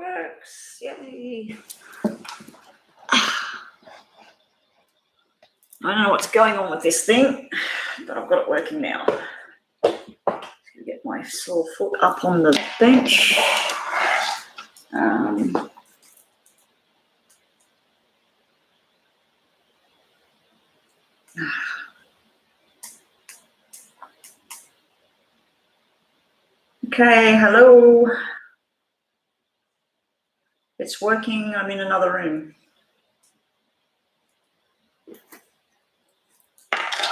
works. Yay. I don't know what's going on with this thing, but I've got it working now. Get my sore foot up on the bench. Okay, hello. It's working. I'm in another room.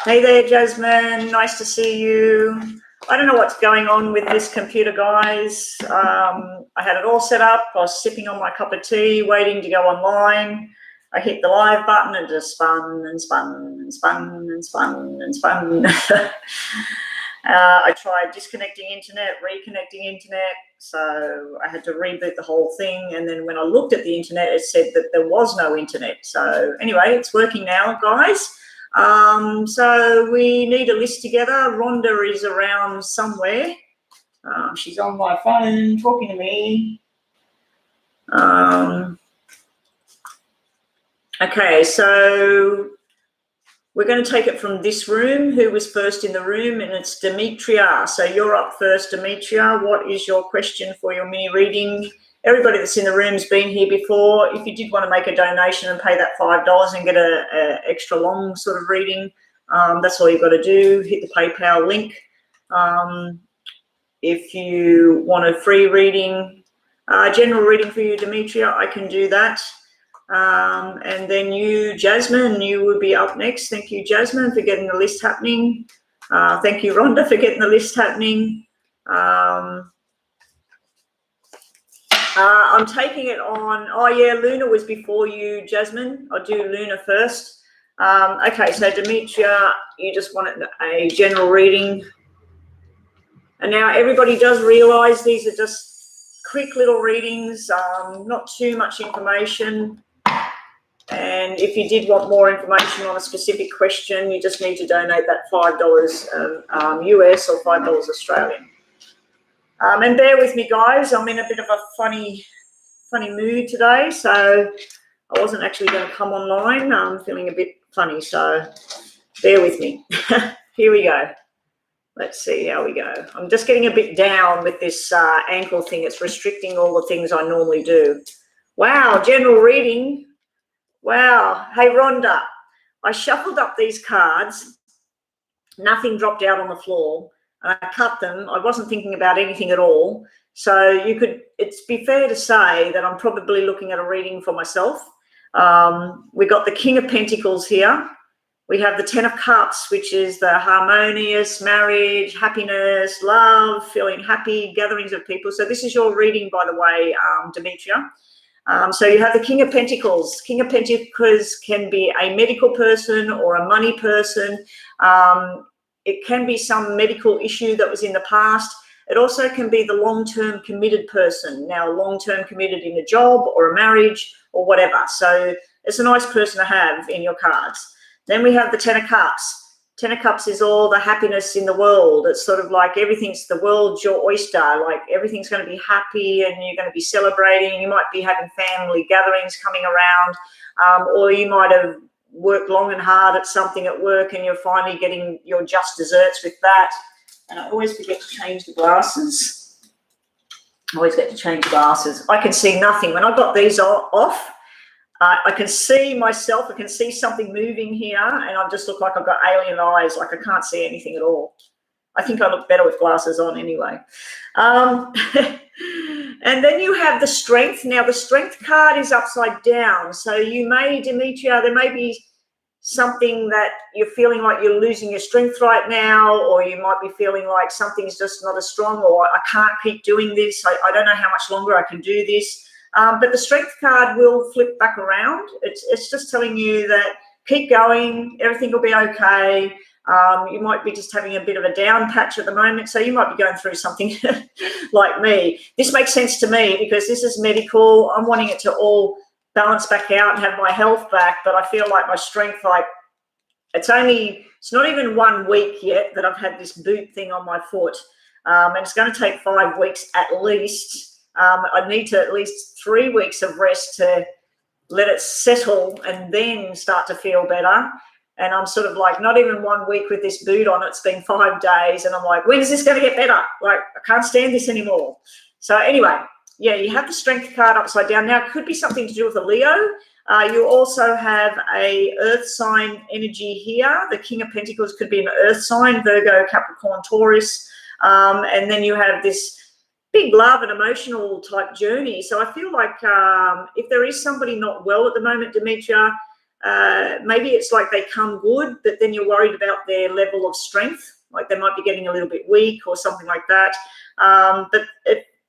Hey there, Jasmine. Nice to see you. I don't know what's going on with this computer, guys. I had it all set up. I was sipping on my cup of tea, waiting to go online. I hit the live button and just spun and spun and spun and spun and spun. I tried disconnecting internet, reconnecting internet, so I had to reboot the whole thing. And then when I looked at the internet, it said that there was no internet. So anyway, it's working now, guys. So we need a list together. Rhonda is around somewhere. She's on my phone talking to me. Okay, so we're going to take it from this room. Who was first in the room? And it's Demetria. So you're up first, Demetria. What is your question for your mini reading? Everybody that's in the room's been here before. If you did want to make a donation and pay that $5 and get a extra long sort of reading, that's all you've got to do. Hit the PayPal link. If you want a free reading, general reading for you, Demetria, I can do that. And then you, Jasmine, you will be up next. Thank you, Jasmine, for getting the list happening. Thank you, Rhonda, for getting the list happening. I'm taking it on. Oh, yeah, Luna was before you, Jasmine. I'll do Luna first. Okay, so Demetria, you just wanted a general reading. And now everybody does realise these are just quick little readings, not too much information. And if you did want more information on a specific question, you just need to donate that $5 US or $5 Australian. And bear with me, guys. I'm in a bit of a funny mood today, so I wasn't actually going to come online. I'm feeling a bit funny, so bear with me. Here we go. Let's see how we go. I'm just getting a bit down with this ankle thing. It's restricting all the things I normally do. Wow, general reading. Wow. Hey, Rhonda, I shuffled up these cards. Nothing dropped out on the floor. And I cut them. I wasn't thinking about anything at all. So it's be fair to say that I'm probably looking at a reading for myself. We got the King of Pentacles here. We have the Ten of Cups, which is the harmonious marriage, happiness, love, feeling happy, gatherings of people. So this is your reading, by the way, Demetria. So you have the King of Pentacles. King of Pentacles can be a medical person or a money person. It can be some medical issue that was in the past. It also can be the long-term committed person, now long-term committed in a job or a marriage or whatever. So it's a nice person to have in your cards. Then we have the Ten of Cups. Ten of Cups is all the happiness in the world. It's sort of like everything's the world's your oyster. Like everything's going to be happy and you're going to be celebrating. You might be having family gatherings coming around, or you might have worked long and hard at something at work and you're finally getting your just desserts with that. And I always forget to change the glasses. I can see nothing. When I got these off, I can see myself. I can see something moving here and I just look like I've got alien eyes, like I can't see anything at all. I think I look better with glasses on anyway. And then you have the Strength. Now, the Strength card is upside down. So you may, Demetria, there may be something that you're feeling like you're losing your strength right now, or you might be feeling like something's just not as strong, or I can't keep doing this. I don't know how much longer I can do this. But the Strength card will flip back around. It's just telling you that keep going, everything will be okay. You might be just having a bit of a down patch at the moment, so you might be going through something like me. This makes sense to me because this is medical. I'm wanting it to all balance back out and have my health back, but I feel like my strength, like it's not even 1 week yet that I've had this boot thing on my foot, and it's going to take 5 weeks at least I need to at least 3 weeks of rest to let it settle and then start to feel better. And I'm sort of like, not even 1 week with this boot on, it's been 5 days. And I'm like, when is this going to get better? Like, I can't stand this anymore. So anyway, yeah, you have the Strength card upside down. Now, it could be something to do with a Leo. You also have a earth sign energy here. The King of Pentacles could be an earth sign, Virgo, Capricorn, Taurus. And then you have this big love and emotional type journey. So I feel like if there is somebody not well at the moment, Demetria, maybe it's like they come good, but then you're worried about their level of strength. Like they might be getting a little bit weak or something like that. But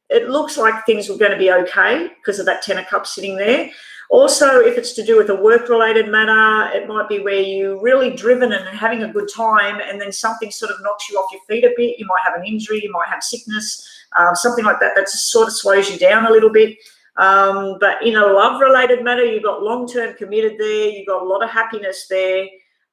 it looks like things are going to be okay because of that Ten of Cups sitting there. Also, if it's to do with a work-related matter, it might be where you're really driven and having a good time, and then something sort of knocks you off your feet a bit. You might have an injury, you might have sickness, something like that just sort of slows you down a little bit. But in a love-related matter, you've got long-term committed there, you've got a lot of happiness there,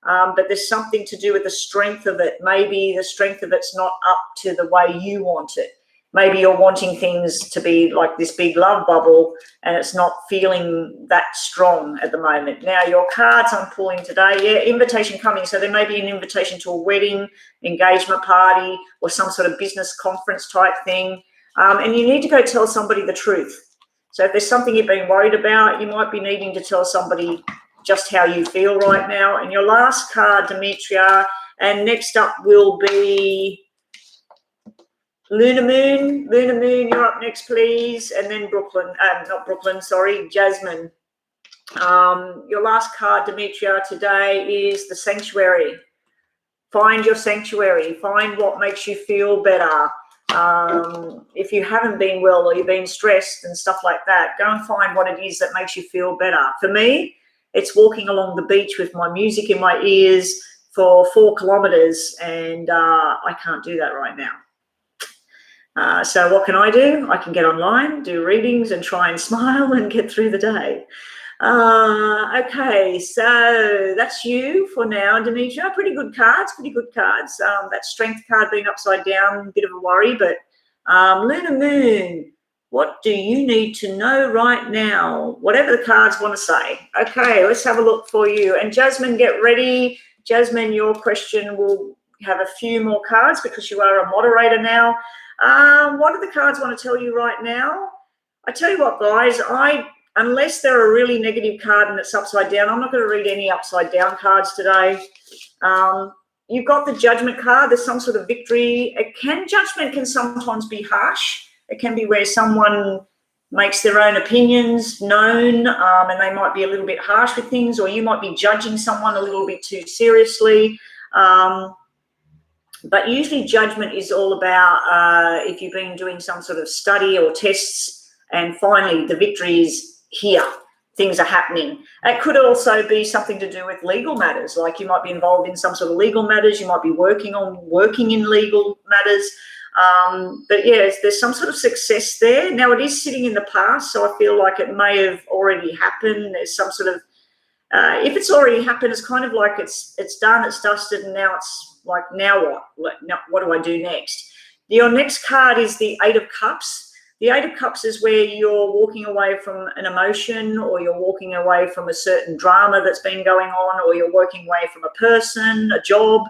but there's something to do with the strength of it. Maybe the strength of it's not up to the way you want it. Maybe you're wanting things to be like this big love bubble and it's not feeling that strong at the moment. Now, your cards I'm pulling today, yeah, invitation coming. So there may be an invitation to a wedding, engagement party, or some sort of business conference type thing. And you need to go tell somebody the truth. So if there's something you've been worried about, you might be needing to tell somebody just how you feel right now. And your last card, Demetria, and next up will be Lunar Moon. Lunar Moon, you're up next, please. And then Jasmine. Your last card, Demetria, today is the Sanctuary. Find your sanctuary. Find what makes you feel better. If you haven't been well or you've been stressed and stuff like that, go and find what it is that makes you feel better. For me, it's walking along the beach with my music in my ears for 4 kilometers, and I can't do that right now. So what can I do? I can get online, do readings, and try and smile and get through the day. Okay, so that's you for now, Demetria. Pretty good cards, that Strength card being upside down, a bit of a worry, but Lunar Moon, what do you need to know right now? Whatever the cards want to say. Okay, let's have a look for you. And Jasmine, get ready. Jasmine, your question will have a few more cards because you are a moderator now. What do the cards want to tell you right now? I tell you what, guys, unless they're a really negative card and it's upside down, I'm not going to read any upside down cards today. You've got the Judgment card. There's some sort of victory. Judgment can sometimes be harsh. It can be where someone makes their own opinions known, and they might be a little bit harsh with things, or you might be judging someone a little bit too seriously. But usually Judgment is all about if you've been doing some sort of study or tests, and finally the victory is here. Things are happening. It could also be something to do with legal matters, like you might be involved in some sort of legal matters. You might be working in legal matters. But yes, there's some sort of success there. Now, it is sitting in the past, so I feel like it may have already happened. There's some sort of if it's already happened, it's kind of like it's done, it's dusted, and now it's like, now what? What do I do next? Your next card is the Eight of Cups. The Eight of Cups is where you're walking away from an emotion, or you're walking away from a certain drama that's been going on, or you're walking away from a person, a job.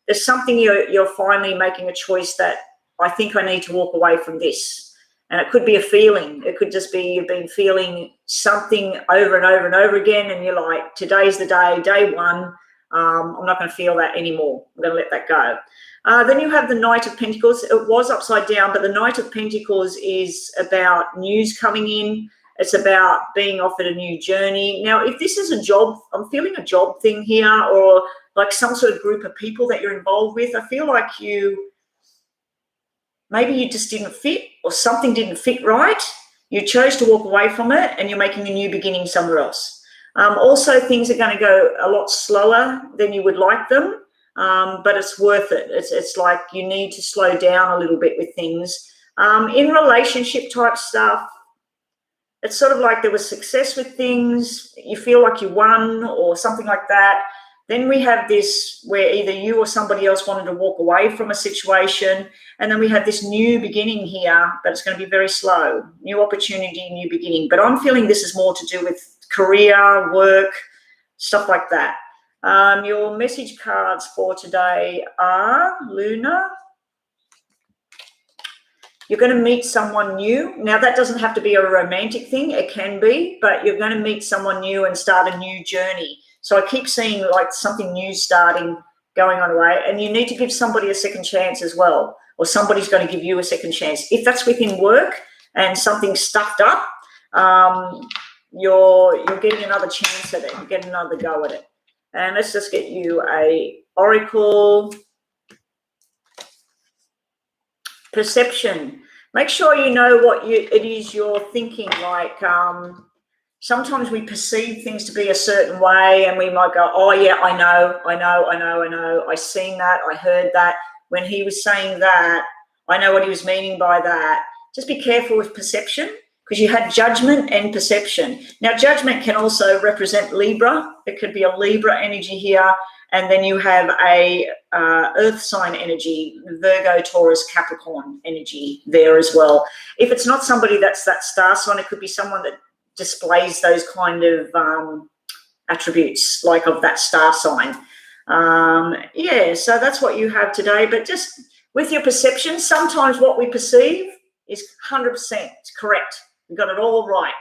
There's something you're finally making a choice that I think I need to walk away from this. And it could be a feeling. It could just be you've been feeling something over and over and over again, and you're like, today's the day one. I'm not going to feel that anymore. I'm going to let that go. Then you have the Knight of Pentacles. It was upside down, but the Knight of Pentacles is about news coming in. It's about being offered a new journey. Now, if this is a job, I'm feeling a job thing here, or like some sort of group of people that you're involved with. I feel like maybe you just didn't fit, or something didn't fit right. You chose to walk away from it, and you're making a new beginning somewhere else. Also, things are going to go a lot slower than you would like them, but it's worth it. It's like you need to slow down a little bit with things. In relationship type stuff, it's sort of like there was success with things. You feel like you won or something like that. Then we have this where either you or somebody else wanted to walk away from a situation. And then we have this new beginning here, but it's going to be very slow. New opportunity, new beginning. But I'm feeling this is more to do with career, work, stuff like that. Your message cards for today are, Luna, you're going to meet someone new. Now, that doesn't have to be a romantic thing. It can be, but you're going to meet someone new and start a new journey. So I keep seeing like something new starting, going on away, and you need to give somebody a second chance as well, or somebody's going to give you a second chance. If that's within work and something's stuffed up, you're getting another chance at it. You get another go at it. And let's just get you a Oracle. Perception. Make sure you know what it is you're thinking. Like sometimes we perceive things to be a certain way, and we might go, oh yeah, I know. I seen that, I heard that. When he was saying that, I know what he was meaning by that. Just be careful with perception, because you had judgment and perception. Now, judgment can also represent Libra. It could be a Libra energy here. And then you have a earth sign energy, Virgo, Taurus, Capricorn energy there as well. If it's not somebody that's that star sign, it could be someone that displays those kind of attributes, like of that star sign. Yeah, so that's what you have today. But just with your perception, sometimes what we perceive is 100% correct. We got it all right.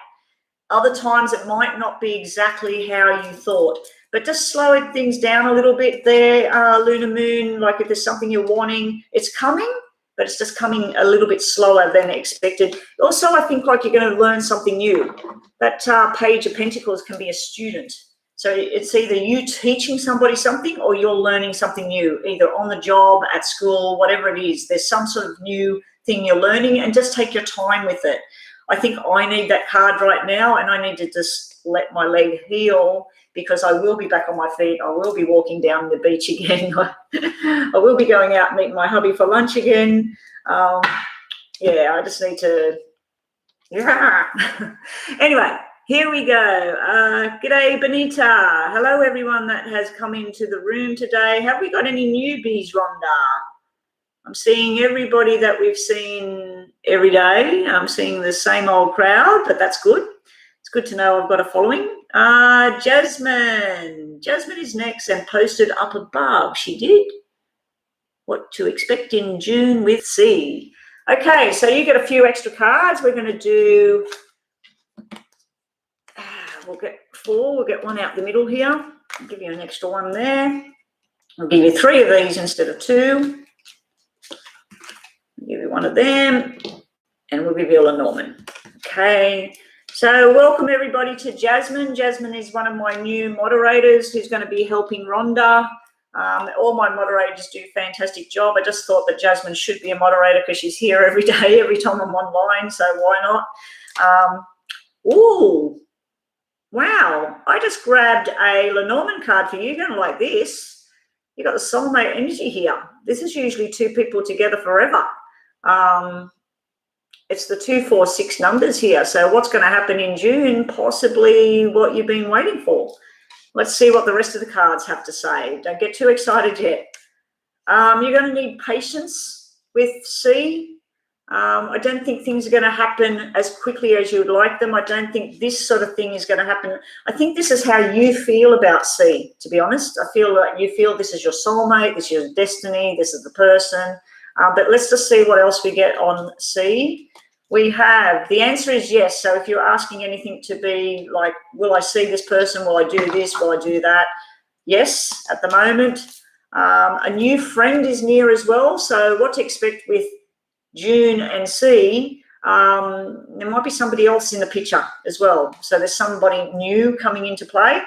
Other times it might not be exactly how you thought. But just slowing things down a little bit there, Lunar Moon, like if there's something you're wanting, it's coming, but it's just coming a little bit slower than expected. Also, I think like you're going to learn something new. That Page of Pentacles can be a student. So it's either you teaching somebody something or you're learning something new, either on the job, at school, whatever it is. There's some sort of new thing you're learning, and just take your time with it. I think I need that card right now, and I need to just let my leg heal, because I will be back on my feet. I will be walking down the beach again. I will be going out and meeting my hubby for lunch again. Yeah, I just need to, yeah. Anyway, here we go. G'day, Benita. Hello, everyone that has come into the room today. Have we got any newbies, Rhonda? I'm seeing everybody that we've seen every day. I'm seeing the same old crowd, but that's good. It's good to know I've got a following. Jasmine. Jasmine is next and posted up above. She did. What to expect in June with C. Okay, so you get a few extra cards. We're going to do, we'll get 4. We'll get one out the middle here. I'll give you an extra one there. I'll give you 3 of these instead of 2. I'll give you one of them, and we'll give you a Lenormand. Okay. So welcome everybody to Jasmine. Jasmine is one of my new moderators who's going to be helping Rhonda. All my moderators do a fantastic job. I just thought that Jasmine should be a moderator because she's here every day, every time I'm online, so why not? Ooh, wow. I just grabbed a Lenormand card for you. You're going to like this. You got the soulmate energy here. This is usually 2 people together forever. It's the 2, 4, 6 numbers here. So what's going to happen in June? Possibly what you've been waiting for. Let's see what the rest of the cards have to say. Don't get too excited yet. You're going to need patience with C. I don't think things are going to happen as quickly as you would like them. I don't think this sort of thing is going to happen. I think this is how you feel about C, to be honest. I feel like you feel this is your soulmate, this is your destiny, this is the person. But let's just see what else we get on C. We have, the answer is yes. So if you're asking anything to be like, will I see this person? Will I do this? Will I do that? Yes, at the moment. A new friend is near as well. So what to expect with June and C, there might be somebody else in the picture as well. So there's somebody new coming into play.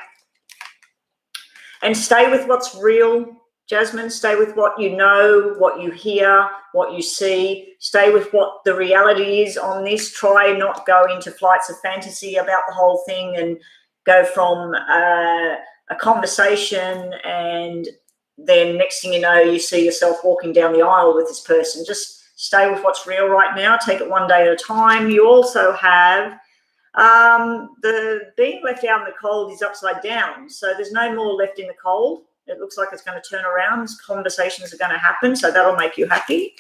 And stay with what's real, Jasmine. Stay with what you know, what you hear, what you see. Stay with what the reality is on this. Try not go into flights of fantasy about the whole thing and go from a conversation and then next thing you know, you see yourself walking down the aisle with this person. Just stay with what's real right now. Take it one day at a time. You also have the being left out in the cold is upside down. So there's no more left in the cold. It looks like it's going to turn around. Conversations are going to happen, so that'll make you happy.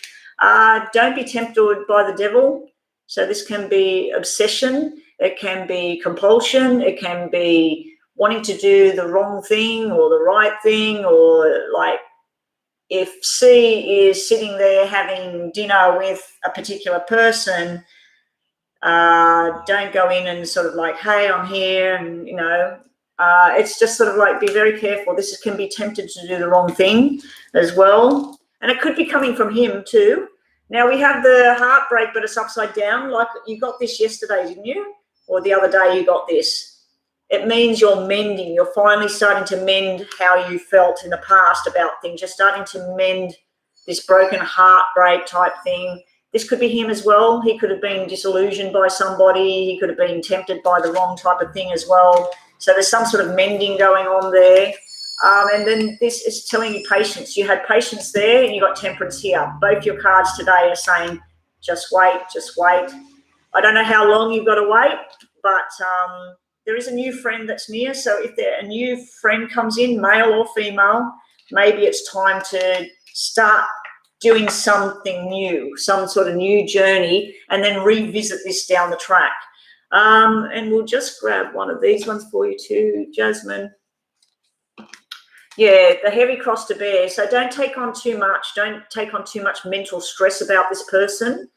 Don't be tempted by the devil. So this can be obsession. It can be compulsion. It can be wanting to do the wrong thing or the right thing, or like if C is sitting there having dinner with a particular person, don't go in and sort of like, hey, I'm here, and it's just sort of like, be very careful. This can be tempted to do the wrong thing as well, and it could be coming from him too. Now we have the heartbreak, but it's upside down. Like you got this yesterday, didn't you? Or the other day you got this. It means you're mending. You're finally starting to mend how you felt in the past about things. You're starting to mend this broken heartbreak type thing. This could be him as well. He could have been disillusioned by somebody. He could have been tempted by the wrong type of thing as well. So there's some sort of mending going on there. And then this is telling you patience. You had patience there and you got temperance here. Both your cards today are saying, just wait, just wait. I don't know how long you've got to wait, but there is a new friend that's near. So if a new friend comes in, male or female, maybe it's time to start doing something new, some sort of new journey, and then revisit this down the track. And we'll just grab one of these ones for you too, Jasmine. Yeah, the heavy cross to bear. So don't take on too much. Don't take on too much mental stress about this person.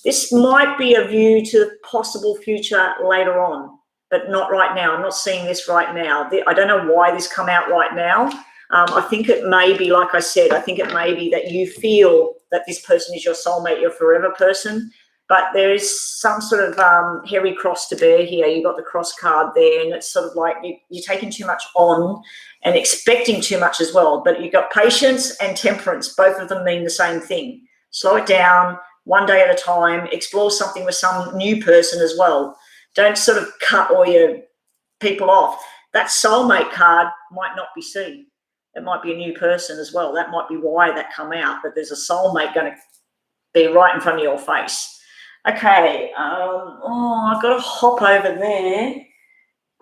This might be a view to the possible future later on, but not right now. I'm not seeing this right now. I don't know why this come out right now. I think it may be, like I said, I think it may be that you feel that this person is your soulmate, your forever person, but there is some sort of heavy cross to bear here. You've got the cross card there, and it's sort of like you're taking too much on and expecting too much as well. But you've got patience and temperance. Both of them mean the same thing. Slow it down, one day at a time. Explore something with some new person as well. Don't sort of cut all your people off. That soulmate card might not be seen. It might be a new person as well. That might be why that come out, that there's a soulmate going to be right in front of your face. Okay, I've got to hop over there,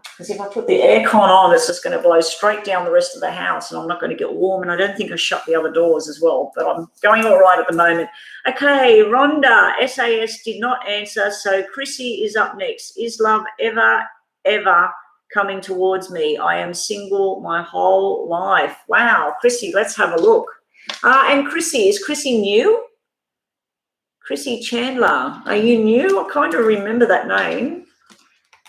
because if I put the aircon on, it's just going to blow straight down the rest of the house, and I'm not going to get warm, and I don't think I shut the other doors as well, but I'm going all right at the moment. Okay, Rhonda, SAS did not answer, so Chrissy is up next. Is love ever coming towards me? I am single my whole life. Wow, Chrissy, let's have a look. And Chrissy, is Chrissy new? Chrissy Chandler, are you new? I kind of remember that name.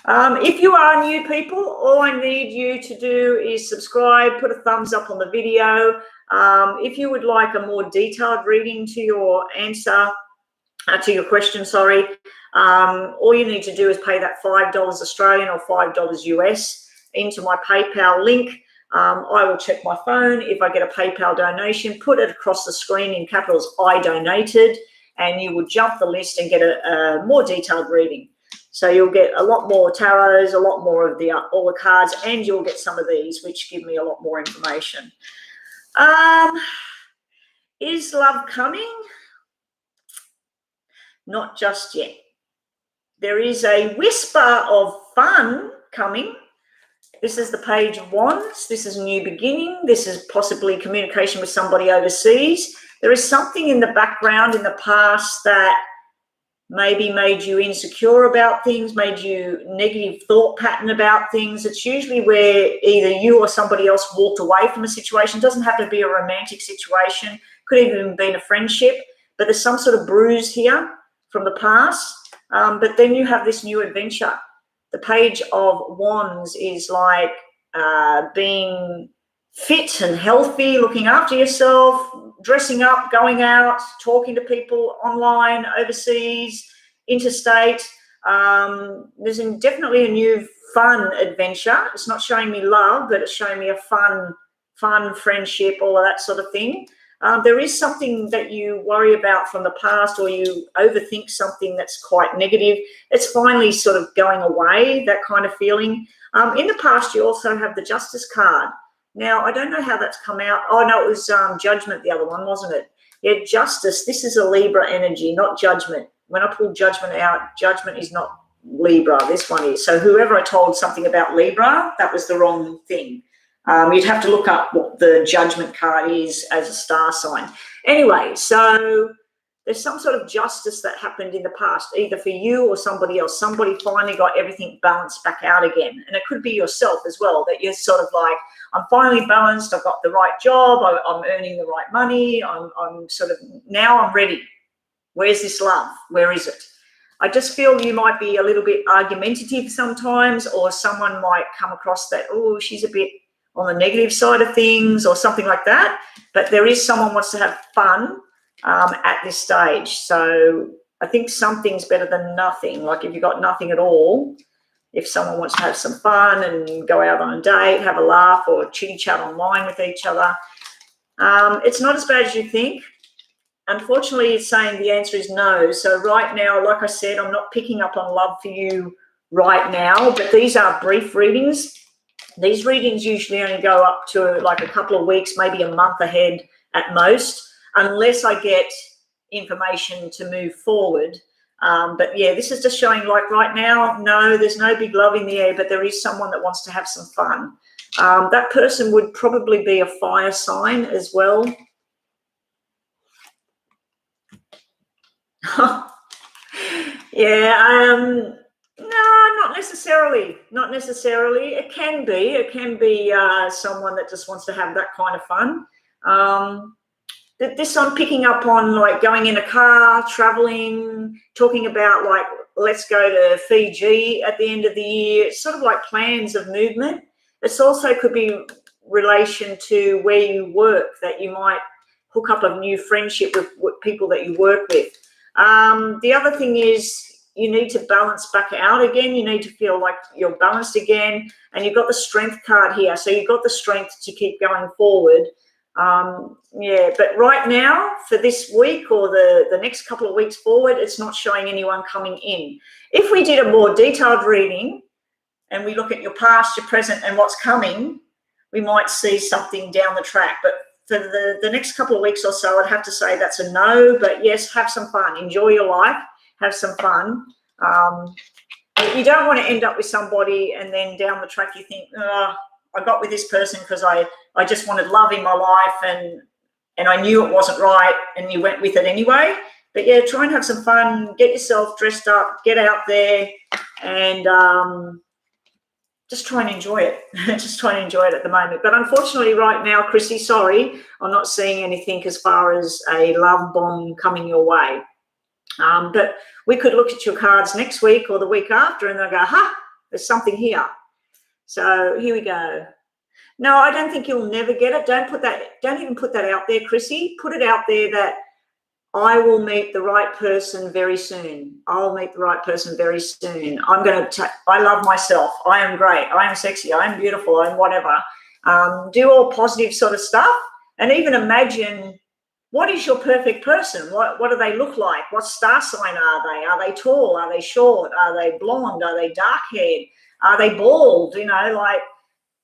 If you are new people, all I need you to do is subscribe, put a thumbs up on the video. If you would like a more detailed reading to your answer, to your question, sorry, all you need to do is pay that $5 Australian or $5 US into my PayPal link. I will check my phone. If I get a PayPal donation, put it across the screen in capitals, I donated, and you will jump the list and get a more detailed reading. So you'll get a lot more tarots, a lot more of all the cards, and you'll get some of these, which give me a lot more information. Is love coming? Not just yet. There is a whisper of fun coming. This is the Page of Wands. This is a new beginning. This is possibly communication with somebody overseas. There is something in the background in the past that maybe made you insecure about things, made you negative thought pattern about things. It's usually where either you or somebody else walked away from a situation. It doesn't have to be a romantic situation. Could even have been a friendship, but there's some sort of bruise here from the past. But then you have this new adventure. The Page of Wands is like being fit and healthy, looking after yourself, dressing up, going out, talking to people online, overseas, interstate. There's definitely a new fun adventure. It's not showing me love, but it's showing me a fun friendship, all of that sort of thing. There is something that you worry about from the past, or you overthink something that's quite negative. It's finally sort of going away, that kind of feeling. In the past, you also have the Justice card. Now, I don't know how that's come out. Oh, no, it was Judgment, the other one, wasn't it? Yeah, Justice. This is a Libra energy, not Judgment. When I pulled Judgment out, Judgment is not Libra. This one is. So whoever I told something about Libra, that was the wrong thing. You'd have to look up what the Judgment card is as a star sign. Anyway, so there's some sort of justice that happened in the past, either for you or somebody else. Somebody finally got everything balanced back out again. And it could be yourself as well, that you're sort of like, I'm finally balanced, I've got the right job, I'm earning the right money, I'm sort of, now I'm ready. Where's this love? Where is it? I just feel you might be a little bit argumentative sometimes, or someone might come across that, oh, she's a bit on the negative side of things or something like that. But there is someone wants to have fun at this stage. So I think something's better than nothing. Like if you've got nothing at all, if someone wants to have some fun and go out on a date, have a laugh or chitty chat online with each other, it's not as bad as you think. Unfortunately, it's saying the answer is no. So right now, like I said, I'm not picking up on love for you right now, but these are brief readings. These readings usually only go up to like a couple of weeks, maybe a month ahead at most, unless I get information to move forward. But yeah, this is just showing like right now, no, there's no big love in the air, but there is someone that wants to have some fun. That person would probably be a fire sign as well. Yeah, no, not necessarily. Not necessarily. It can be. It can be someone that just wants to have that kind of fun. This I'm picking up on, like going in a car, traveling, talking about like, let's go to Fiji at the end of the year. It's sort of like plans of movement. It's also could be relation to where you work, that you might hook up a new friendship with people that you work with. The other thing is you need to balance back out again. You need to feel like you're balanced again. And you've got the strength card here. So you've got the strength to keep going forward. Yeah, but right now for this week or the next couple of weeks forward, it's not showing anyone coming in. If we did a more detailed reading and we look at your past, your present and what's coming, we might see something down the track. But for the next couple of weeks or so, I'd have to say that's a no. But yes, have some fun. Enjoy your life. Have some fun. You don't want to end up with somebody and then down the track you think, oh, I got with this person because I just wanted love in my life and I knew it wasn't right, and you went with it anyway. But yeah, try and have some fun. Get yourself dressed up. Get out there and just try and enjoy it. Just try and enjoy it at the moment. But unfortunately right now, Chrissy, sorry, I'm not seeing anything as far as a love bomb coming your way. But we could look at your cards next week or the week after and they'll go, there's something here. So here we go. No, I don't think you'll never get it. Don't even put that out there, Chrissy. Put it out there that I will meet the right person very soon. I'll meet the right person very soon. I love myself. I am great. I am sexy. I am beautiful. I am whatever. Do all positive sort of stuff and even imagine, what is your perfect person? What do they look like? What star sign are they? Are they tall? Are they short? Are they blonde? Are they dark-haired? Are they bald? You know, like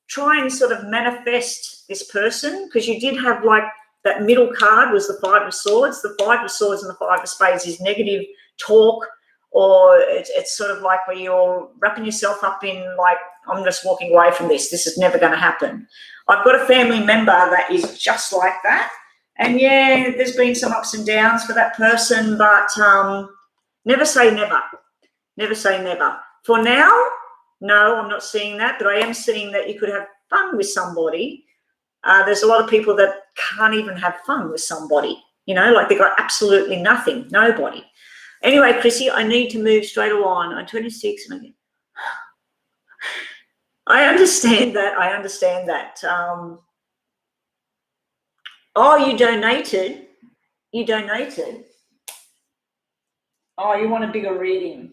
try and sort of manifest this person, because you did have like that middle card was the Five of Swords. The Five of Swords and the Five of Spades is negative talk, or it's sort of like where you're wrapping yourself up in like, I'm just walking away from this. This is never going to happen. I've got a family member that is just like that. And yeah, there's been some ups and downs for that person, but never say never. Never say never. For now, no, I'm not seeing that, but I am seeing that you could have fun with somebody. There's a lot of people that can't even have fun with somebody, you know, like they've got absolutely nothing, nobody. Anyway, Chrissy, I need to move straight along. I'm 26 and I understand that. I understand that. Oh, you donated. You donated. Oh, you want a bigger reading.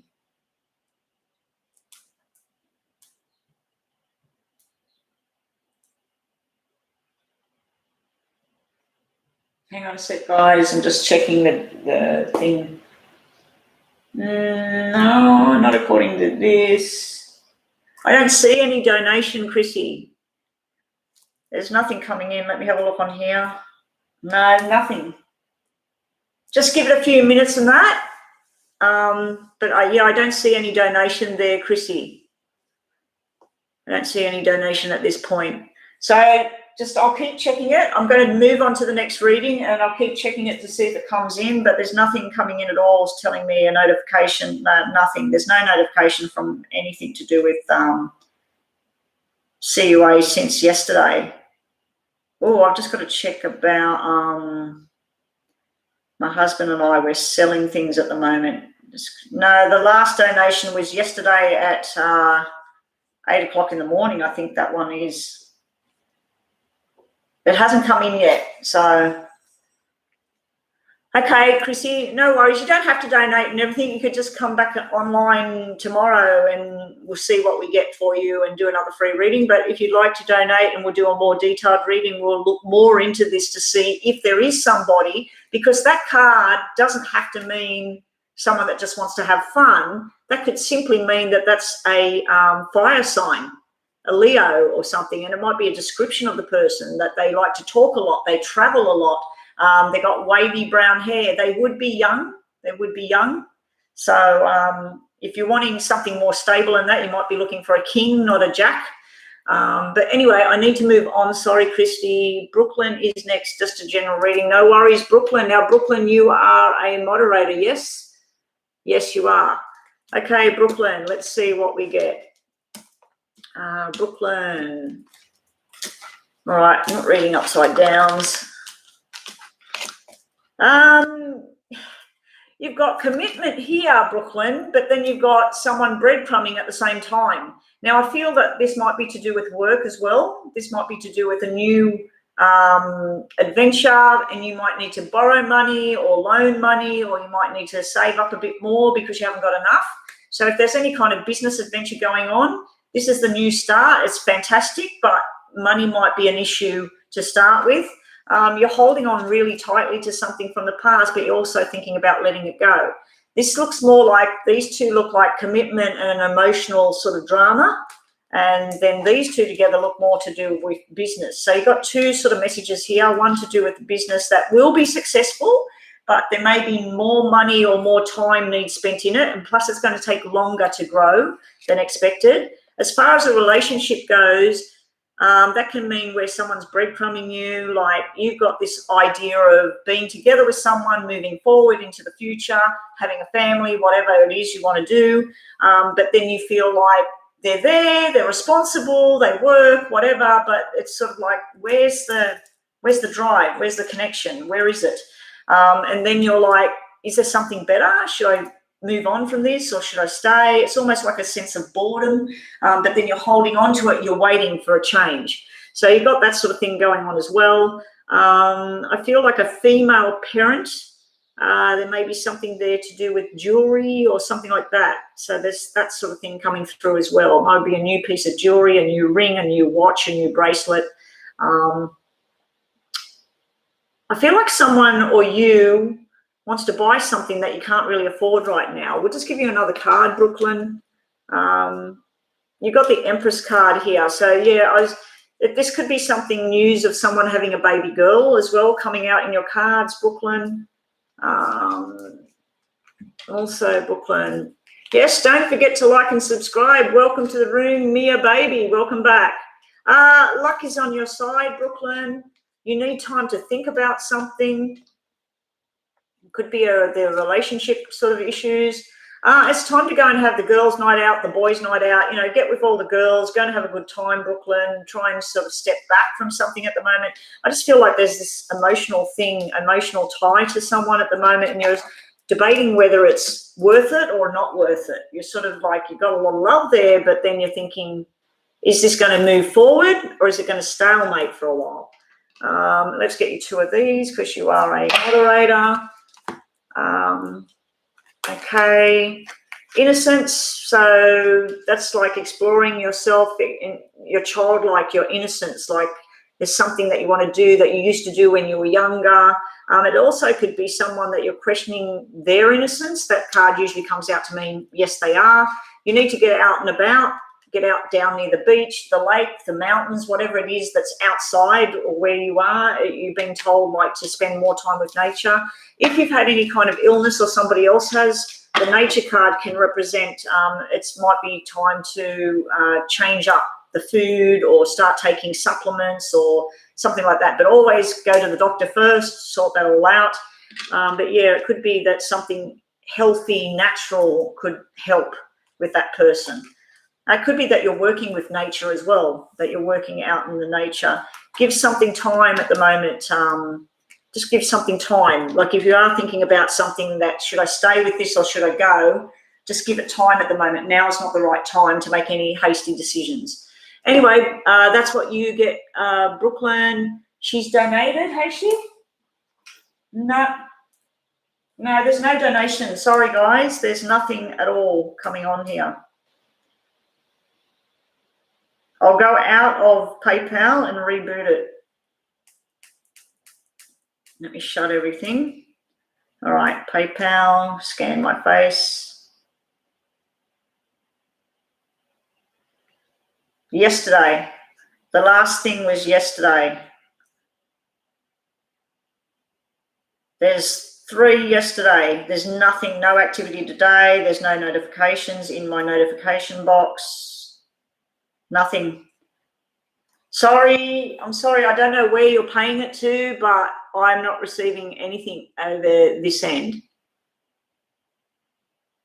Hang on a sec, guys. I'm just checking the thing. No, not according to this. I don't see any donation, Chrissy. There's nothing coming in. Let me have a look on here. No, nothing. Just give it a few minutes and that. But I don't see any donation there, Chrissy. I don't see any donation at this point. So I'll keep checking it. I'm going to move on to the next reading, and I'll keep checking it to see if it comes in, but there's nothing coming in at all. It's telling me a notification. No, nothing. There's no notification from anything to do with CUA since yesterday. Oh, I've just got to check about my husband and I. We're selling things at the moment. No, the last donation was yesterday at 8 o'clock in the morning. I think that one is. It hasn't come in yet, so. Okay, Chrissy, no worries. You don't have to donate and everything. You could just come back online tomorrow and we'll see what we get for you and do another free reading. But if you'd like to donate and we'll do a more detailed reading, we'll look more into this to see if there is somebody, because that card doesn't have to mean someone that just wants to have fun. That could simply mean that that's a fire sign, a Leo or something, and it might be a description of the person, that they like to talk a lot, they travel a lot. They got wavy brown hair. They would be young. So if you're wanting something more stable than that, you might be looking for a king, not a jack. But anyway, I need to move on. Sorry, Christy. Brooklyn is next, just a general reading. No worries, Brooklyn. Now, Brooklyn, you are a moderator, yes? Yes, you are. Okay, Brooklyn, let's see what we get. Brooklyn. All right, I'm not reading upside downs. You've got commitment here, Brooklyn, but then you've got someone breadcrumbing at the same time. Now, I feel that this might be to do with work as well. This might be to do with a new adventure, and you might need to borrow money or loan money, or you might need to save up a bit more because you haven't got enough. So if there's any kind of business adventure going on, this is the new start. It's fantastic, but money might be an issue to start with. You're holding on really tightly to something from the past, but you're also thinking about letting it go. This looks more like, these two look like commitment and an emotional sort of drama. And then these two together look more to do with business. So you've got two sort of messages here, one to do with business that will be successful, but there may be more money or more time needs spent in it. And plus it's going to take longer to grow than expected. As far as a relationship goes, that can mean where someone's breadcrumbing you, like you've got this idea of being together with someone, moving forward into the future, having a family, whatever it is you want to do. But then you feel like they're there, they're responsible, they work, whatever, but it's sort of like, where's the drive? Where's the connection? Where is it? And then you're like, is there something better? Should I move on from this, or should I stay? It's almost like a sense of boredom, but then you're holding on to it, you're waiting for a change. So you've got that sort of thing going on as well. I feel like a female parent, there may be something there to do with jewelry or something like that. So there's that sort of thing coming through as well. It might be a new piece of jewelry, a new ring, a new watch, a new bracelet. I feel like someone or you wants to buy something that you can't really afford right now. We'll just give you another card, Brooklyn. You've got the Empress card here. So, yeah, this could be something, news of someone having a baby girl as well coming out in your cards, Brooklyn. Also, Brooklyn. Yes, don't forget to like and subscribe. Welcome to the room, Mia Baby. Welcome back. Luck is on your side, Brooklyn. You need time to think about something. Could be their relationship sort of issues. It's time to go and have the girls' night out, the boys' night out, you know, get with all the girls, go and have a good time, Brooklyn, try and sort of step back from something at the moment. I just feel like there's this emotional tie to someone at the moment, and you're debating whether it's worth it or not worth it. You're sort of like, you've got a lot of love there, but then you're thinking, is this going to move forward or is it going to stalemate for a while? Let's get you two of these because you are a moderator. Okay, innocence, so that's like exploring yourself in your childlike, your innocence, like there's something that you want to do that you used to do when you were younger. It also could be someone that you're questioning their innocence. That card usually comes out to mean yes, they are. You need to get out and about, get out down near the beach, the lake, the mountains, whatever it is that's outside or where you are. You've been told like to spend more time with nature. If you've had any kind of illness or somebody else has, the nature card can represent it might be time to change up the food or start taking supplements or something like that. But always go to the doctor first, sort that all out. But yeah, it could be that something healthy, natural could help with that person. It could be that you're working with nature as well, that you're working out in the nature. Give something time at the moment. Just give something time. Like if you are thinking about something that, should I stay with this or should I go? Just give it time at the moment. Now is not the right time to make any hasty decisions. Anyway, that's what you get, Brooklyn. She's donated, has she? No, there's no donation. Sorry, guys. There's nothing at all coming on here. I'll go out of PayPal and reboot it. Let me shut everything. All right, PayPal, scan my face. Yesterday. The last thing was yesterday. There's 3 yesterday. There's nothing, no activity today. There's no notifications in my notification box. Nothing. Sorry, I'm sorry. I don't know where you're paying it to, but I'm not receiving anything over this end.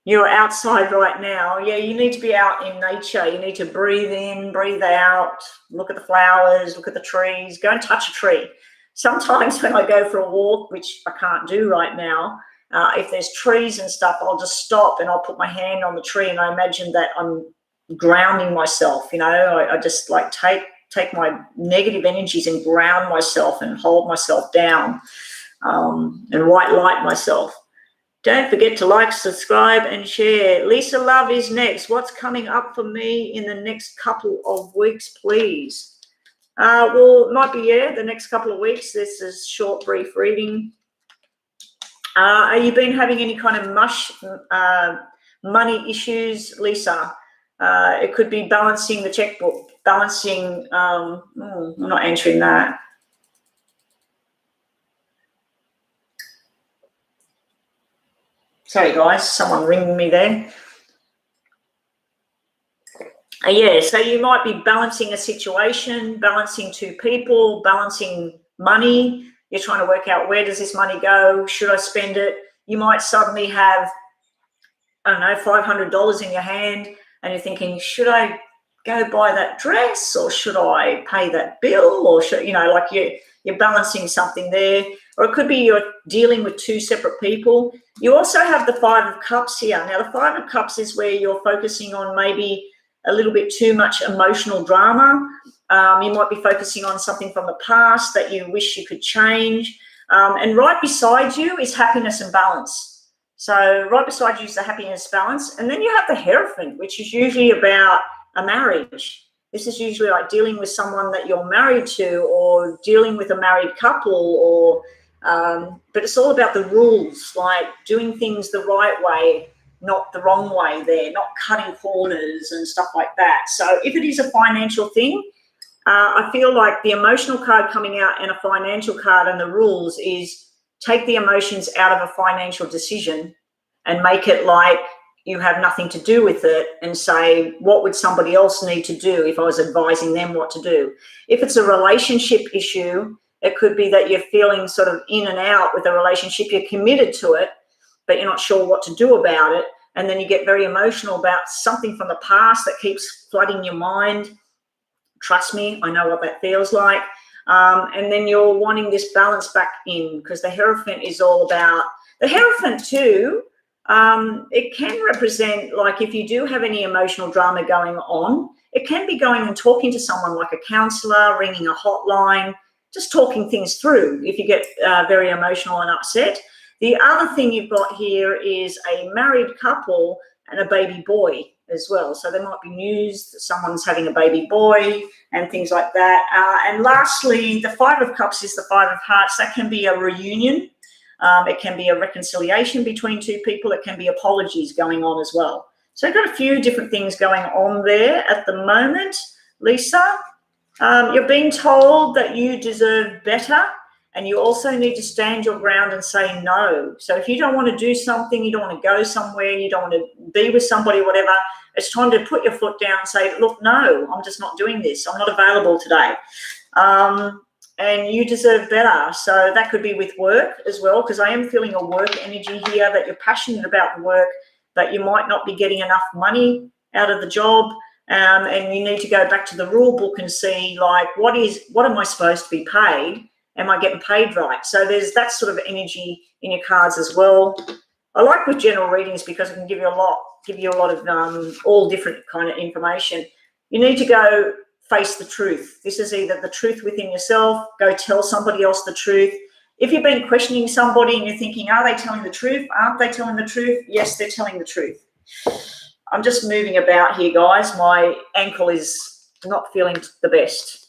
You're outside right now. Yeah, you need to be out in nature. You need to breathe in, breathe out, look at the flowers, look at the trees, go and touch a tree. Sometimes when I go for a walk, which I can't do right now, if there's trees and stuff, I'll just stop and I'll put my hand on the tree and I imagine that I'm grounding myself. You know, I just like take my negative energies and ground myself and hold myself down, and white light myself. Don't forget to like, subscribe, and share. Lisa Love is next. What's coming up for me in the next couple of weeks, please? Well, it might be, the next couple of weeks. This is short, brief reading. Are you been having any kind of money issues, Lisa? It could be balancing the checkbook, balancing, I'm not answering that. Sorry, guys, someone ringing me there. Yeah, so you might be balancing a situation, balancing 2 people, balancing money. You're trying to work out, where does this money go? Should I spend it? You might suddenly have, I don't know, $500 in your hand and you're thinking, should I go buy that dress or should I pay that bill? Or should, you know, like you're balancing something there. Or it could be you're dealing with 2 separate people. You also have the 5 of Cups here. Now, the 5 of Cups is where you're focusing on maybe a little bit too much emotional drama. You might be focusing on something from the past that you wish you could change. And right beside you is happiness and balance. So right beside you is the happiness balance. And then you have the Hierophant, which is usually about a marriage. This is usually like dealing with someone that you're married to or dealing with a married couple, or but it's all about the rules, like doing things the right way, not the wrong way there, not cutting corners and stuff like that. So if it is a financial thing, I feel like the emotional card coming out and a financial card and the rules is take the emotions out of a financial decision and make it like you have nothing to do with it, and say, what would somebody else need to do if I was advising them what to do? If it's a relationship issue, it could be that you're feeling sort of in and out with a relationship. You're committed to it, but you're not sure what to do about it. And then you get very emotional about something from the past that keeps flooding your mind. Trust me, I know what that feels like. And then you're wanting this balance back in, because the Hierophant is all about, the Hierophant too, it can represent, like if you do have any emotional drama going on, it can be going and talking to someone like a counselor, ringing a hotline, just talking things through if you get very emotional and upset. The other thing you've got here is a married couple and a baby boy as well. So there might be news that someone's having a baby boy and things like that. And lastly, the 5 of Cups is the 5 of Hearts. That can be a reunion. It can be a reconciliation between 2 people. It can be apologies going on as well. So I've got a few different things going on there at the moment, Lisa. You're being told that you deserve better And you also need to stand your ground and say no. So if you don't want to do something, you don't want to go somewhere, you don't want to be with somebody, whatever, it's time to put your foot down and say, look, no, I'm just not doing this. I'm not available today. And you deserve better. So that could be with work as well, because I am feeling a work energy here, that you're passionate about the work, but you might not be getting enough money out of the job. And you need to go back to the rule book and see, like, what am I supposed to be paid? Am I getting paid right? So there's that sort of energy in your cards as well. I like with general readings because it can give you a lot of all different kind of information. You need to go face the truth. This is either the truth within yourself, go tell somebody else the truth. If you've been questioning somebody and you're thinking, are they telling the truth? Aren't they telling the truth? Yes, they're telling the truth. I'm just moving about here, guys. My ankle is not feeling the best.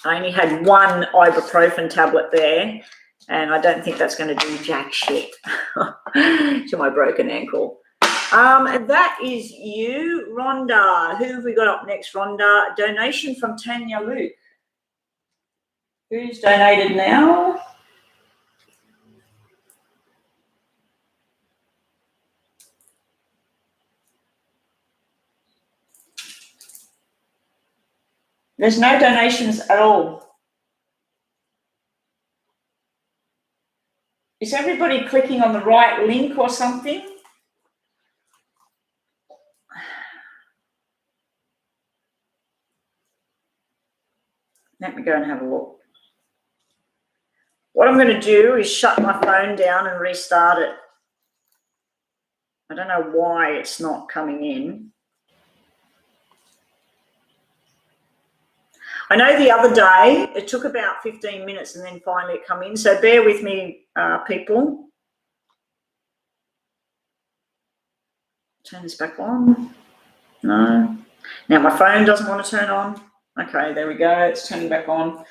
I only had one ibuprofen tablet there, and I don't think that's going to do jack shit to my broken ankle. And that is you, Rhonda. Who have we got up next, Rhonda? Donation from Tanya Luke. Who's donated now? There's no donations at all. Is everybody clicking on the right link or something? Let me go and have a look. What I'm going to do is shut my phone down and restart it. I don't know why it's not coming in. I know the other day it took about 15 minutes and then finally it come in. So bear with me, people. Turn this back on. No. Now my phone doesn't want to turn on. Okay, there we go. It's turning back on.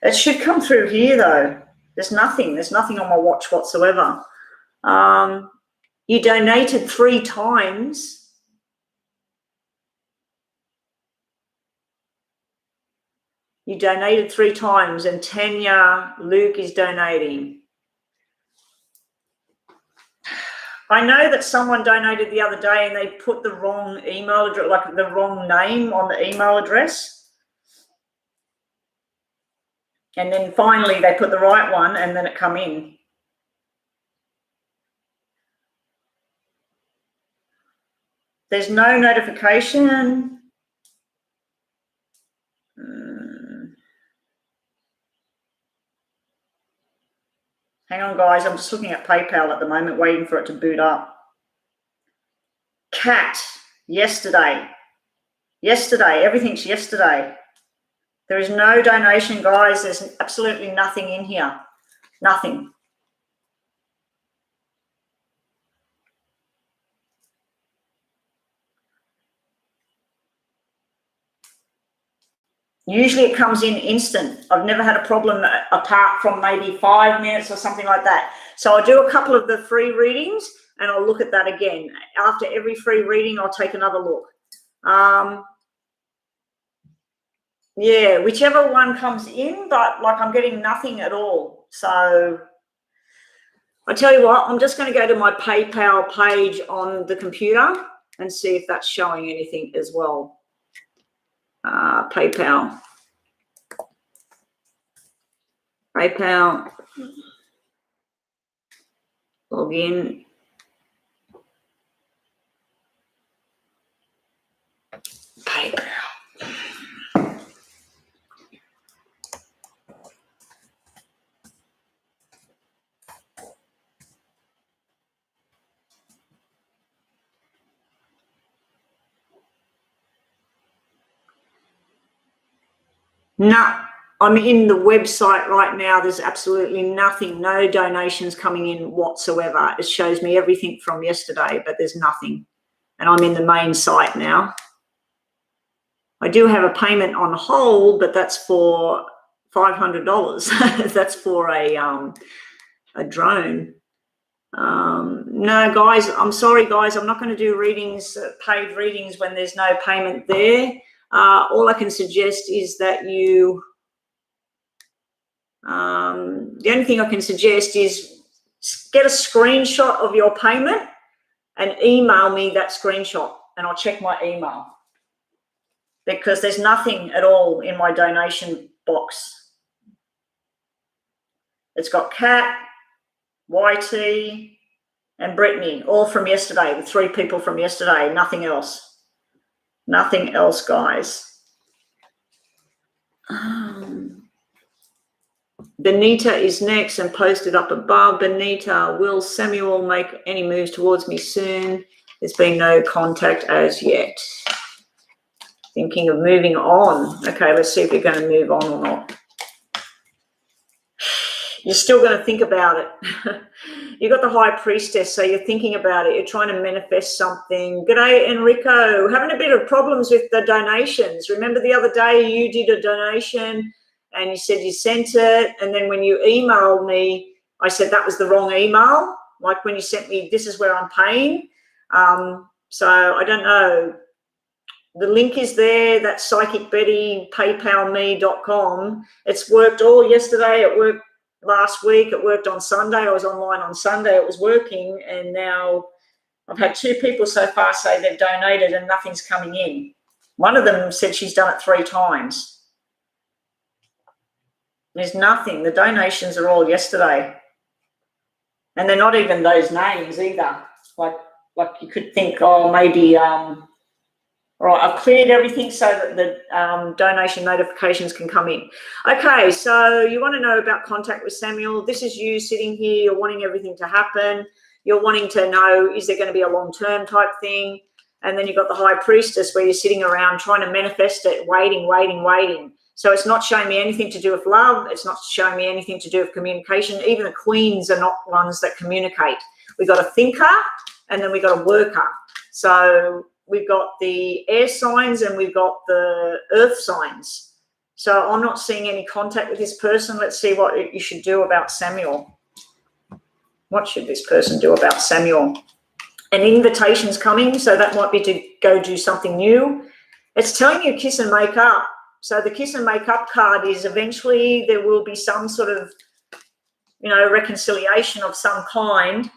It should come through here though. There's nothing. There's nothing on my watch whatsoever. You donated 3 times. You donated 3 times, and Tanya Luke is donating. I know that someone donated the other day and they put the wrong email address, like the wrong name on the email address. And then finally they put the right one and then it come in. There's no notification. Hang on, guys. I'm just looking at PayPal at the moment, waiting for it to boot up. Cat, yesterday. Yesterday. Everything's yesterday. There is no donation, guys. There's absolutely nothing in here. Nothing. Usually it comes in instant. I've never had a problem apart from maybe 5 minutes or something like that. So I'll do a couple of the free readings and I'll look at that again. After every free reading, I'll take another look. Yeah, whichever one comes in, but like I'm getting nothing at all. So I tell you what, I'm just going to go to my PayPal page on the computer and see if that's showing anything as well. PayPal. Log in. PayPal. No, I'm in the website right now. There's absolutely nothing, no donations coming in whatsoever. It shows me everything from yesterday, but there's nothing. And I'm in the main site now. I do have a payment on hold, but that's for $500. That's for a drone. No, guys, I'm sorry, guys. I'm not going to do readings, paid readings when there's no payment there. All I can suggest is that you The only thing I can suggest is get a screenshot of your payment and email me that screenshot, and I'll check my email, because there's nothing at all in my donation box. It's got Kat, YT, and Brittany, all from yesterday, the 3 people from yesterday, nothing else. Nothing else, guys. Benita is next and posted up above. Benita, will Samuel make any moves towards me soon? There's been no contact as yet. Thinking of moving on. Okay, let's see if you're going to move on or not. You're still going to think about it. You've got the High Priestess, so you're thinking about it. You're trying to manifest something. G'day, Enrico. Having a bit of problems with the donations. Remember the other day you did a donation and you said you sent it, and then when you emailed me, I said that was the wrong email. Like when you sent me, this is where I'm paying. So I don't know. The link is there. That's Psychic Betty, PayPalMe.com. It's worked all yesterday. It worked last week. It worked on Sunday. I was online on Sunday. It was working, and now I've had 2 people so far say they've donated and nothing's coming in. One of them said she's done it 3 times. There's nothing. The donations are all yesterday, and they're not even those names either. Like you could think, oh, maybe all right, I've cleared everything so that the donation notifications can come in. Okay, so you want to know about contact with Samuel. This is you sitting here. You're wanting everything to happen. You're wanting to know, is there going to be a long-term type thing? And then you've got the High Priestess where you're sitting around trying to manifest it, waiting. So it's not showing me anything to do with love. It's not showing me anything to do with communication. Even the queens are not ones that communicate. We've got a thinker and then we've got a worker. So we've got the air signs and we've got the earth signs. So I'm not seeing any contact with this person. Let's see what you should do about Samuel. What should this person do about Samuel? An invitation's coming, so that might be to go do something new. It's telling you kiss and make up. So the kiss and make up card is eventually there will be some sort of, reconciliation of some kind.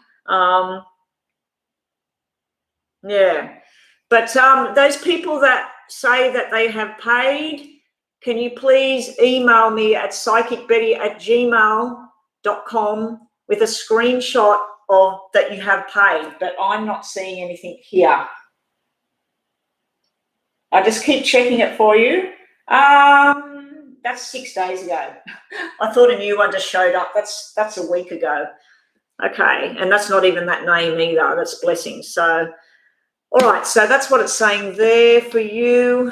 Yeah. But those people that say that they have paid, can you please email me at psychicbetty@gmail.com with a screenshot of that you have paid? But I'm not seeing anything here. I just keep checking it for you. That's 6 days ago. I thought a new one just showed up. That's a week ago. Okay, and that's not even that name either. That's Blessings. So, all right, so that's what it's saying there for you.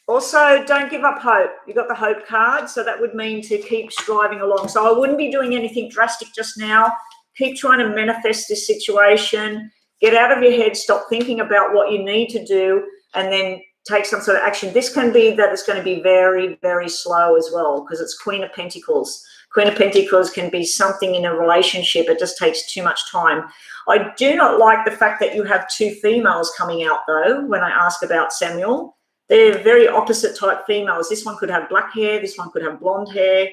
Also, don't give up hope. You've got the hope card, so that would mean to keep striving along. So I wouldn't be doing anything drastic just now. Keep trying to manifest this situation. Get out of your head. Stop thinking about what you need to do, and then take some sort of action. This can be that it's going to be very, very slow as well, because it's Queen of Pentacles. Queen of Pentacles can be something in a relationship. It just takes too much time. I do not like the fact that you have 2 females coming out, though, when I ask about Samuel. They're very opposite type females. This one could have black hair. This one could have blonde hair.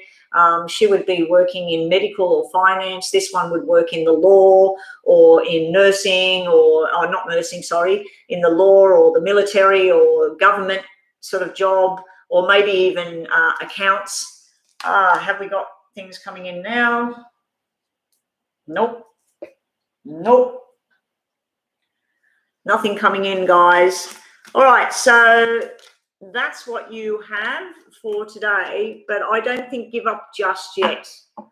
She would be working in medical or finance. This one would work in the law or in nursing or not nursing, sorry, in the law or the military or government sort of job, or maybe even accounts. Have we got things coming in now? Nope. Nothing coming in, guys. All right, so that's what you have for today, but I don't think give up just yet.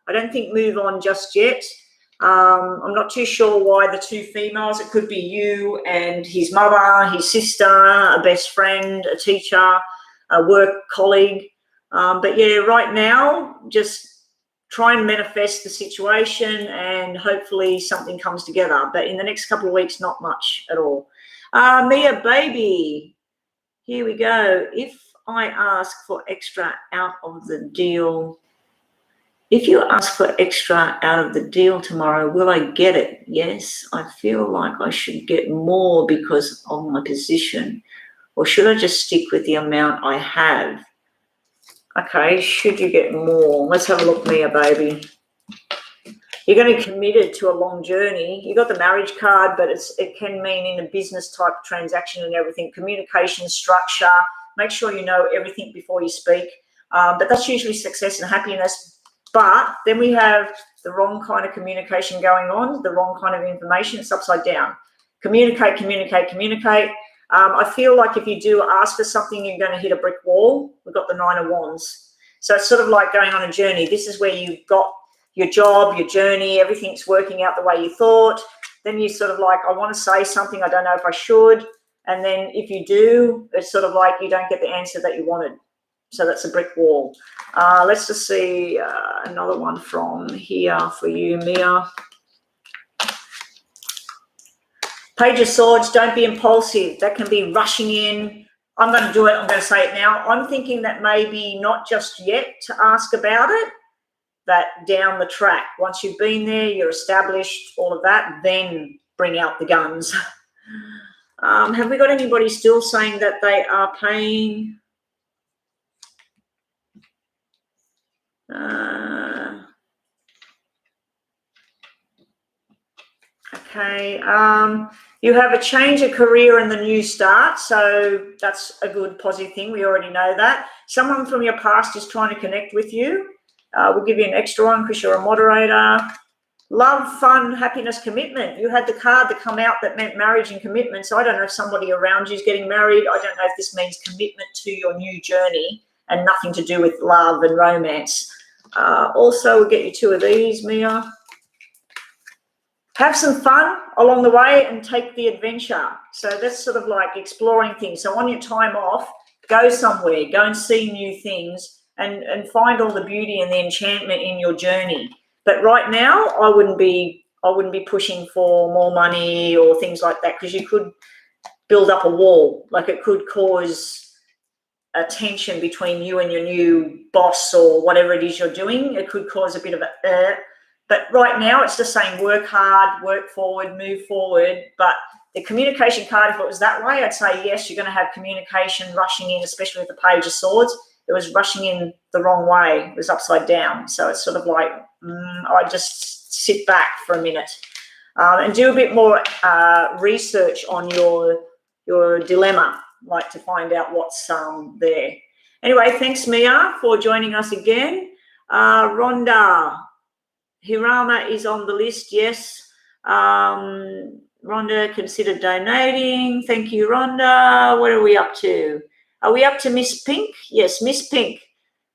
I don't think move on just yet. I'm not too sure why the 2 females. It could be you and his mother, his sister, a best friend, a teacher, a work colleague. But yeah, right now, just try and manifest the situation and hopefully something comes together. But in the next couple of weeks, not much at all. Mia Baby, here we go. If I ask for extra out of the deal, if you ask for extra out of the deal tomorrow, will I get it? Yes, I feel like I should get more because of my position. Or should I just stick with the amount I have? Okay, should you get more? Let's have a look, Mia, baby. You're going to be committed to a long journey. You got the marriage card, but it can mean in a business type transaction and everything. Communication, structure. Make sure you know everything before you speak. But that's usually success and happiness. But then we have the wrong kind of communication going on, the wrong kind of information. It's upside down. Communicate, communicate, communicate. I feel like if you do ask for something, you're going to hit a brick wall. We've got the 9 of Wands. So it's sort of like going on a journey. This is where you've got your job, your journey, everything's working out the way you thought. Then you sort of like, I want to say something, I don't know if I should. And then if you do, it's sort of like you don't get the answer that you wanted. So that's a brick wall. Let's just see another one from here for you, Mia. Page of Swords, don't be impulsive. That can be rushing in. I'm going to do it. I'm going to say it now. I'm thinking that maybe not just yet to ask about it, but down the track. Once you've been there, you're established, all of that, then bring out the guns. Have we got anybody still saying that they are paying? Okay. You have a change of career and the new start, so that's a good positive thing. We already know that. Someone from your past is trying to connect with you. We'll give you an extra one because you're a moderator. Love, fun, happiness, commitment. You had the card that come out that meant marriage and commitment. So I don't know if somebody around you is getting married. I don't know if this means commitment to your new journey and nothing to do with love and romance. Also, we'll get you 2 of these, Mia. Have some fun along the way and take the adventure. So that's sort of like exploring things. So on your time off, go somewhere, go and see new things and find all the beauty and the enchantment in your journey. But right now, I wouldn't be pushing for more money or things like that, because you could build up a wall. Like it could cause a tension between you and your new boss or whatever it is you're doing. It could cause a bit of a but right now it's just saying work hard, work forward, move forward. But the communication card, if it was that way, I'd say yes, you're going to have communication rushing in, especially with the Page of Swords. It was rushing in the wrong way. It was upside down. So it's sort of like, I just sit back for a minute and do a bit more research on your dilemma, like to find out what's there. Anyway, thanks, Mia, for joining us again. Rhonda, Hirama is on the list, yes. Rhonda, consider donating. Thank you, Rhonda. What are we up to? Are we up to Miss Pink? Yes, Miss Pink.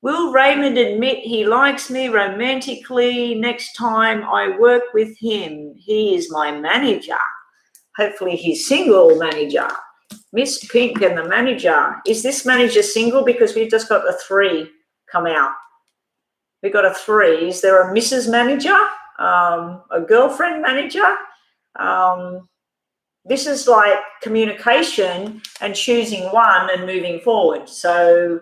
Will Raymond admit he likes me romantically next time I work with him? He is my manager. Hopefully he's single manager. Miss Pink and the manager. Is this manager single? Because we've just got the 3 come out. We've got a 3. Is there a Mrs. Manager? A girlfriend manager? This is like communication and choosing one and moving forward. So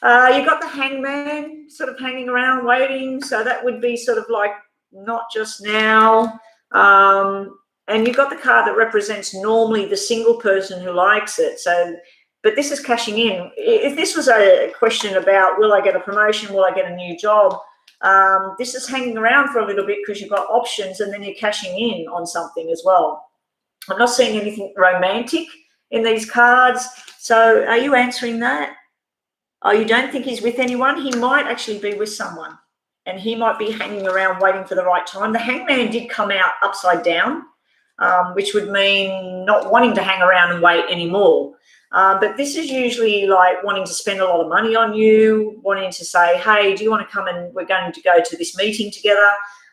you've got the Hangman sort of hanging around waiting. So that would be sort of like not just now. And you've got the card that represents normally the single person who likes it. So, but this is cashing in. If this was a question about will I get a promotion, will I get a new job, this is hanging around for a little bit because you've got options and then you're cashing in on something as well. I'm not seeing anything romantic in these cards. So are you answering that? Oh, you don't think he's with anyone? He might actually be with someone and he might be hanging around waiting for the right time. The Hangman did come out upside down, which would mean not wanting to hang around and wait anymore. But this is usually like wanting to spend a lot of money on you, wanting to say, hey, do you want to come and we're going to go to this meeting together?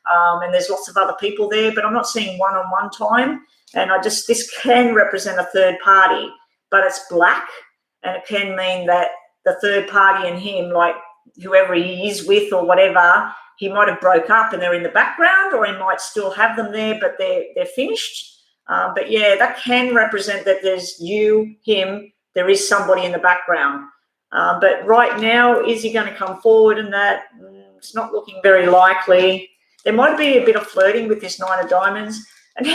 And there's lots of other people there, but I'm not seeing one-on-one time. And this can represent a third party, but it's black. And it can mean that the third party and him, like whoever he is with or whatever, he might have broke up and they're in the background, or he might still have them there, but they're finished. But yeah, that can represent that there's you, him, there is somebody in the background. But right now, is he going to come forward and that? It's not looking very likely. There might be a bit of flirting with this 9 of Diamonds. And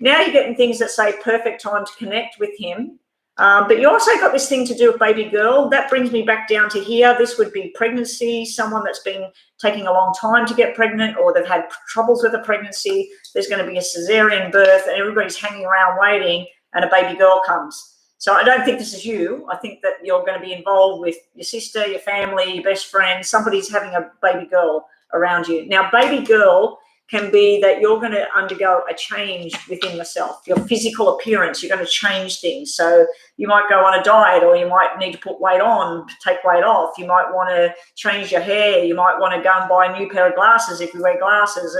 now you're getting things that say perfect time to connect with him. But you also got this thing to do with baby girl. That brings me back down to here. This would be pregnancy, someone that's been taking a long time to get pregnant, or they've had troubles with a pregnancy. There's going to be a cesarean birth and everybody's hanging around waiting and a baby girl comes. So I don't think this is you. I think that you're going to be involved with your sister, your family, your best friend. Somebody's having a baby girl around you. Now, baby girl can be that you're going to undergo a change within yourself. Your physical appearance, you're going to change things. So you might go on a diet, or you might need to put weight on, take weight off. You might want to change your hair. You might want to go and buy a new pair of glasses if you wear glasses.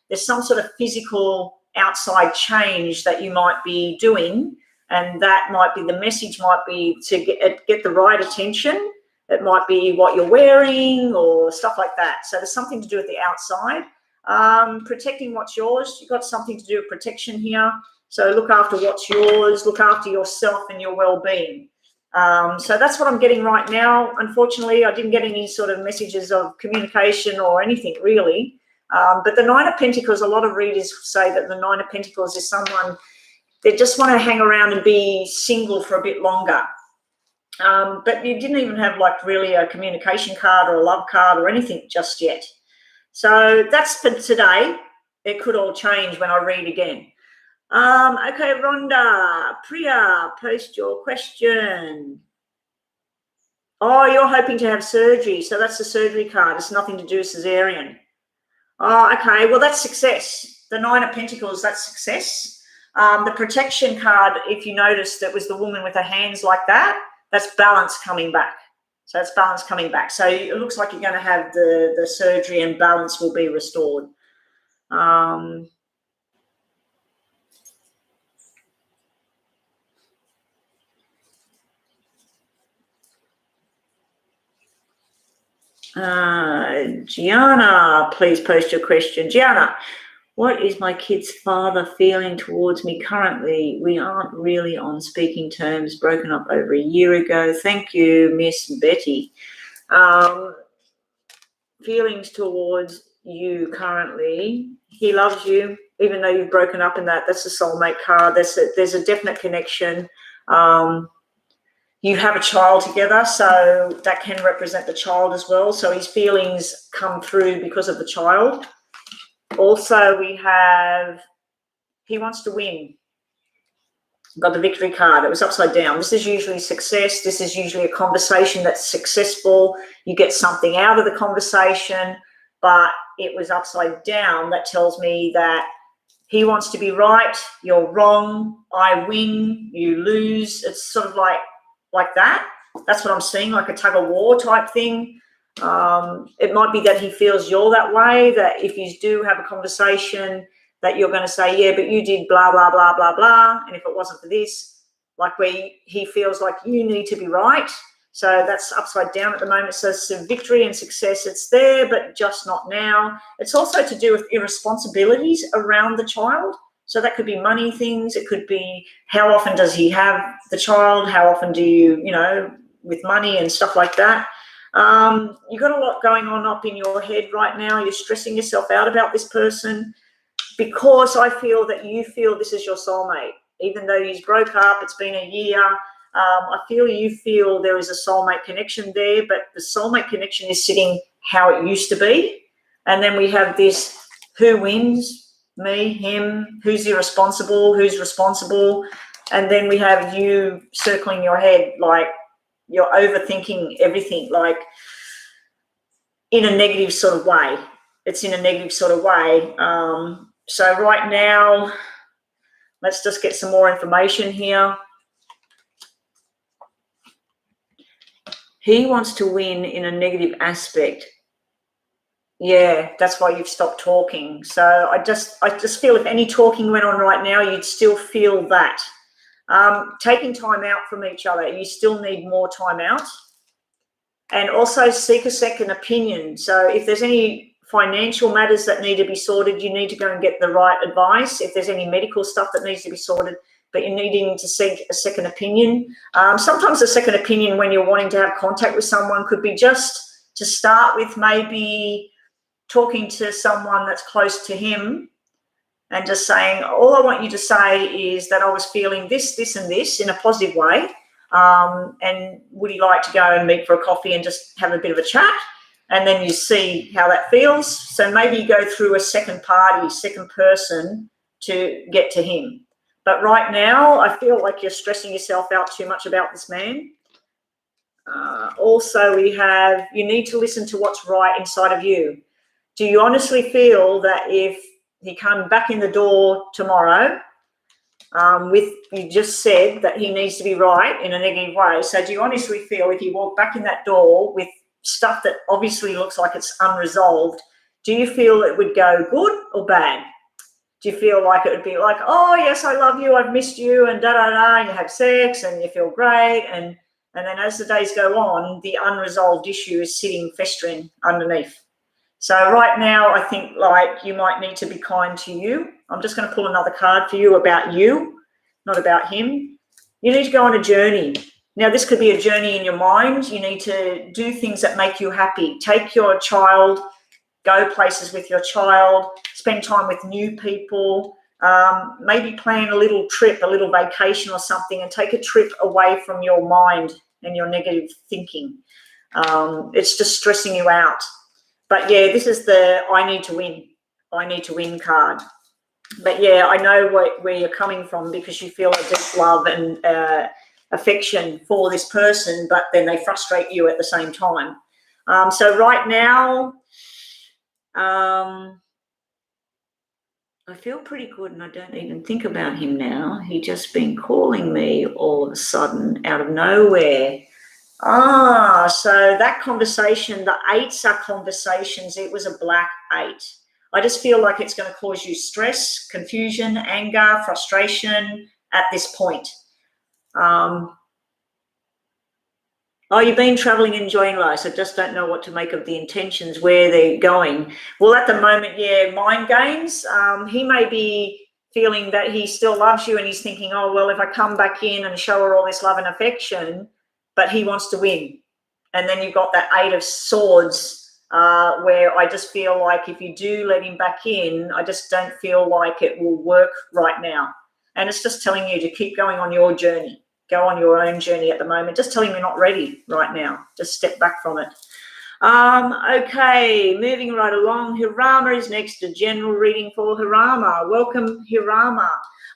There's some sort of physical outside change that you might be doing, and that might be, the message might be to get the right attention. It might be what you're wearing or stuff like that. So there's something to do with the outside. Protecting what's yours. You've got something to do with protection here. So look after what's yours, look after yourself and your well-being. So that's what I'm getting right now. Unfortunately, I didn't get any sort of messages of communication or anything really. But the Nine of Pentacles, a lot of readers say that the Nine of Pentacles is someone that just want to hang around and be single for a bit longer. But you didn't even have like really a communication card or a love card or anything just yet. So that's for today. It could all change when I read again. Okay, Rhonda, Priya, post your question. Oh, you're hoping to have surgery. So that's the surgery card. It's nothing to do with cesarean. Oh, okay. Well, that's success. The Nine of Pentacles, that's success. The protection card, if you notice, that was the woman with her hands like that. That's balance coming back. So it's balance coming back. So it looks like you're going to have the surgery and balance will be restored. Gianna, please post your question. Gianna, what is my kid's father feeling towards me currently? We aren't really on speaking terms, broken up over a year ago. Thank you, Miss Betty. Feelings towards you currently. He loves you, even though you've broken up in that. That's a soulmate card. There's a definite connection. You have a child together, so that can represent the child as well. So his feelings come through because of the child. Also, we have, he wants to win. Got the victory card. It was upside down. This is usually success. This is usually a conversation that's successful. You get something out of the conversation, but it was upside down. That tells me that he wants to be right, you're wrong, I win, you lose. It's sort of like that. That's what I'm seeing, like a tug of war type thing. It might be that he feels you're that way, that if you do have a conversation that you're going to say, yeah, but you did blah, blah, blah, blah, blah. And if it wasn't for this, like where he feels like you need to be right. So that's upside down at the moment. So some victory and success, it's there, but just not now. It's also to do with irresponsibilities around the child. So that could be money things. It could be how often does he have the child? How often do you, with money and stuff like that. You've got a lot going on up in your head right now. You're stressing yourself out about this person because I feel that you feel this is your soulmate. Even though you broke up, it's been a year. I feel you feel there is a soulmate connection there, but the soulmate connection is sitting how it used to be. And then we have this, who wins? Me, him, who's irresponsible, who's responsible. And then we have you circling your head like you're overthinking everything, like in a negative sort of way. It's in a negative sort of way. So right now, let's just get some more information here. He wants to win in a negative aspect. Yeah, that's why you've stopped talking. So I just feel if any talking went on right now, you'd still feel that. Taking time out from each other, you still need more time out. And also seek a second opinion. So if there's any financial matters that need to be sorted, you need to go and get the right advice. If there's any medical stuff that needs to be sorted, but you're needing to seek a second opinion. Sometimes a second opinion when you're wanting to have contact with someone could be just to start with maybe talking to someone that's close to him and just saying, all I want you to say is that I was feeling this, this, and this in a positive way. And would he like to go and meet for a coffee and just have a bit of a chat? And then you see how that feels. So maybe you go through a second party, second person to get to him. But right now, I feel like you're stressing yourself out too much about this man. Also, we have, you need to listen to what's right inside of you. Do you honestly feel that if he comes back in the door tomorrow, you just said that he needs to be right in a negative way. So do you honestly feel if you walk back in that door with stuff that obviously looks like it's unresolved, do you feel it would go good or bad? Do you feel like it would be like, oh, yes, I love you, I've missed you, and da-da-da, and you have sex and you feel great, and then as the days go on, the unresolved issue is sitting, festering underneath. So right now, I think like you might need to be kind to you. I'm just going to pull another card for you about you, not about him. You need to go on a journey. Now, this could be a journey in your mind. You need to do things that make you happy. Take your child, go places with your child, spend time with new people, maybe plan a little trip, a little vacation or something, and take a trip away from your mind and your negative thinking. It's just stressing you out. But yeah, this is the I need to win card. But yeah, I know where you're coming from, because you feel a deep love and affection for this person, but then they frustrate you at the same time. So right now, I feel pretty good, and I don't even think about him now. He just been calling me all of a sudden out of nowhere. So that conversation, the 8s are conversations. It was a black 8. I just feel like it's going to cause you stress, confusion, anger, frustration at this point. You've been traveling, enjoying life, so just don't know what to make of the intentions, where they're going. Well, at the moment, yeah, mind games. He may be feeling that he still loves you, and he's thinking, oh, well, if I come back in and show her all this love and affection, but he wants to win. And then you've got that 8 of Swords, where I just feel like if you do let him back in, I just don't feel like it will work right now. And it's just telling you to keep going on your journey. Go on your own journey at the moment. Just tell him you're not ready right now. Just step back from it. Okay, moving right along. Hirama is next, a general reading for Hirama. Welcome, Hirama.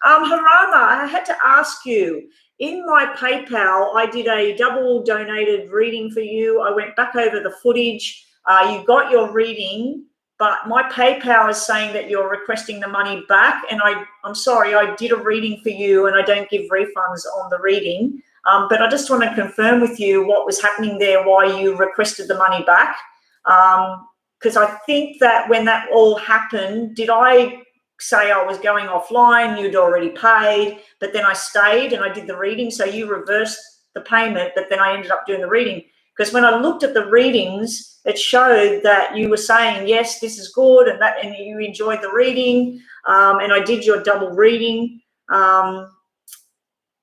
Hirama, I had to ask you, in my PayPal, I did a double donated reading for you. I went back over the footage. You got your reading, but my PayPal is saying that you're requesting the money back. And I'm sorry, I did a reading for you, and I don't give refunds on the reading. But I just want to confirm with you what was happening there, why you requested the money back. Because I think that when that all happened, did I say I was going offline, you'd already paid, but then I stayed and I did the reading, so you reversed the payment, but then I ended up doing the reading? Because when I looked at the readings, it showed that you were saying, yes, this is good, and you enjoyed the reading, and I did your double reading.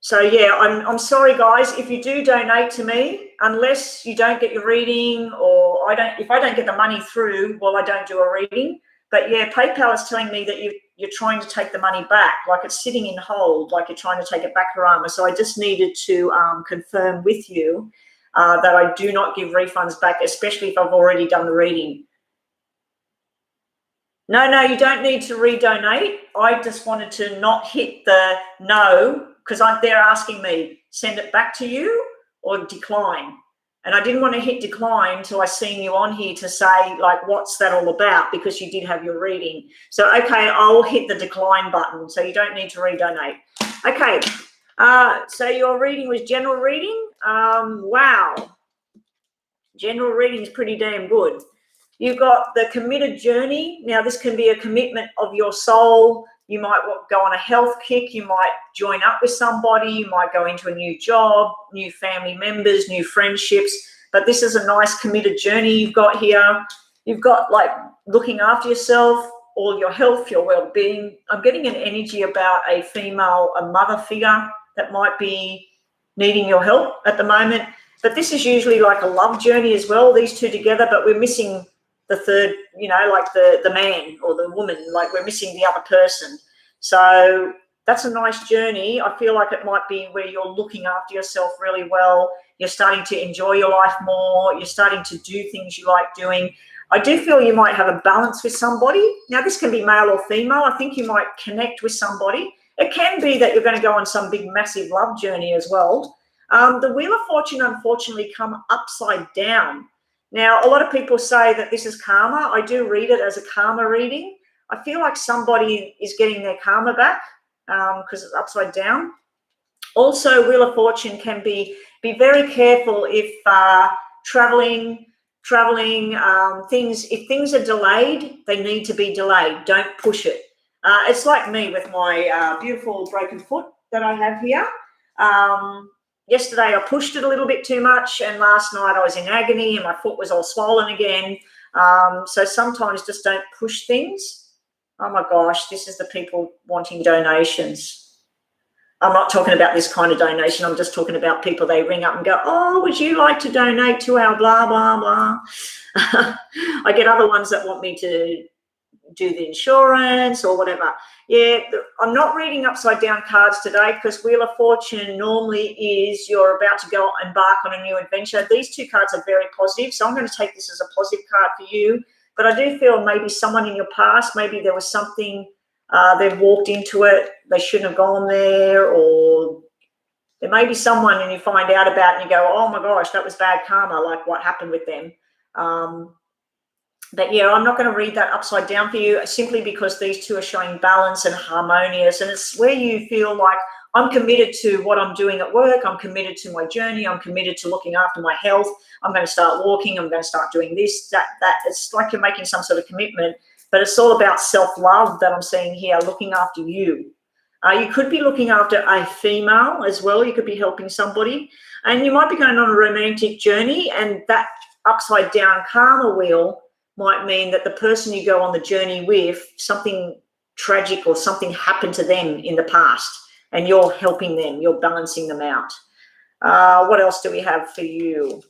So yeah, I'm sorry, guys, if you do donate to me, unless you don't get your reading, or if I don't get the money through, well, I don't do a reading. But yeah, PayPal is telling me that you're trying to take the money back, like it's sitting in hold, like you're trying to take it back, Hirama. So I just needed to confirm with you that I do not give refunds back, especially if I've already done the reading. No, you don't need to redonate. I just wanted to not hit the no, because they're asking me, send it back to you or decline. And I didn't want to hit decline until I seen you on here to say, like, what's that all about? Because you did have your reading. So, okay, I'll hit the decline button. So you don't need to redonate. Okay. So your reading was general reading. Wow. General reading is pretty damn good. You've got the committed journey. Now, this can be a commitment of your soul. You might go on a health kick. You might join up with somebody. You might go into a new job, new family members, new friendships. But this is a nice committed journey you've got here. You've got like looking after yourself, all your health, your well-being. I'm getting an energy about a female, a mother figure that might be needing your help at the moment. But this is usually like a love journey as well, these two together, but we're missing the third, like the man or the woman, like we're missing the other person. So that's a nice journey. I feel like it might be where you're looking after yourself really well. You're starting to enjoy your life more. You're starting to do things you like doing. I do feel you might have a balance with somebody. Now, this can be male or female. I think you might connect with somebody. It can be that you're going to go on some big, massive love journey as well. The Wheel of Fortune, unfortunately, come upside down. Now, a lot of people say that this is karma. I do read it as a karma reading. I feel like somebody is getting their karma back because it's upside down. Also, Wheel of Fortune can be very careful if traveling, if things are delayed, they need to be delayed. Don't push it. It's like me with my beautiful broken foot that I have here. Yesterday I pushed it a little bit too much, and last night I was in agony and my foot was all swollen again. So sometimes just don't push things. Oh my gosh, this is the people wanting donations. I'm not talking about this kind of donation. I'm just talking about people, they ring up and go, oh, would you like to donate to our blah, blah, blah. I get other ones that want me to do the insurance or whatever. Yeah, I'm not reading upside down cards today because Wheel of Fortune normally is you're about to go embark on a new adventure. These two cards are very positive, so I'm going to take this as a positive card for you. But I do feel maybe someone in your past, maybe there was something, they've walked into it, they shouldn't have gone there, or there may be someone and you find out about it and you go, oh my gosh, that was bad karma, like what happened with them. But yeah, I'm not going to read that upside down for you simply because these two are showing balance and harmonious, and it's where you feel like I'm committed to what I'm doing at work, I'm committed to my journey, I'm committed to looking after my health, I'm going to start walking, I'm going to start doing this, that. It's like you're making some sort of commitment, but it's all about self-love that I'm seeing here, looking after you. You could be looking after a female as well. You could be helping somebody, and you might be going on a romantic journey, and that upside down karma wheel might mean that the person you go on the journey with, something tragic or something happened to them in the past, and you're helping them, you're balancing them out. What else do we have for you?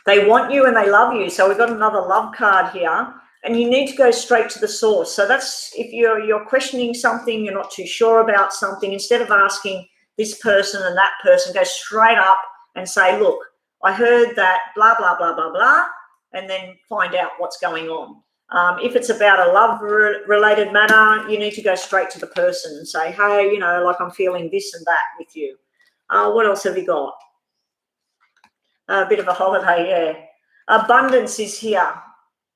They want you and they love you. So we've got another love card here, and you need to go straight to the source. So that's if you're questioning something, you're not too sure about something, instead of asking this person and that person, go straight up and say, look, I heard that blah, blah, blah, blah, blah, and then find out what's going on. If it's about a love-related matter, you need to go straight to the person and say, hey, you know, like I'm feeling this and that with you. What else have you got? A bit of a holiday, yeah. Abundance is here.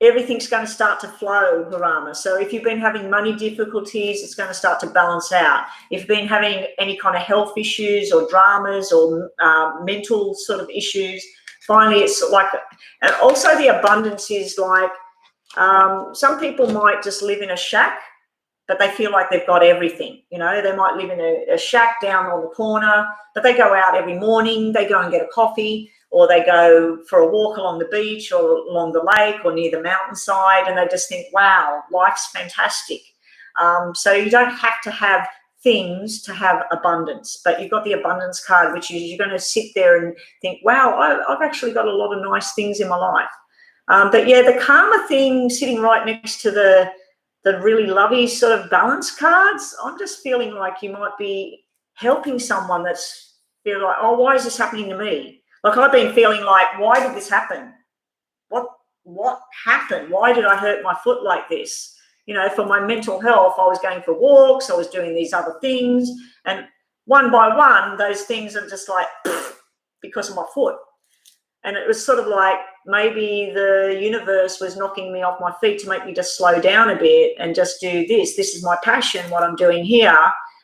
Everything's going to start to flow, Harama. So if you've been having money difficulties, it's going to start to balance out. If you've been having any kind of health issues or dramas or mental sort of issues, finally it's like, and also the abundance is like, some people might just live in a shack, but they feel like they've got everything. You know, they might live in a shack down on the corner, but they go out every morning, they go and get a coffee, or they go for a walk along the beach or along the lake or near the mountainside, and they just think, wow, life's fantastic. So you don't have to have things to have abundance, but you've got the abundance card, which is you're going to sit there and think, wow, I've actually got a lot of nice things in my life. But yeah, the karma thing sitting right next to the really lovey sort of balance cards, I'm just feeling like you might be helping someone that's feel like, oh, why is this happening to me? Like I've been feeling like, why did this happen? What happened? Why did I hurt my foot like this? You know, for my mental health, I was going for walks, I was doing these other things, and one by one, those things are just like, because of my foot. And it was sort of like maybe the universe was knocking me off my feet to make me just slow down a bit and just do this. This is my passion, what I'm doing here.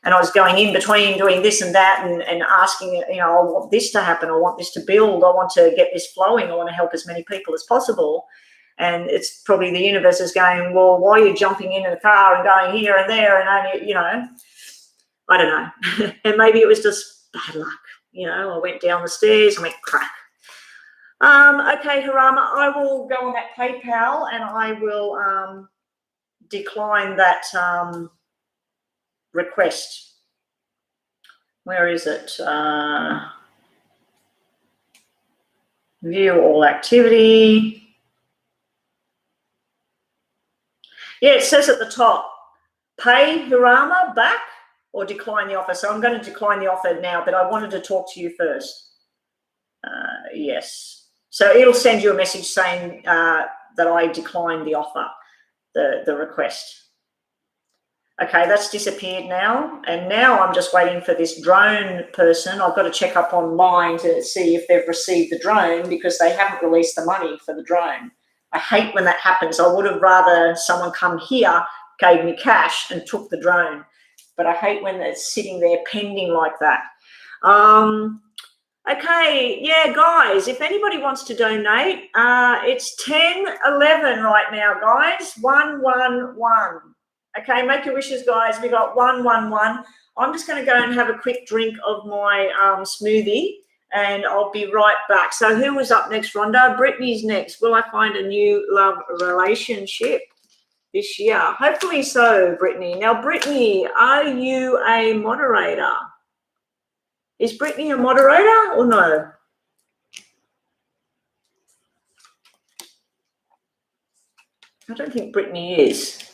And I was going in between doing this and that and asking, you know, I want this to happen. I want this to build. I want to get this flowing. I want to help as many people as possible. And it's probably the universe is going, well, why are you jumping into the car and going here and there? And only, you know, I don't know. And maybe it was just bad luck. You know, I went down the stairs, I went crack. Okay, Harama, I will go on that PayPal and I will decline that request. Where is it? View all activity. Yeah, it says at the top, pay Harama back or decline the offer? So I'm going to decline the offer now, but I wanted to talk to you first. Yes. So it'll send you a message saying that I declined the offer, the request. Okay, that's disappeared now. And now I'm just waiting for this drone person. I've got to check up online to see if they've received the drone because they haven't released the money for the drone. I hate when that happens. I would have rather someone come here, gave me cash and took the drone. But I hate when it's sitting there pending like that. Okay, yeah, guys, if anybody wants to donate, it's 10:11 right now, guys. 111. Okay, make your wishes, guys. We got 111. I'm just going to go and have a quick drink of my smoothie, and I'll be right back. So who was up next, Rhonda? Brittany's next. Will I find a new love relationship this year? Hopefully so, Brittany. Now, Brittany, are you a moderator? Is Brittany a moderator or no? I don't think Brittany is.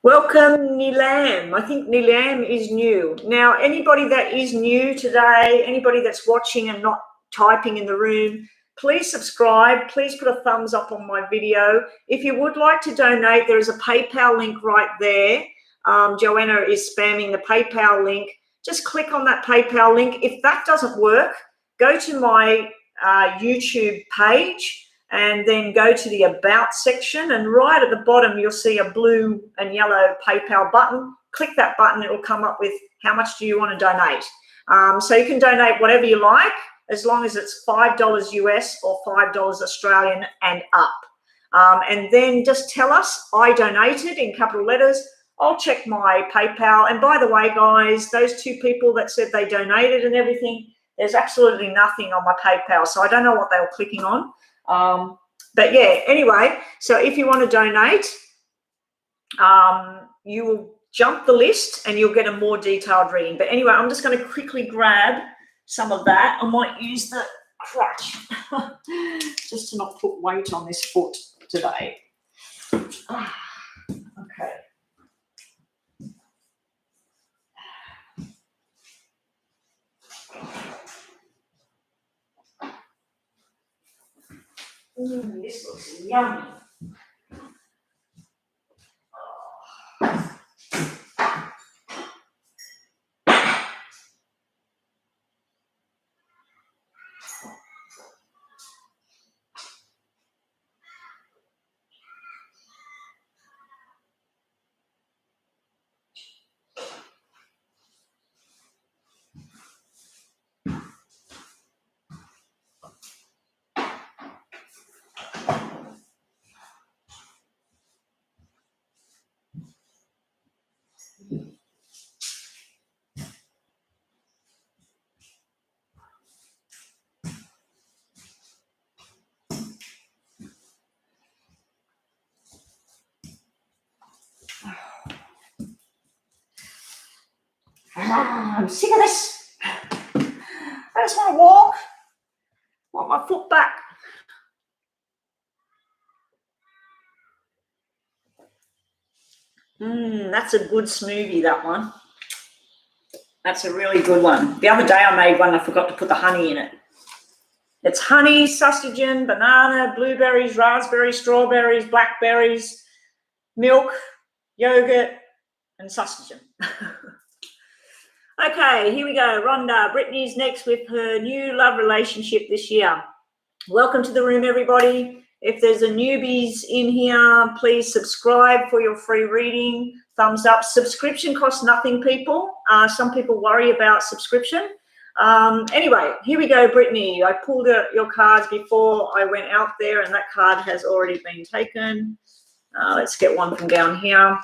Welcome, Nilam. I think Nilam is new. Now, anybody that is new today, anybody that's watching and not typing in the room, please subscribe. Please put a thumbs up on my video. If you would like to donate, there is a PayPal link right there. Joanna is spamming the PayPal link. Just click on that PayPal link. If that doesn't work, go to my YouTube page and then go to the About section, and right at the bottom you'll see a blue and yellow PayPal button. Click that button. It will come up with how much do you want to donate. So you can donate whatever you like, as long as it's $5 US or $5 Australian and up. And then just tell us, I donated, in capital letters. I'll check my PayPal. And by the way, guys, those two people that said they donated and everything, there's absolutely nothing on my PayPal. So I don't know what they were clicking on. But yeah, anyway, so if you want to donate, you will jump the list and you'll get a more detailed reading. But anyway, I'm just going to quickly grab some of that. I might use the crutch just to not put weight on this foot today. Okay. This looks yummy. I'm sick of this. I just want to walk. I want my foot back. That's a good smoothie, that one. That's a really good one. The other day I made one, I forgot to put the honey in it. It's honey, sustagen, banana, blueberries, raspberries, strawberries, blackberries, milk, yogurt, and sustagen. Okay, here we go. Rhonda, Brittany's next with her new love relationship this year. Welcome to the room, everybody. If there's a newbies in here, please subscribe for your free reading. Thumbs up. Subscription costs nothing, people. Some people worry about subscription. Anyway, here we go, Brittany. I pulled your cards before I went out there, and that card has already been taken. Let's get one from down here.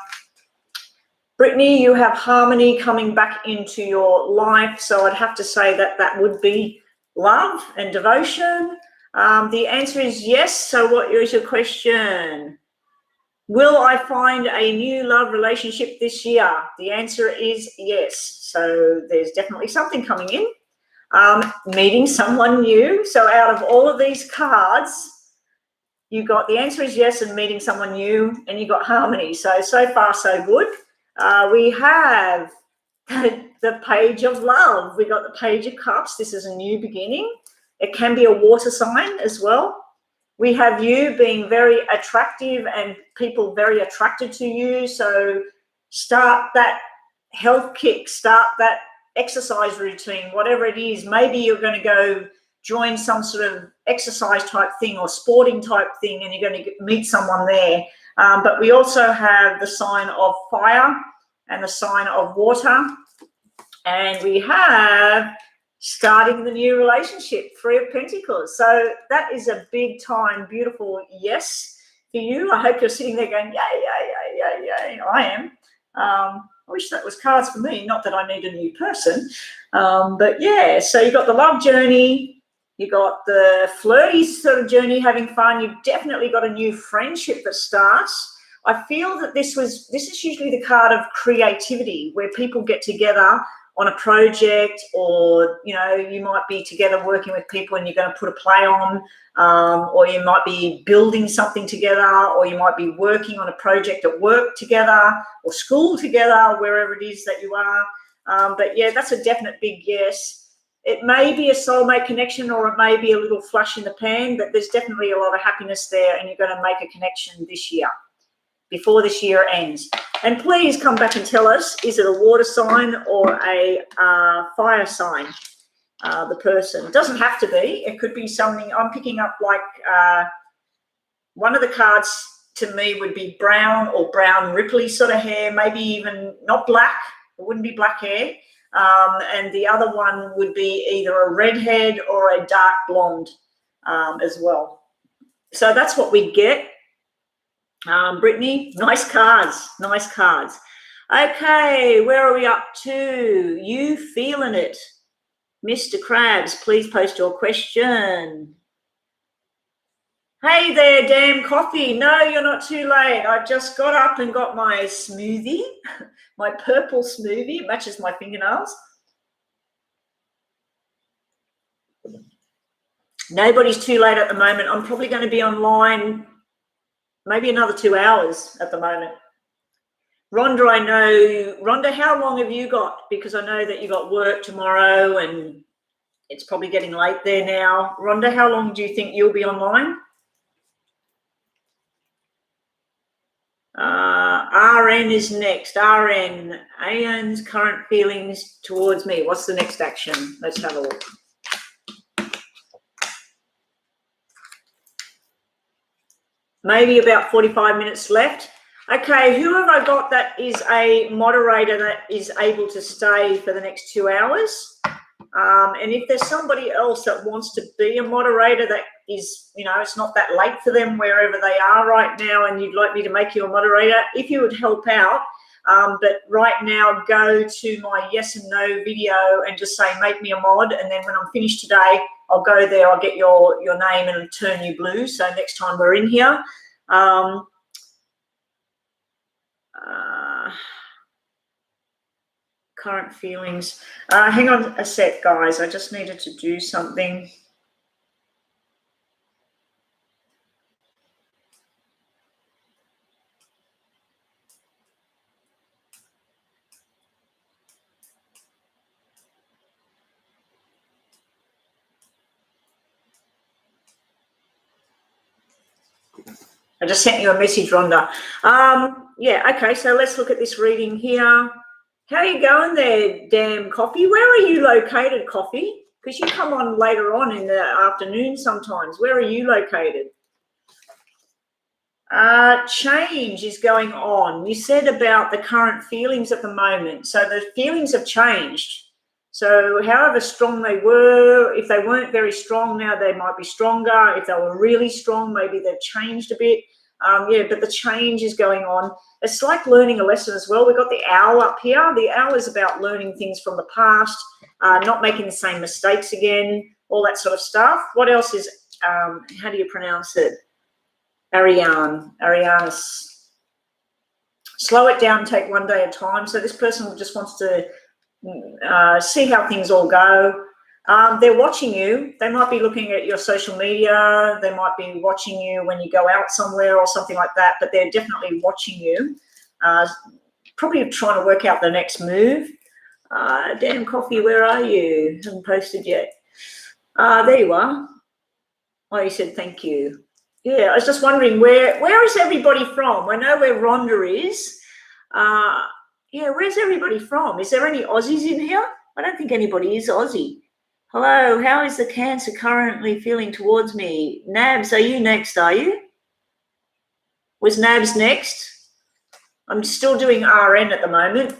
Brittany, you have harmony coming back into your life, so I'd have to say that that would be love and devotion. The answer is yes. So what is your question? Will I find a new love relationship this year? The answer is yes. So there's definitely something coming in. Meeting someone new. So out of all of these cards, You got the answer is yes, and meeting someone new, and you got harmony. So far, so good. We have the Page of Love. We got the Page of Cups. This is a new beginning. It can be a water sign as well. We have you being very attractive and people very attracted to you. So start that health kick, start that exercise routine, whatever it is. Maybe you're going to go join some sort of exercise type thing or sporting type thing, and you're going to meet someone there. But we also have the sign of fire and the sign of water. And we have starting the new relationship, Three of Pentacles. So that is a big time, beautiful yes for you. I hope you're sitting there going, yay, yay, yay, yay, yay. I am. I wish that was cards for me, not that I need a new person. But yeah, so you got the love journey, you got the flirty sort of journey, having fun. You've definitely got a new friendship that starts. I feel that this is usually the card of creativity, where people get together on a project, or you might be together working with people and you're going to put a play on, or you might be building something together, or you might be working on a project at work together or school together, wherever it is that you are. But yeah, that's a definite big yes. It may be a soulmate connection, or it may be a little flash in the pan, but there's definitely a lot of happiness there, and you're going to make a connection this year, before this year ends. And please come back and tell us, is it a water sign or a fire sign, the person? It doesn't have to be. It could be something. I'm picking up like one of the cards to me would be brown or brown ripply sort of hair, maybe even not black. It wouldn't be black hair. And the other one would be either a redhead or a dark blonde as well. So that's what we get. Brittany, nice cards, nice cards. Okay, where are we up to? You feeling it? Mr. Krabs, please post your question. Hey there, damn coffee. No, you're not too late. I just got up and got my smoothie, my purple smoothie. It matches my fingernails. Nobody's too late at the moment. I'm probably going to be online maybe another 2 hours at the moment. Rhonda, I know. Rhonda, how long have you got? Because I know that you got work tomorrow and it's probably getting late there now. Rhonda, how long do you think you'll be online? RN is next. RN, Ayan's current feelings towards me. What's the next action? Let's have a look. Maybe about 45 minutes left. Okay, who have I got that is a moderator that is able to stay for the next 2 hours? And if there's somebody else that wants to be a moderator that is, it's not that late for them wherever they are right now, and you'd like me to make you a moderator, if you would help out, but right now go to my yes and no video and just say, make me a mod. And then when I'm finished today, I'll go there, I'll get your name and turn you blue. So next time we're in here. Current feelings. Hang on a sec, guys. I just needed to do something. I just sent you a message, Rhonda. Yeah, okay, so let's look at this reading here. How are you going there, damn coffee? Where are you located, coffee? Because you come on later on in the afternoon sometimes. Where are you located? Change is going on. You said about the current feelings at the moment. So the feelings have changed. So however strong they were, if they weren't very strong now, they might be stronger. If they were really strong, maybe they've changed a bit. Yeah, but the change is going on. It's like learning a lesson as well. We've got the owl up here. The owl is about learning things from the past, not making the same mistakes again, all that sort of stuff. What else is, how do you pronounce it? Arianis. Slow it down, take one day at a time. So this person just wants to see how things all go. They're watching you. They might be looking at your social media. They might be watching you when you go out somewhere or something like that, but they're definitely watching you, probably trying to work out the next move. Damn Coffee, where are you? Haven't posted yet. There you are. Oh, you said thank you. Yeah, I was just wondering where is everybody from? I know where Rhonda is. Yeah, where's everybody from? Is there any Aussies in here? I don't think anybody is Aussie. Hello, how is the cancer currently feeling towards me? Nabs, are you next, are you? Was Nabs next? I'm still doing RN at the moment.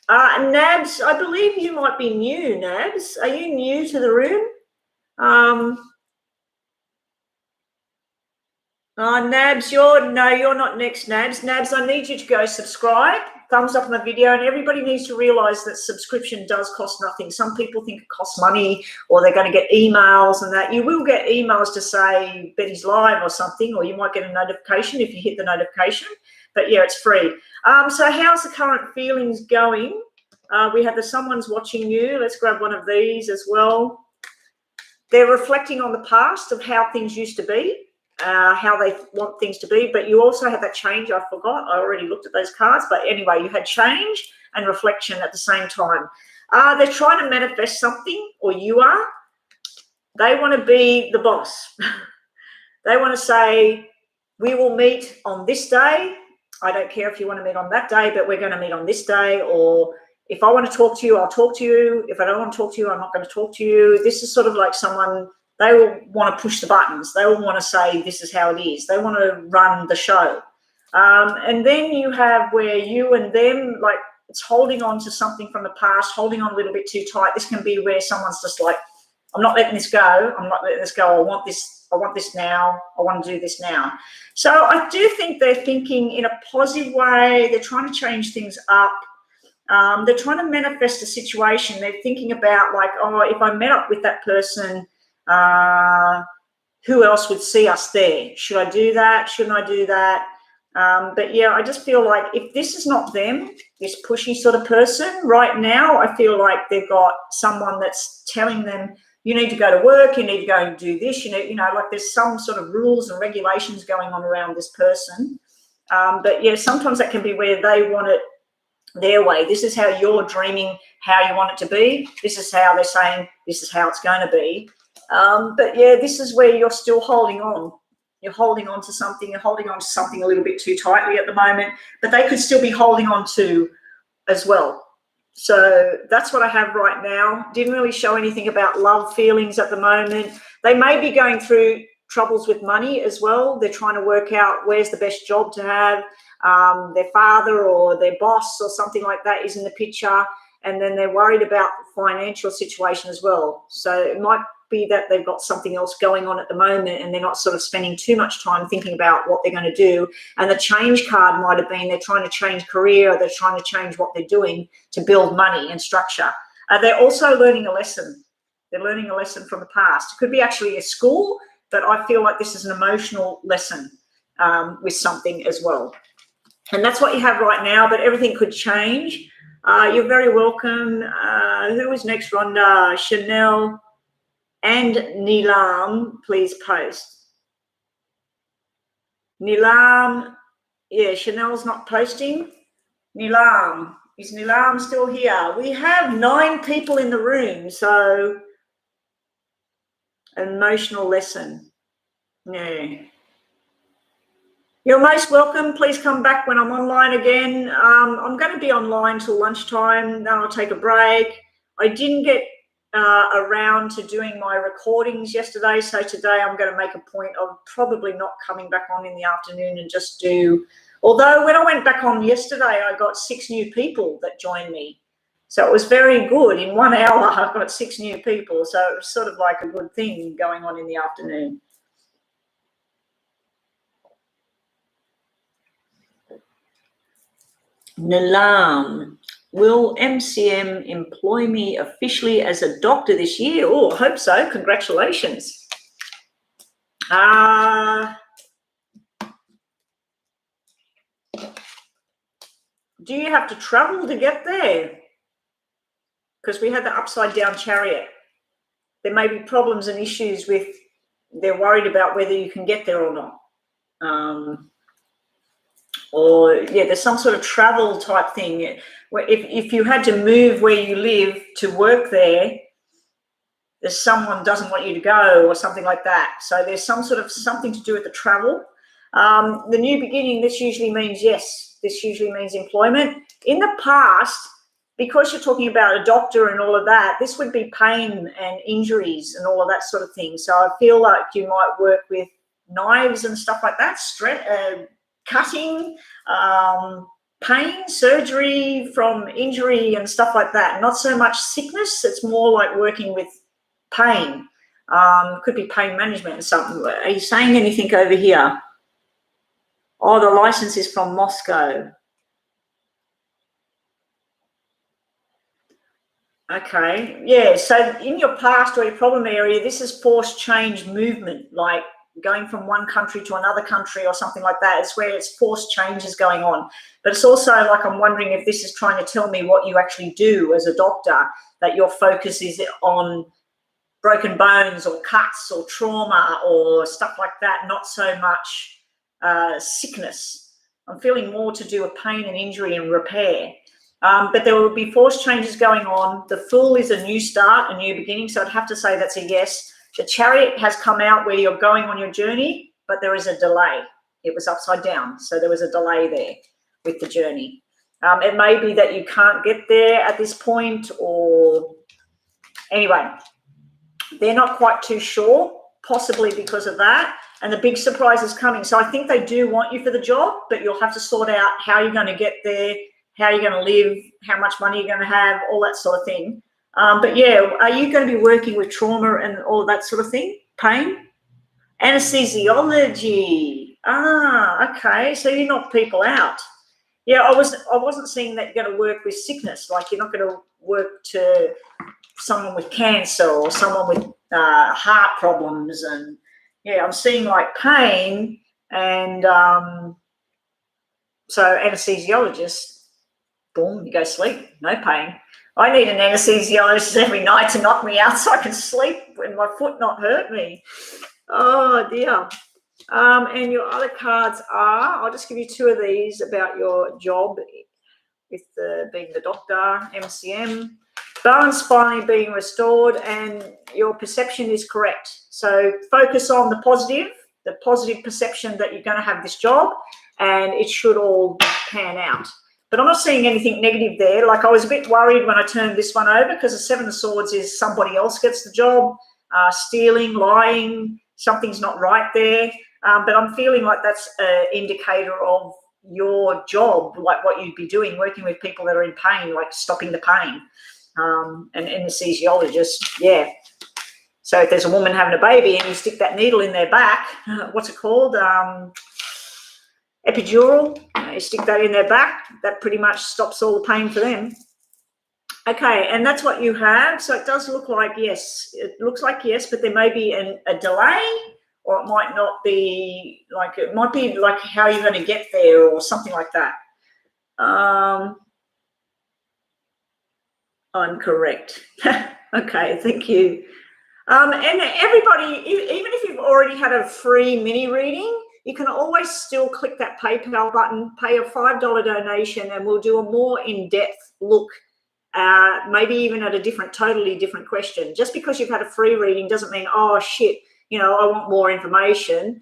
Nabs, I believe you might be new, Nabs. Are you new to the room? Nabs, you're not next, Nabs. Nabs, I need you to go subscribe, thumbs up on the video, and everybody needs to realise that subscription does cost nothing. Some people think it costs money or they're going to get emails and that. You will get emails to say Betty's live or something, or you might get a notification if you hit the notification. But yeah, it's free. So how's the current feelings going? We have the someone's watching you. Let's grab one of these as well. They're reflecting on the past of how things used to be. How they want things to be, but you also have that change. I forgot, I already looked at those cards, but anyway, you had change and reflection at the same time. They're trying to manifest something, or you are. They want to be the boss. They want to say, we will meet on this day. I don't care if you want to meet on that day, but we're going to meet on this day. Or if I want to talk to you, I'll talk to you. If I don't want to talk to you, I'm not going to talk to you. This is sort of like someone. They will want to push the buttons. They will want to say, this is how it is. They want to run the show. And then you have where you and them, like, it's holding on to something from the past, holding on a little bit too tight. This can be where someone's just like, I'm not letting this go. I'm not letting this go. I want this now. I want to do this now. So I do think they're thinking in a positive way. They're trying to change things up. They're trying to manifest a situation. They're thinking about, like, oh, if I met up with that person, who else would see us there? Should I do that? Shouldn't I do that? But yeah, I just feel like if this is not them, this pushy sort of person right now, I feel like they've got someone that's telling them, you need to go to work, you need to go and do this, you know, like there's some sort of rules and regulations going on around this person. But yeah, sometimes that can be where they want it their way. This is how you're dreaming how you want it to be. This is how they're saying this is how it's going to be. But yeah, this is where you're still holding on. You're holding on to something. You're holding on to something a little bit too tightly at the moment, but they could still be holding on to as well. So that's what I have right now. Didn't really show anything about love feelings at the moment. They may be going through troubles with money as well. They're trying to work out where's the best job to have. Their father or their boss or something like that is in the picture, and then they're worried about the financial situation as well. So it might be that they've got something else going on at the moment and they're not sort of spending too much time thinking about what they're going to do. And the change card might have been they're trying to change career, or they're trying to change what they're doing to build money and structure. They're also learning a lesson. They're learning a lesson from the past. It could be actually a school, but I feel like this is an emotional lesson with something as well. And that's what you have right now, but everything could change. You're very welcome. Who is next, Rhonda? Chanel and Nilam, please post. Nilam, yeah, Chanel's not posting. Nilam, is Nilam still here? We have 9 people in the room, so emotional lesson. Yeah. You're most welcome. Please come back when I'm online again. I'm going to be online till lunchtime, then I'll take a break. I didn't get around to doing my recordings yesterday, so today I'm going to make a point of probably not coming back on in the afternoon and just do, although when I went back on yesterday I got 6 new people that joined me, so it was very good. In 1 hour I've got 6 new people, so it was sort of like a good thing going on in the afternoon. Nilam, will MCM employ me officially as a doctor this year? Oh, I hope so. Congratulations. Do you have to travel to get there? Because we had the upside down chariot. there may be problems and issues with, they're worried about whether you can get there or not. Or yeah, there's some sort of travel type thing where if you had to move where you live to work there, there's someone doesn't want you to go or something like that. So there's some sort of something to do with the travel. The new beginning, this usually means, yes, this usually means employment. In the past, because you're talking about a doctor and all of that, this would be pain and injuries and all of that sort of thing. So I feel like you might work with knives and stuff like that, cutting, pain, surgery from injury and stuff like that. Not so much sickness. It's more like working with pain. Could be pain management or something. Are you saying anything over here? Oh, the license is from Moscow. Okay, yeah, so in your past or your problem area, this is forced change movement, like going from one country to another country or something like that. It's where it's forced changes going on. But it's also like, I'm wondering if this is trying to tell me what you actually do as a doctor, that your focus is on broken bones or cuts or trauma or stuff like that, not so much sickness. I'm feeling more to do with pain and injury and repair. But there will be forced changes going on. The Fool is a new start, a new beginning. So I'd have to say that's a yes. The Chariot has come out where you're going on your journey, but there is a delay. It was upside down. So there was a delay there with the journey. It may be that you can't get there at this point, or anyway, they're not quite too sure, possibly because of that. And the big surprise is coming. So I think they do want you for the job, but you'll have to sort out how you're going to get there, how you're going to live, how much money you're going to have, all that sort of thing. But yeah, are you going to be working with trauma and all that sort of thing? Pain? Anesthesiology. Okay. So you knock people out. Yeah, I wasn't seeing that you're going to work with sickness. Like you're not going to work to someone with cancer or someone with heart problems. And yeah, I'm seeing like pain and so anesthesiologist. Boom, you go sleep, no pain. I need an anesthesiologist every night to knock me out so I can sleep and my foot not hurt me. Oh, dear. And your other cards are, I'll just give you two of these about your job with being the doctor, MCM. Balance finally being restored and your perception is correct. So focus on the positive perception that you're going to have this job and it should all pan out. But I'm not seeing anything negative there. Like I was a bit worried when I turned this one over because the Seven of Swords is somebody else gets the job, stealing, lying, something's not right there. But I'm feeling like that's an indicator of your job, like what you'd be doing, working with people that are in pain, like stopping the pain. An anesthesiologist, yeah. So if there's a woman having a baby and you stick that needle in their back, what's it called? Epidural, you stick that in their back, that pretty much stops all the pain for them. Okay, and that's what you have. So it does look like yes. It looks like yes, but there may be a delay, or it might not be like, it might be like how you're going to get there or something like that. I'm correct. Okay, thank you. And everybody, even if you've already had a free mini reading, you can always still click that PayPal button, pay a $5 donation, and we'll do a more in-depth look, maybe even at a totally different question. Just because you've had a free reading doesn't mean, oh, shit, I want more information.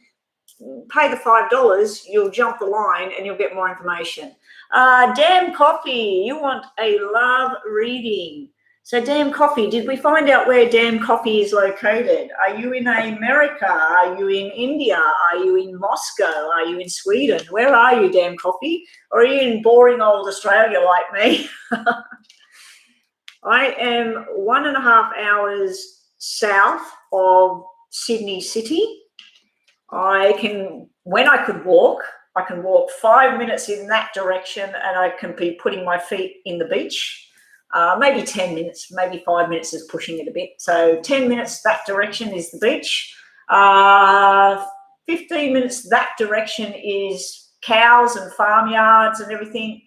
Pay the $5, you'll jump the line and you'll get more information. Damn Coffee, you want a love reading. So Damn Coffee, did we find out where Damn Coffee is located? Are you in America? Are you in India? Are you in Moscow? Are you in Sweden? Where are you, Damn Coffee? Or are you in boring old Australia like me? I am 1.5 hours south of Sydney City. When I could walk, I can walk 5 minutes in that direction and I can be putting my feet in the beach. Maybe 10 minutes, maybe 5 minutes is pushing it a bit. So 10 minutes that direction is the beach. 15 minutes that direction is cows and farmyards and everything.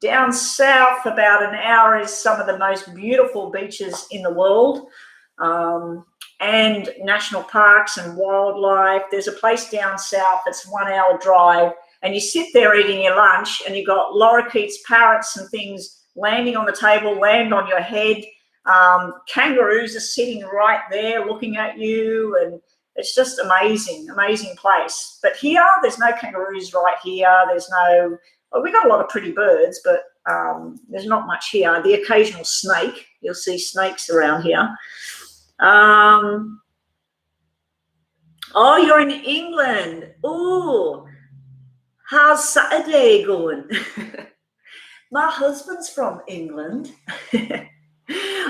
Down south about an hour is some of the most beautiful beaches in the world. and national parks and wildlife. There's a place down south, it's 1 hour drive, and you sit there eating your lunch and you've got lorikeets, parrots and things landing on the table, land on your head. Kangaroos are sitting right there looking at you, and it's just amazing, amazing place. But here, there's no kangaroos right here. There's no, well, we got a lot of pretty birds, but there's not much here. The occasional snake, you'll see snakes around here. Oh, you're in England. Oh, how's Saturday going? My husband's from England.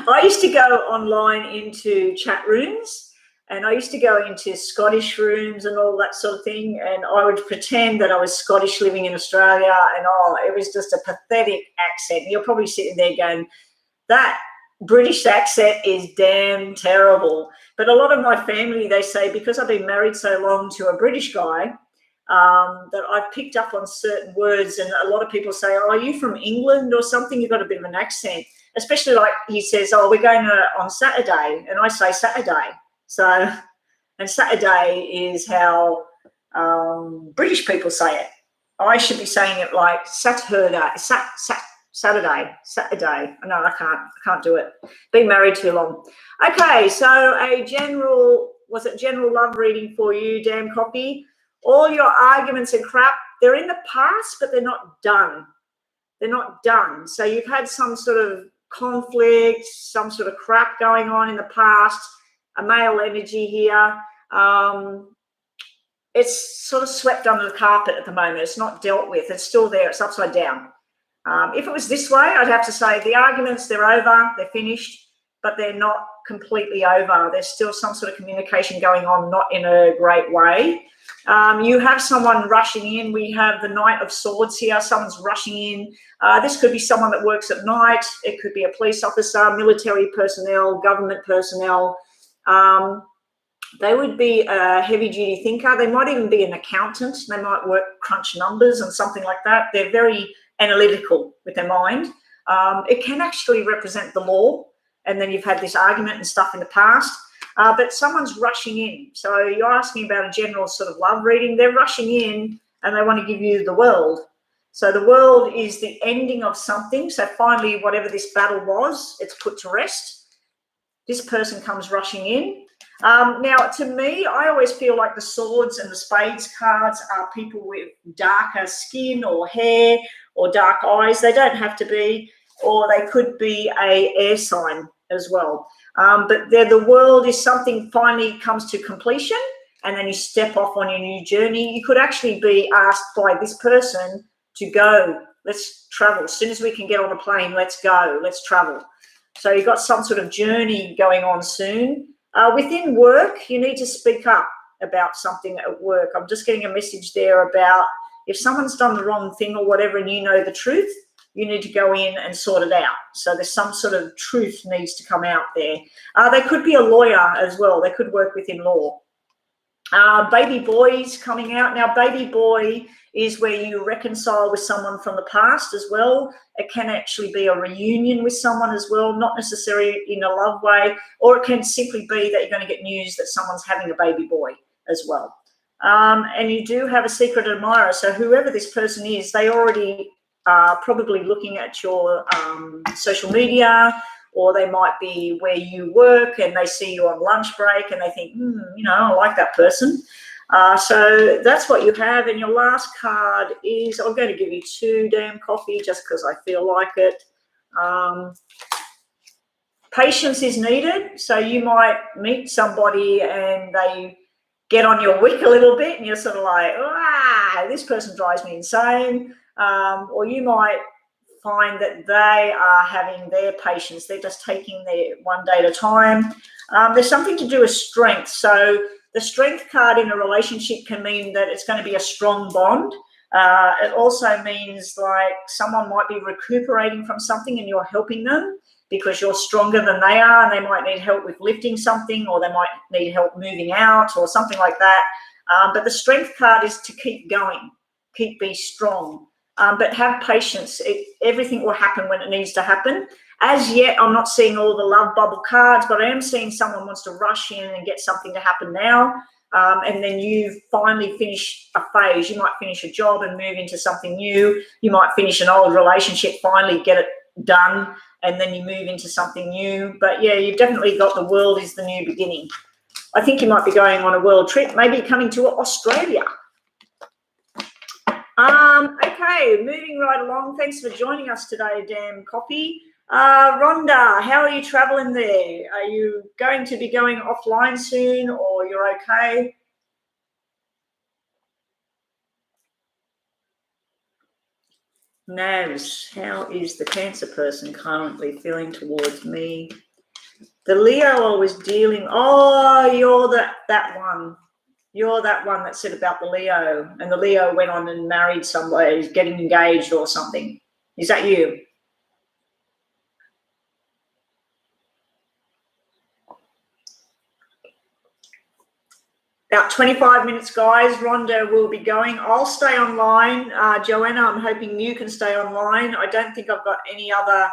I used to go online into chat rooms, and I used to go into Scottish rooms and all that sort of thing, and I would pretend that I was Scottish living in Australia, and it was just a pathetic accent. You're probably sitting there going, that British accent is damn terrible. But a lot of my family, they say, because I've been married so long to a British guy, that I've picked up on certain words, and a lot of people say, oh, are you from England or something? You've got a bit of an accent. Especially like he says, oh, we're going on Saturday, and I say Saturday. So, and Saturday is how British people say it. I should be saying it like Saturday. No, I can't do it. Been married too long. Okay, so a general love reading for you, damn copy. All your arguments and crap, they're in the past, but they're not done. They're not done. So you've had some sort of conflict, some sort of crap going on in the past, a male energy here. It's sort of swept under the carpet at the moment. It's not dealt with. It's still there. It's upside down. If it was this way, I'd have to say the arguments, they're over, they're finished, but they're not completely over. There's still some sort of communication going on, not in a great way. You have someone rushing in. We have the Knight of Swords here. Someone's rushing in. This could be someone that works at night. It could be a police officer, military personnel, government personnel. They would be a heavy-duty thinker. They might even be an accountant. They might crunch numbers and something like that. They're very analytical with their mind. It can actually represent the law, and then you've had this argument and stuff in the past. But someone's rushing in. So you're asking about a general sort of love reading. They're rushing in and they want to give you the world. So the world is the ending of something. So finally, whatever this battle was, it's put to rest. This person comes rushing in. Now, to me, I always feel like the swords and the spades cards are people with darker skin or hair or dark eyes. They don't have to be, or they could be a air sign as well. But the world is something finally comes to completion, and then you step off on your new journey. You could actually be asked by this person to go. Let's travel. As soon as we can get on a plane, let's go. Let's travel. So you've got some sort of journey going on soon. Within work, you need to speak up about something at work. I'm just getting a message there about if someone's done the wrong thing or whatever and you know the truth, you need to go in and sort it out. So there's some sort of truth needs to come out there. They could be a lawyer as well. They could work within law. Baby boy's coming out. Now, baby boy is where you reconcile with someone from the past as well. It can actually be a reunion with someone as well, not necessarily in a love way, or it can simply be that you're going to get news that someone's having a baby boy as well. And you do have a secret admirer. So whoever this person is, they already are probably looking at your social media, or they might be where you work and they see you on lunch break and they think, I like that person. So that's what you have. And your last card is, I'm going to give you 2 damn coffee just because I feel like it. Patience is needed. So you might meet somebody and they get on your wick a little bit and you're sort of like, this person drives me insane. Or you might find that they are having their patience. They're just taking their one day at a time. There's something to do with strength. So the strength card in a relationship can mean that it's going to be a strong bond. It also means like someone might be recuperating from something and you're helping them because you're stronger than they are, and they might need help with lifting something, or they might need help moving out or something like that. But the strength card is to keep going, be strong. but have patience. Everything will happen when it needs to happen. As yet, I'm not seeing all the love bubble cards, but I am seeing someone wants to rush in and get something to happen now. And then you finally finish a phase. You might finish a job and move into something new. You might finish an old relationship, finally get it done, and then you move into something new. But yeah, you've definitely got the world is the new beginning. I think you might be going on a world trip, maybe coming to Australia. Okay, moving right along. Thanks for joining us today, Dan Copy. Rhonda, how are you traveling there? Are you going to be going offline soon, or you're okay? Navs, how is the Cancer person currently feeling towards me? The Leo I was dealing, oh, you're that one. You're that one that said about the Leo, and the Leo went on and married somebody, is getting engaged or something. Is that you? About 25 minutes, guys. Rhonda will be going. I'll stay online. Joanna, I'm hoping you can stay online. I don't think I've got any other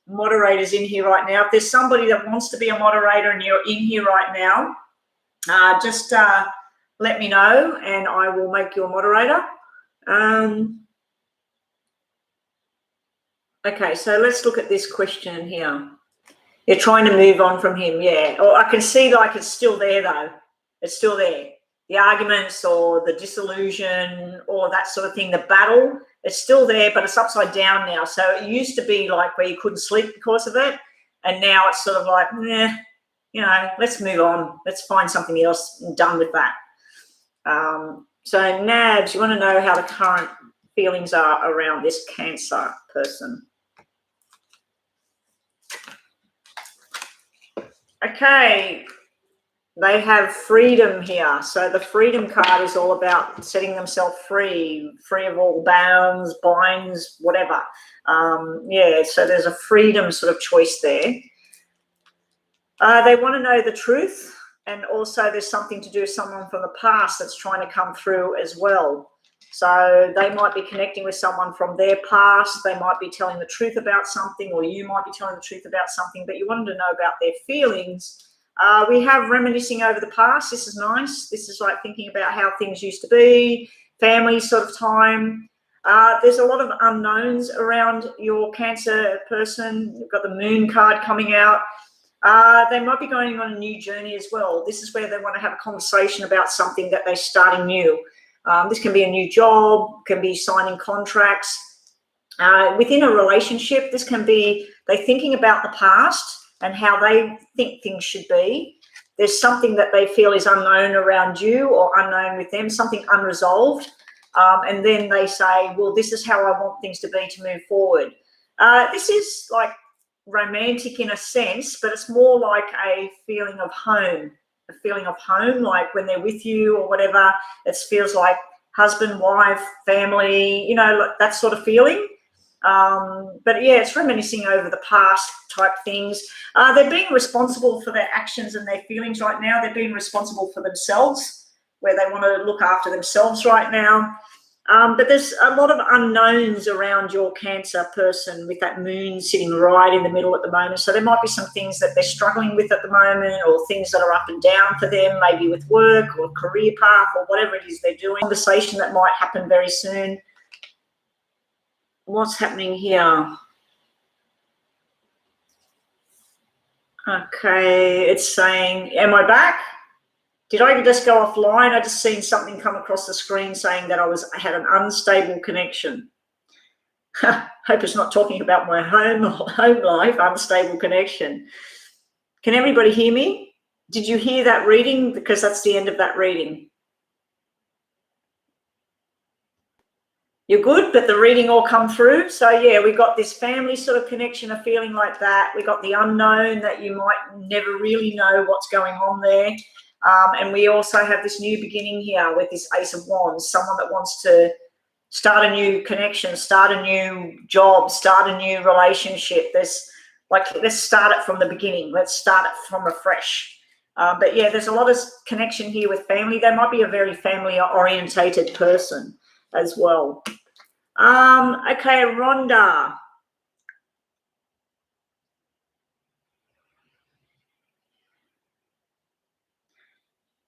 moderators in here right now. If there's somebody that wants to be a moderator and you're in here right now, just let me know and I will make you a moderator. Okay, so let's look at this question here. You're trying to move on from him, yeah. Or I can see like it's still there though. It's still there. The arguments or the disillusion or that sort of thing, the battle, it's still there, but it's upside down now. So it used to be like where you couldn't sleep because of it. And now it's sort of like, you know, let's move on. Let's find something else and done with that. So Nabs, you want to know how the current feelings are around this Cancer person. Okay, they have freedom here. So the freedom card is all about setting themselves free, free of all bounds, binds, whatever. Yeah, so there's a freedom sort of choice there. They want to know the truth, and also there's something to do with someone from the past that's trying to come through as well. So they might be connecting with someone from their past. They might be telling the truth about something, or you might be telling the truth about something, but you wanted to know about their feelings. We have reminiscing over the past. This is nice. This is like thinking about how things used to be, family sort of time. There's a lot of unknowns around your Cancer person. You've got the Moon card coming out. They might be going on a new journey as well. This is where they want to have a conversation about something that they're starting new. This can be a new job, can be signing contracts. Within a relationship, this can be they thinking about the past and how they think things should be. There's something that they feel is unknown around you or unknown with them, something unresolved. And then they say, well, this is how I want things to be to move forward. This is like romantic in a sense, but it's more like a feeling of home. A feeling of home, like when they're with you or whatever, it feels like husband, wife, family, you know, like that sort of feeling. But yeah, it's reminiscing over the past type things. They're being responsible for their actions and their feelings right now. They're being responsible for themselves, where they want to look after themselves right now. But there's a lot of unknowns around your Cancer person with that Moon sitting right in the middle at the moment. So there might be some things that they're struggling with at the moment, or things that are up and down for them, maybe with work or career path or whatever it is they're doing. Conversation that might happen very soon. What's happening here? Okay, it's saying, am I back? Did I just go offline? I just seen something come across the screen saying that I had an unstable connection. Hope it's not talking about my home life, unstable connection. Can everybody hear me? Did you hear that reading? Because that's the end of that reading. You're good, but the reading all come through. So yeah, we got this family sort of connection, a feeling like that. We got the unknown that you might never really know what's going on there. And we also have this new beginning here with this Ace of Wands, someone that wants to start a new connection, start a new job, start a new relationship. There's like, let's start it from the beginning. Let's start it from afresh. But yeah, there's a lot of connection here with family. They might be a very family orientated person as well. Okay, Rhonda.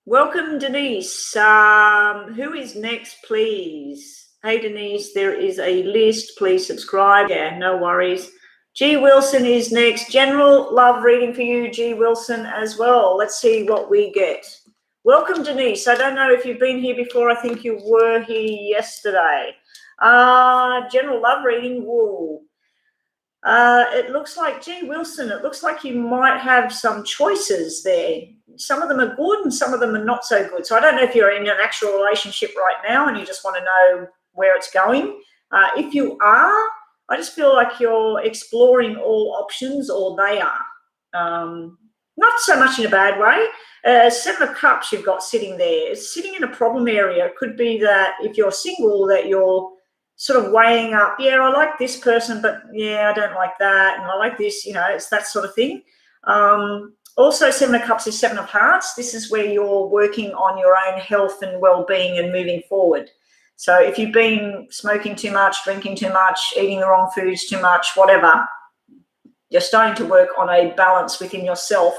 Welcome, Denise. Who is next, please? Hey, Denise, there is a list. Please subscribe. Yeah, no worries. G. Wilson is next. General love reading for you, G. Wilson, as well. Let's see what we get. Welcome, Denise. I don't know if you've been here before. I think you were here yesterday. General love reading. Whoa. It looks like, G. Wilson, it looks like you might have some choices there. Some of them are good and some of them are not so good. So I don't know if you're in an actual relationship right now and you just want to know where it's going. If you are, I just feel like you're exploring all options, or they are. Not so much in a bad way. Seven of Cups you've got sitting there. It's sitting in a problem area. It could be that if you're single, that you're sort of weighing up, yeah, I like this person, but yeah, I don't like that, and I like this, it's that sort of thing. Also, Seven of Cups is Seven of Hearts. This is where you're working on your own health and well-being and moving forward. So if you've been smoking too much, drinking too much, eating the wrong foods too much, whatever, you're starting to work on a balance within yourself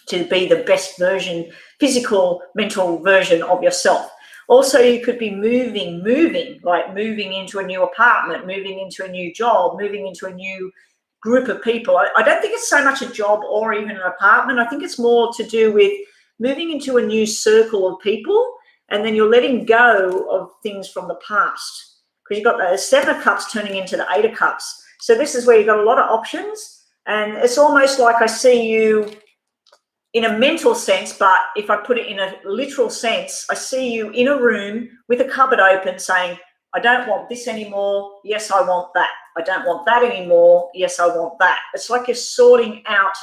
to be the best version, physical, mental version of yourself. Also, you could be moving, like moving into a new apartment, moving into a new job, moving into a new group of people. I don't think it's so much a job or even an apartment. I think it's more to do with moving into a new circle of people, and then you're letting go of things from the past, because you've got the Seven of Cups turning into the Eight of Cups. So this is where you've got a lot of options, and it's almost like I see you in a mental sense, but if I put it in a literal sense, I see you in a room with a cupboard open saying, I don't want this anymore. Yes, I want that. I don't want that anymore. Yes, I want that. It's like you're sorting out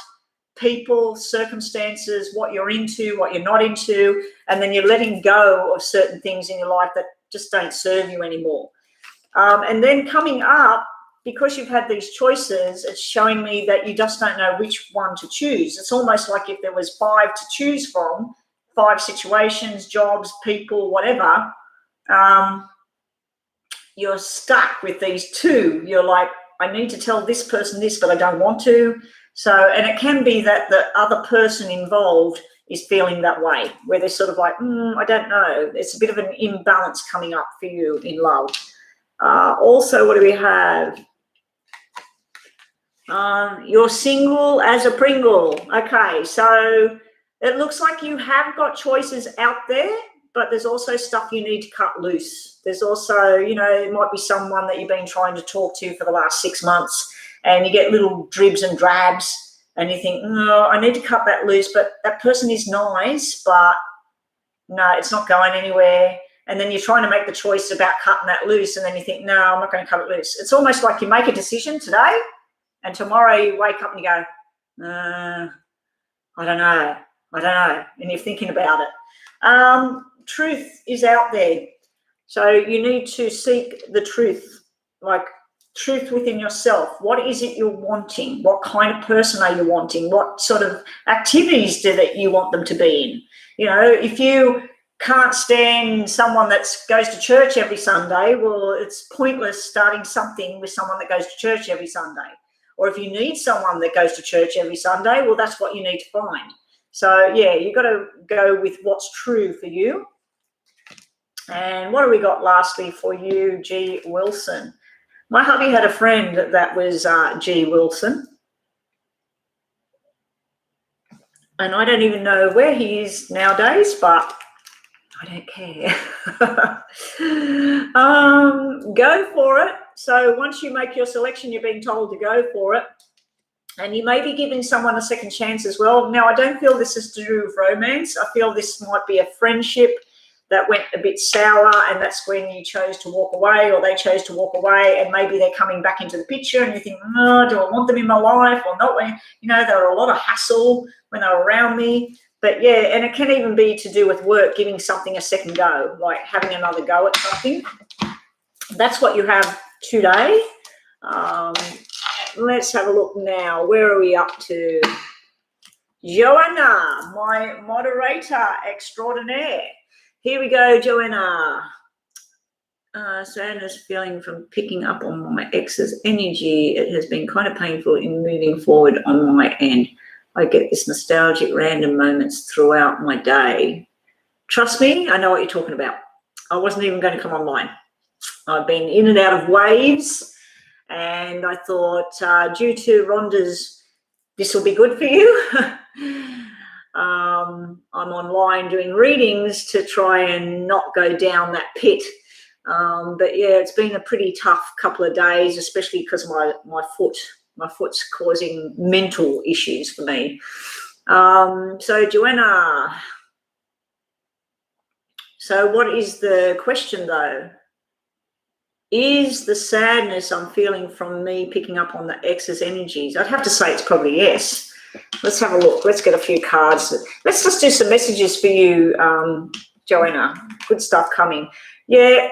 people, circumstances, what you're into, what you're not into, and then you're letting go of certain things in your life that just don't serve you anymore. And then coming up, because you've had these choices, it's showing me that you just don't know which one to choose. It's almost like if there was 5 to choose from, 5 situations, jobs, people, whatever, you're stuck with these 2. You're like, I need to tell this person this, but I don't want to. So, and it can be that the other person involved is feeling that way, where they're sort of like, I don't know. It's a bit of an imbalance coming up for you in love. Also, what do we have? You're single as a Pringle. Okay, so it looks like you have got choices out there, but there's also stuff you need to cut loose. There's also, it might be someone that you've been trying to talk to for the last 6 months, and you get little dribs and drabs, and you think, no, I need to cut that loose, but that person is nice, but no, it's not going anywhere. And then you're trying to make the choice about cutting that loose, and then you think, no, I'm not going to cut it loose. It's almost like you make a decision today, and tomorrow you wake up and you go, I don't know, and you're thinking about it. Truth is out there. So you need to seek the truth, like truth within yourself. What is it you're wanting? What kind of person are you wanting? What sort of activities do that you want them to be in? If you can't stand someone that goes to church every Sunday, well, it's pointless starting something with someone that goes to church every Sunday. Or if you need someone that goes to church every Sunday, well, that's what you need to find. So, yeah, you've got to go with what's true for you. And what have we got lastly for you, G. Wilson? My hubby had a friend that was G. Wilson. And I don't even know where he is nowadays, but I don't care. Go for it. So once you make your selection, you're being told to go for it. And you may be giving someone a second chance as well. Now, I don't feel this is to do with romance. I feel this might be a friendship that went a bit sour, and that's when you chose to walk away, or they chose to walk away, and maybe they're coming back into the picture and you think, do I want them in my life or not? They were a lot of hassle when they were around me. But yeah, and it can even be to do with work, giving something a second go, like having another go at something. That's what you have today. Let's have a look now. Where are we up to? Joanna, my moderator extraordinaire. Here we go, Joanna. Sadness feeling from picking up on my ex's energy. It has been kind of painful in moving forward on my end. I get this nostalgic random moments throughout my day. Trust me, I know what you're talking about. I wasn't even going to come online. I've been in and out of waves, and I thought due to Rhonda's, this will be good for you. I'm online doing readings to try and not go down that pit. But yeah, it's been a pretty tough couple of days, especially because my foot's causing mental issues for me. So Joanna, so what is the question though? Is the sadness I'm feeling from me picking up on the ex's energies? I'd have to say it's probably yes. Let's have a look. Let's get a few cards. Let's just do some messages for you, Joanna. Good stuff coming. Yeah,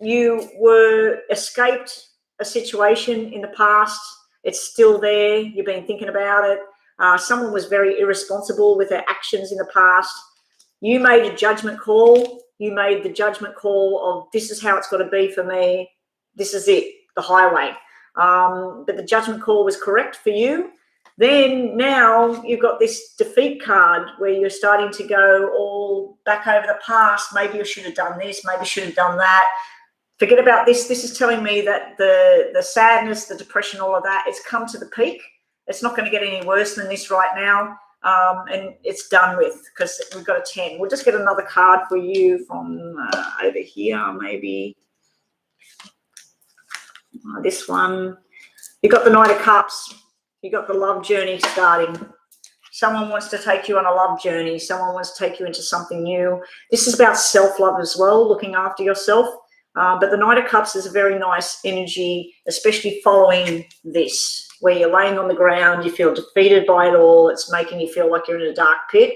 you were escaped a situation in the past. It's still there. You've been thinking about it. Someone was very irresponsible with their actions in the past. You made a judgment call. You made the judgment call of this is how it's got to be for me. This is it, the highway. But the judgment call was correct for you. Then now you've got this defeat card where you're starting to go all back over the past. Maybe you should have done this. Maybe you should have done that. Forget about this. This is telling me that the sadness, the depression, all of that, it's come to the peak. It's not going to get any worse than this right now. And it's done with because we've got a 10. We'll just get another card for you from over here, maybe. This one. You've got the Knight of Cups. You've got the love journey starting. Someone wants to take you on a love journey. Someone wants to take you into something new. This is about self-love as well, looking after yourself. But the Knight of Cups is a very nice energy, especially following this, where you're laying on the ground, you feel defeated by it all. It's making you feel like you're in a dark pit.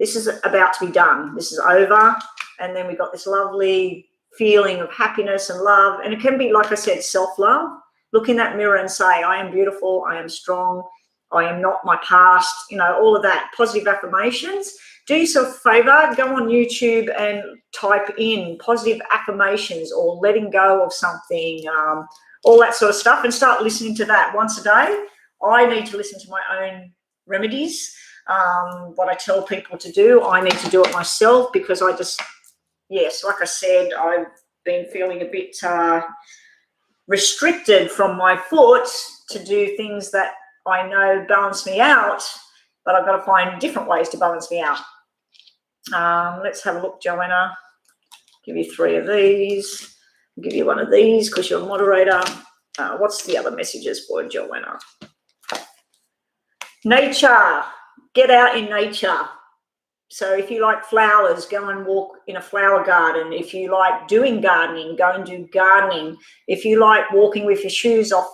This is about to be done. This is over. And then we've got this lovely feeling of happiness and love. And it can be, like I said, self-love. Look in that mirror and say, I am beautiful, I am strong, I am not my past, you know, all of that. Positive affirmations. Do yourself a favor, go on YouTube and type in positive affirmations or letting go of something, all that sort of stuff, and start listening to that once a day. I need to listen to my own remedies, what I tell people to do. I need to do it myself because I just, yes, like I said, I've been feeling a bit restricted from my foot to do things that I know balance me out, but I've got to find different ways to balance me out. Let's have a look, Joanna. Give you 3 of these. I'll give you one of these because you're a moderator. What's the other messages for Joanna? Nature. Get out in nature. So if you like flowers, go and walk in a flower garden. If you like doing gardening, go and do gardening. If you like walking with your shoes off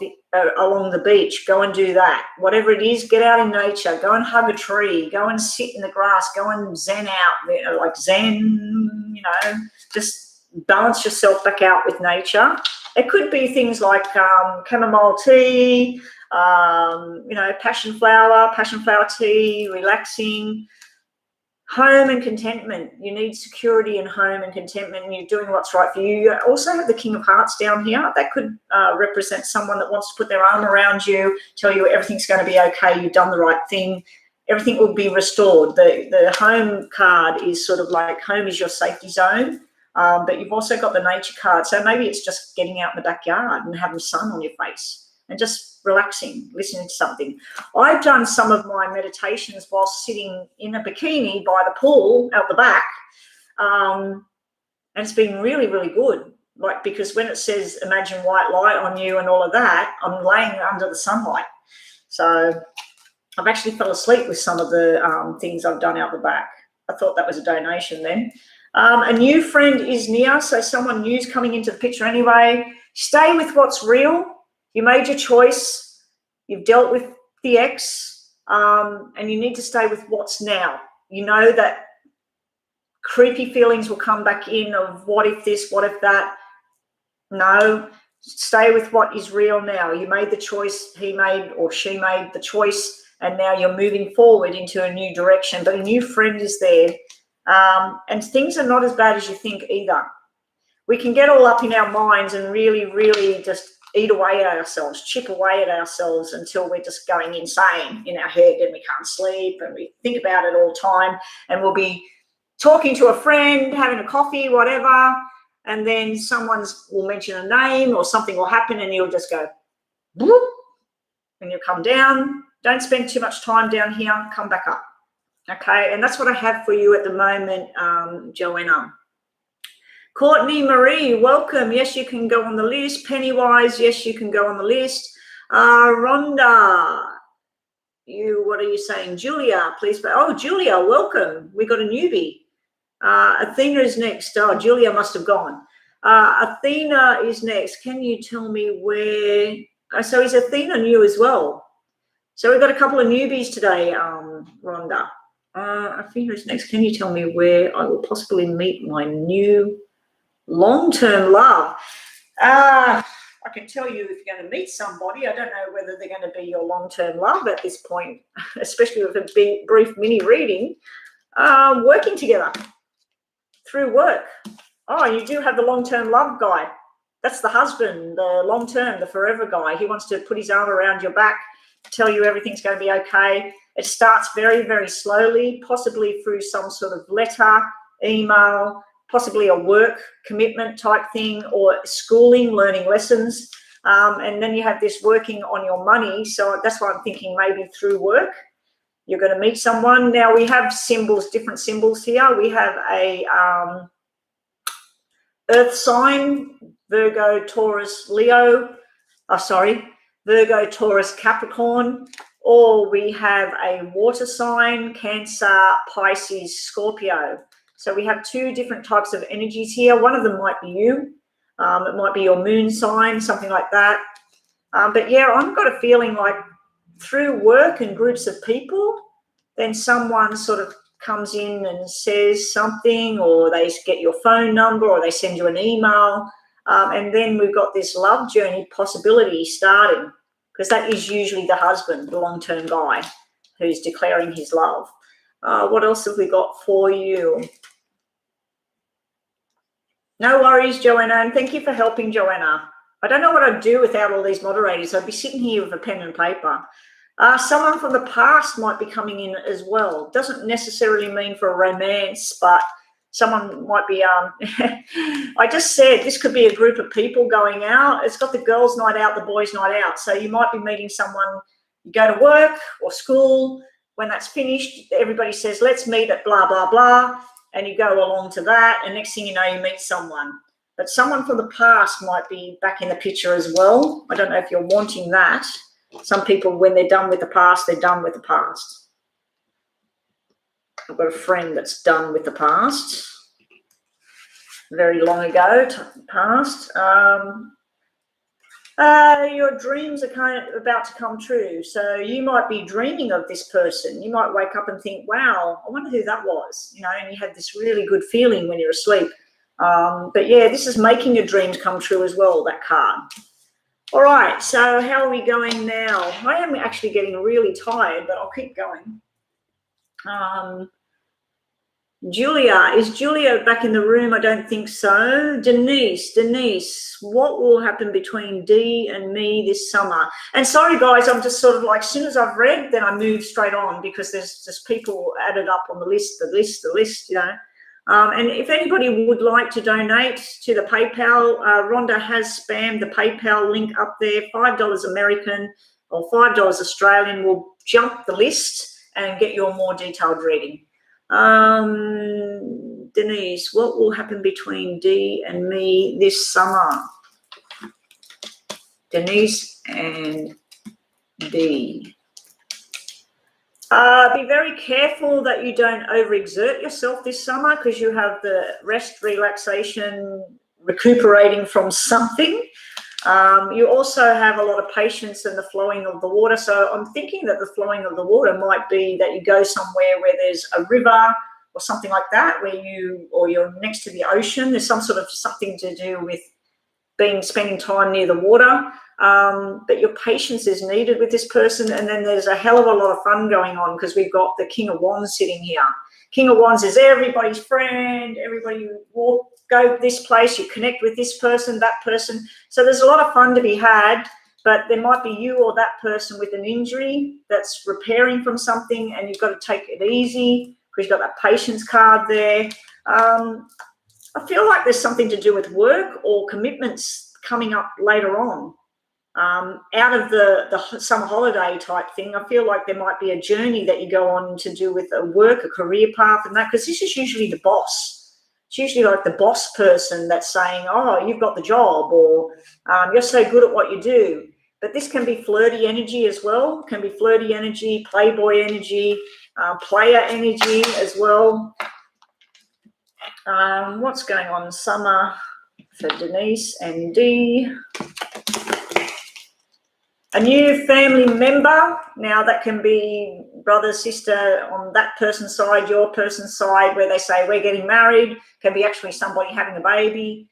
along the beach, go and do that. Whatever it is, get out in nature. Go and hug a tree. Go and sit in the grass. Go and zen out, like zen, you know, just balance yourself back out with nature. It could be things like chamomile tea, you know, passion flower tea, relaxing. Home and contentment. You need security and home and contentment, and you're doing what's right for you. You also have the King of Hearts down here. That could represent someone that wants to put their arm around you, tell you everything's going to be okay, you've done the right thing, everything will be restored. The home card is sort of like home is your safety zone, but you've also got the nature card. So maybe it's just getting out in the backyard and having sun on your face and just relaxing, listening to something. I've done some of my meditations while sitting in a bikini by the pool out the back, and it's been really, really good. Like, because when it says imagine white light on you and all of that, I'm laying under the sunlight. So I've actually fell asleep with some of the things I've done out the back. I thought that was a donation then. A new friend is near, so someone new's coming into the picture anyway. Stay with what's real. You made your choice. You've dealt with the ex, and you need to stay with what's now. You know that creepy feelings will come back in of what if this, what if that. No, stay with what is real now. You made the choice, he made or she made the choice, and now you're moving forward into a new direction. But a new friend is there, and things are not as bad as you think either. we can get all up in our minds and really, really just eat away at ourselves, chip away at ourselves until we're just going insane in our head and we can't sleep and we think about it all the time, and we'll be talking to a friend, having a coffee, whatever, and then will mention a name or something will happen and you'll just go, whoop, and you'll come down. Don't spend too much time down here, come back up. Okay, and that's what I have for you at the moment, Joanna. Courtney Marie, welcome. Yes, you can go on the list. Pennywise, yes, you can go on the list. Rhonda, what are you saying? Julia, please. Oh, Julia, welcome. We got a newbie. Athena is next. Oh, Julia must have gone. Athena is next. Can you tell me where? So is Athena new as well? So we've got a couple of newbies today, Rhonda. Athena is next. Can you tell me where I will possibly meet my new long-term love? I can tell you if you're going to meet somebody. I don't know whether they're going to be your long-term love at this point, especially with a brief mini reading. Working together through work. Oh, you do have the long-term love guy. That's the husband, the long-term, the forever guy. He wants to put his arm around your back, tell you everything's going to be okay. It starts very, very slowly, possibly through some sort of letter, email, possibly a work commitment type thing, or schooling, learning lessons. And then you have this working on your money. So that's why I'm thinking maybe through work, you're going to meet someone. Now we have symbols, different symbols here. We have a earth sign, Virgo, Taurus, Leo. Virgo, Taurus, Capricorn. Or we have a water sign, Cancer, Pisces, Scorpio. So we have two different types of energies here. One of them might be you. It might be your moon sign, something like that. But yeah, I've got a feeling like through work and groups of people, then someone sort of comes in and says something, or they get your phone number, or they send you an email. And then we've got this love journey possibility starting, because that is usually the husband, the long-term guy who's declaring his love. What else have we got for you? No worries, Joanna, and thank you for helping, Joanna. I don't know what I'd do without all these moderators. I'd be sitting here with a pen and paper. Someone from the past might be coming in as well. Doesn't necessarily mean for a romance, but someone might be, I just said this could be a group of people going out. It's got the girls' night out, the boys' night out. So you might be meeting someone, you go to work or school. When that's finished, everybody says, let's meet at blah, blah, blah. And you go along to that. And next thing you know, you meet someone. But someone from the past might be back in the picture as well. I don't know if you're wanting that. Some people, when they're done with the past, they're done with the past. I've got a friend that's done with the past, very long ago, past. Your dreams are kind of about to come true. So you might be dreaming of this person. You might wake up and think, wow, I wonder who that was, and you have this really good feeling when you're asleep. But yeah, this is making your dreams come true as well, that card. All right, so how are we going now? I am actually getting really tired, but I'll keep going. Julia, is Julia back in the room? I don't think so. Denise, what will happen between Dee and me this summer? And sorry, guys, I'm just sort of like, as soon as I've read, then I move straight on because there's just people added up on the list, and if anybody would like to donate to the PayPal, Rhonda has spammed the PayPal link up there, $5 American or $5 Australian will jump the list and get you a more detailed reading. Denise, what will happen between Dee and me this summer? Denise and Dee. Be very careful that you don't overexert yourself this summer because you have the rest, relaxation, recuperating from something. You also have a lot of patience in the flowing of the water. So I'm thinking that the flowing of the water might be that you go somewhere where there's a river or something like that, or you're next to the ocean. There's some sort of something to do with spending time near the water. But your patience is needed with this person. And then there's a hell of a lot of fun going on because we've got the King of Wands sitting here. King of Wands is everybody's friend. Everybody go this place, you connect with this person, that person. So there's a lot of fun to be had, but there might be you or that person with an injury that's repairing from something, and you've got to take it easy because you've got that patience card there. I feel like there's something to do with work or commitments coming up later on. Out of the summer holiday type thing, I feel like there might be a journey that you go on to do with a work, a career path and that, because this is usually the boss. It's usually like the boss person that's saying, oh, you've got the job, or you're so good at what you do. But this can be flirty energy as well. It can be flirty energy, playboy energy, player energy as well. What's going on in summer for Denise and Dee? A new family member. Now that can be brother, sister on that person's side, your person's side, where they say we're getting married. It can be actually somebody having a baby.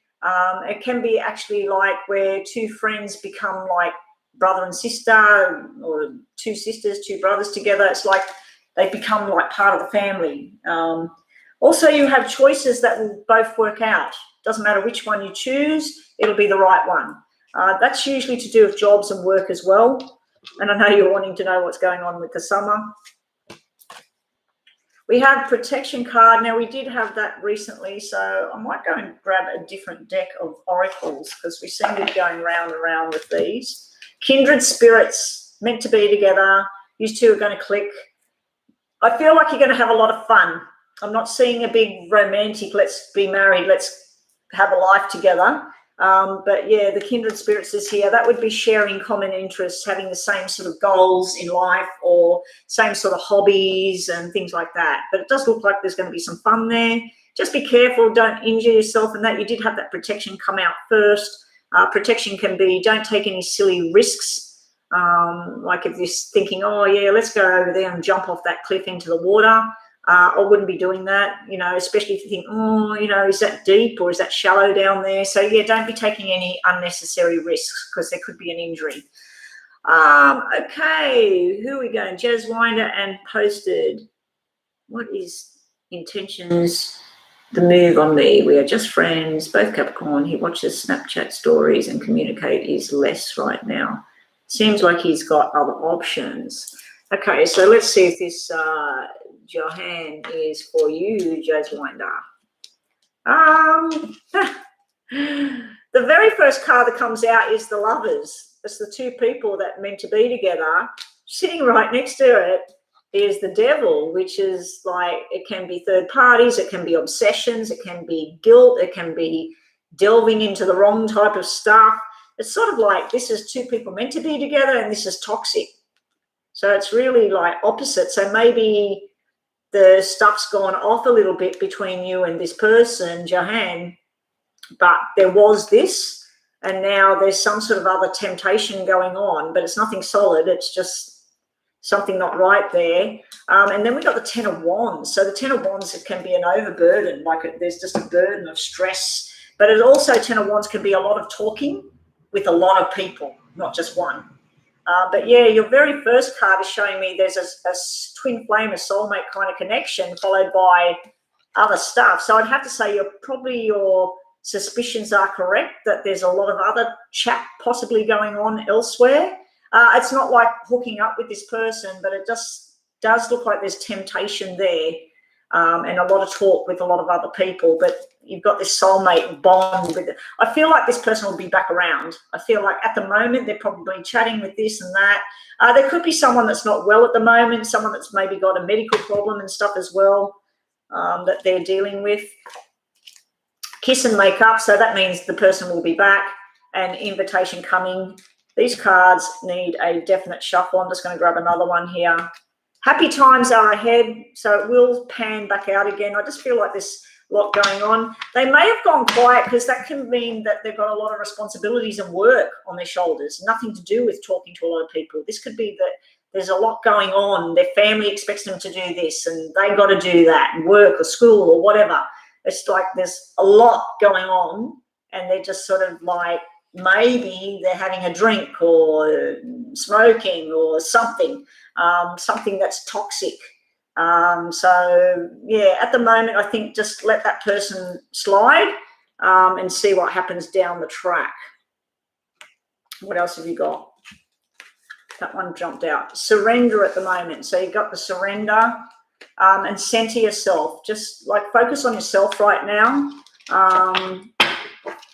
It can be actually like where two friends become like brother and sister, or two sisters, two brothers together. It's like they become like part of the family. Also, you have choices that will both work out. Doesn't matter which one you choose, it'll be the right one. That's usually to do with jobs and work as well. And I know you're wanting to know what's going on with the summer. We have protection card. Now, we did have that recently, so I might go and grab a different deck of oracles because we seem to be going round and round with these. Kindred spirits, meant to be together. You two are going to click. I feel like you're going to have a lot of fun. I'm not seeing a big romantic, let's be married, let's have a life together. But yeah, the kindred spirits is here. That would be sharing common interests, having the same sort of goals in life or same sort of hobbies and things like that. But it does look like there's going to be some fun there. Just be careful, don't injure yourself, and that you did have that protection come out first. Protection can be don't take any silly risks. Like if you're thinking, oh yeah, let's go over there and jump off that cliff into the water. I wouldn't be doing that, you know, especially if you think, oh, you know, is that deep or is that shallow down there? So, yeah, don't be taking any unnecessary risks because there could be an injury. Okay, who are we going? Jazz Winder and Posted. What is intentions? The move on me. We are just friends, both Capricorn. He watches Snapchat stories and communicate is less right now. Seems like he's got other options. Okay, so let's see if this Johan is for you, Jazz Winder. The very first card that comes out is the Lovers. It's the two people that are meant to be together. Sitting right next to it is the Devil, which is like, it can be third parties, it can be obsessions, it can be guilt, it can be delving into the wrong type of stuff. It's sort of like this is two people meant to be together and this is toxic. So it's really like opposite. So maybe the stuff's gone off a little bit between you and this person, Johan, but there was this, and now there's some sort of other temptation going on, but it's nothing solid. It's just something not right there. And then we got the Ten of Wands. So the Ten of Wands, it can be an overburden, like there's just a burden of stress, but it also, Ten of Wands can be a lot of talking with a lot of people, not just one. But yeah, your very first card is showing me there's a twin flame, a soulmate kind of connection followed by other stuff. So I'd have to say your suspicions are correct that there's a lot of other chat possibly going on elsewhere. It's not like hooking up with this person, but it just does look like there's temptation there, and a lot of talk with a lot of other people. But you've got this soulmate bond with it. I feel like this person will be back around. I feel like at the moment they're probably chatting with this and that. There could be someone that's not well at the moment, someone that's maybe got a medical problem and stuff as well, that they're dealing with. Kiss and make up, so that means the person will be back, and invitation coming. These cards need a definite shuffle. I'm just going to grab another one here. Happy times are ahead, so it will pan back out again. I just feel like there's a lot going on. They may have gone quiet because that can mean that they've got a lot of responsibilities and work on their shoulders, nothing to do with talking to a lot of people. This could be that there's a lot going on. Their family expects them to do this and they got to do that, and work or school or whatever. It's like there's a lot going on and they're just sort of like, maybe they're having a drink or smoking or something, something that's toxic. So, yeah, at the moment, I think just let that person slide. and see what happens down the track. What else have you got? That one jumped out. Surrender at the moment. So you've got the surrender and center yourself. Just like focus on yourself right now.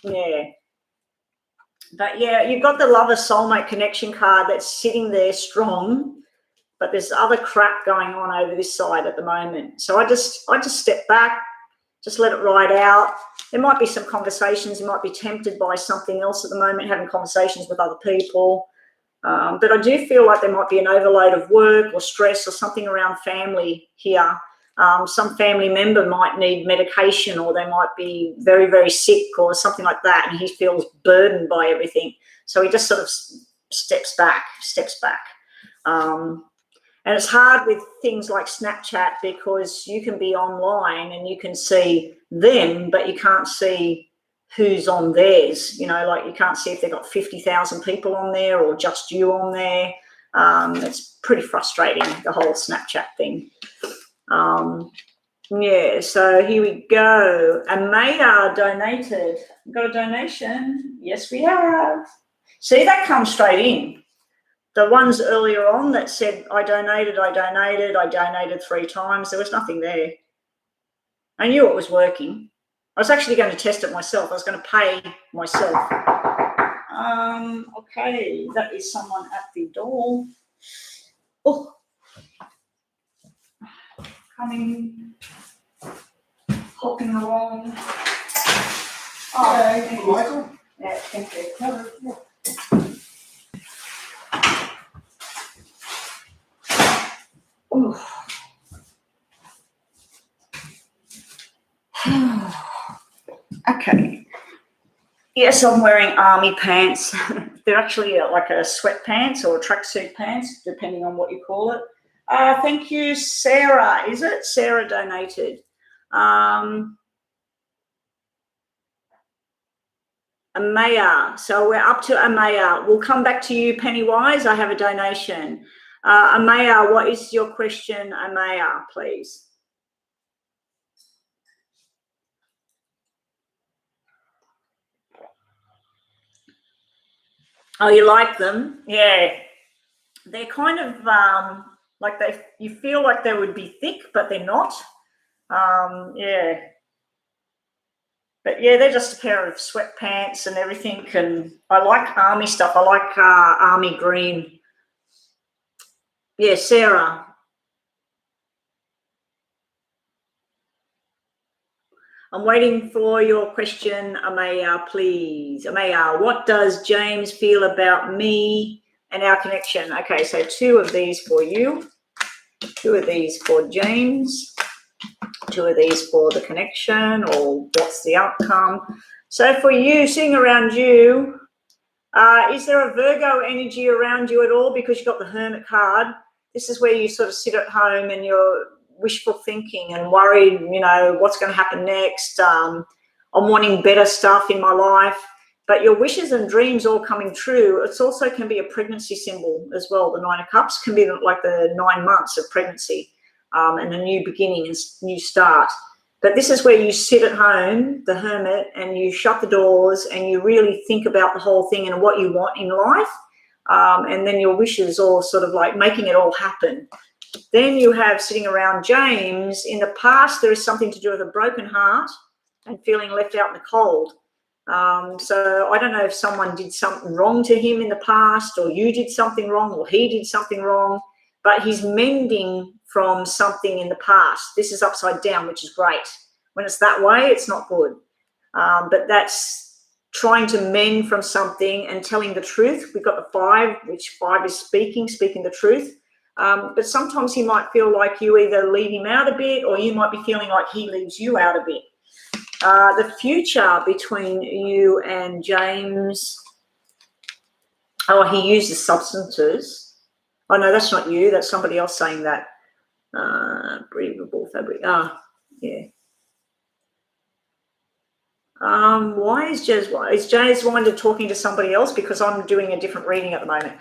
Yeah. But yeah, you've got the lover soulmate connection card that's sitting there strong, but there's other crap going on over this side at the moment. So I just step back, just let it ride out. There might be some conversations. You might be tempted by something else at the moment, having conversations with other people. But I do feel like there might be an overload of work or stress or something around family here. Some family member might need medication, or they might be very, very sick or something like that, and he feels burdened by everything. So he just sort of steps back. And it's hard with things like Snapchat because you can be online and you can see them, but you can't see who's on theirs. You know, like you can't see if they've got 50,000 people on there or just you on there. It's pretty frustrating, the whole Snapchat thing. Yeah, so here we go. Amaya donated. Got a donation? Yes, we have. See, that comes straight in. The ones earlier on that said, I donated 3 times, there was nothing there. I knew it was working. I was actually going to test it myself. I was going to pay myself. Okay, that is someone at the door. Oh, coming, hopping along. Oh, thank you, Michael. Yeah, thank you. Okay. Yes, I'm wearing army pants. They're actually like a sweatpants or tracksuit pants, depending on what you call it. Thank you, Sarah. Is it? Sarah donated. Amaya. So we're up to Amaya. We'll come back to you, Pennywise. I have a donation. Amaya, what is your question, Amaya, please? Oh, you like them? Yeah. They're kind of like you feel like they would be thick, but they're not. Yeah. But yeah, they're just a pair of sweatpants and everything. And I like army stuff. I like army green. Yeah, Sarah. I'm waiting for your question, Amaya, please. Amaya, what does James feel about me and our connection? Okay, so 2 of these for you. 2 of these for James. 2 of these for the connection, or what's the outcome. So for you, sitting around you, is there a Virgo energy around you at all? Because you've got the Hermit card. This is where you sort of sit at home and you're wishful thinking and worried, you know, what's going to happen next. I'm wanting better stuff in my life, but your wishes and dreams all coming true. It also can be a pregnancy symbol as well. The 9 of Cups can be like the 9 months of pregnancy and a new beginning and new start. But this is where you sit at home, the Hermit, and you shut the doors and you really think about the whole thing and what you want in life. And then your wishes all sort of like making it all happen. Then you have sitting around James. In the past, there is something to do with a broken heart and feeling left out in the cold. So I don't know if someone did something wrong to him in the past, or you did something wrong, or he did something wrong, but he's mending from something in the past. This is upside down, which is great. When it's that way, it's not good. But that's trying to mend from something and telling the truth. We've got the 5, which 5 is speaking the truth. But sometimes he might feel like you either leave him out a bit, or you might be feeling like he leaves you out a bit. The future between you and James. Oh, he uses substances. Oh, no, that's not you. That's somebody else saying that. Breathable fabric. Yeah. Why is Jez Winder talking to somebody else? Because I'm doing a different reading at the moment.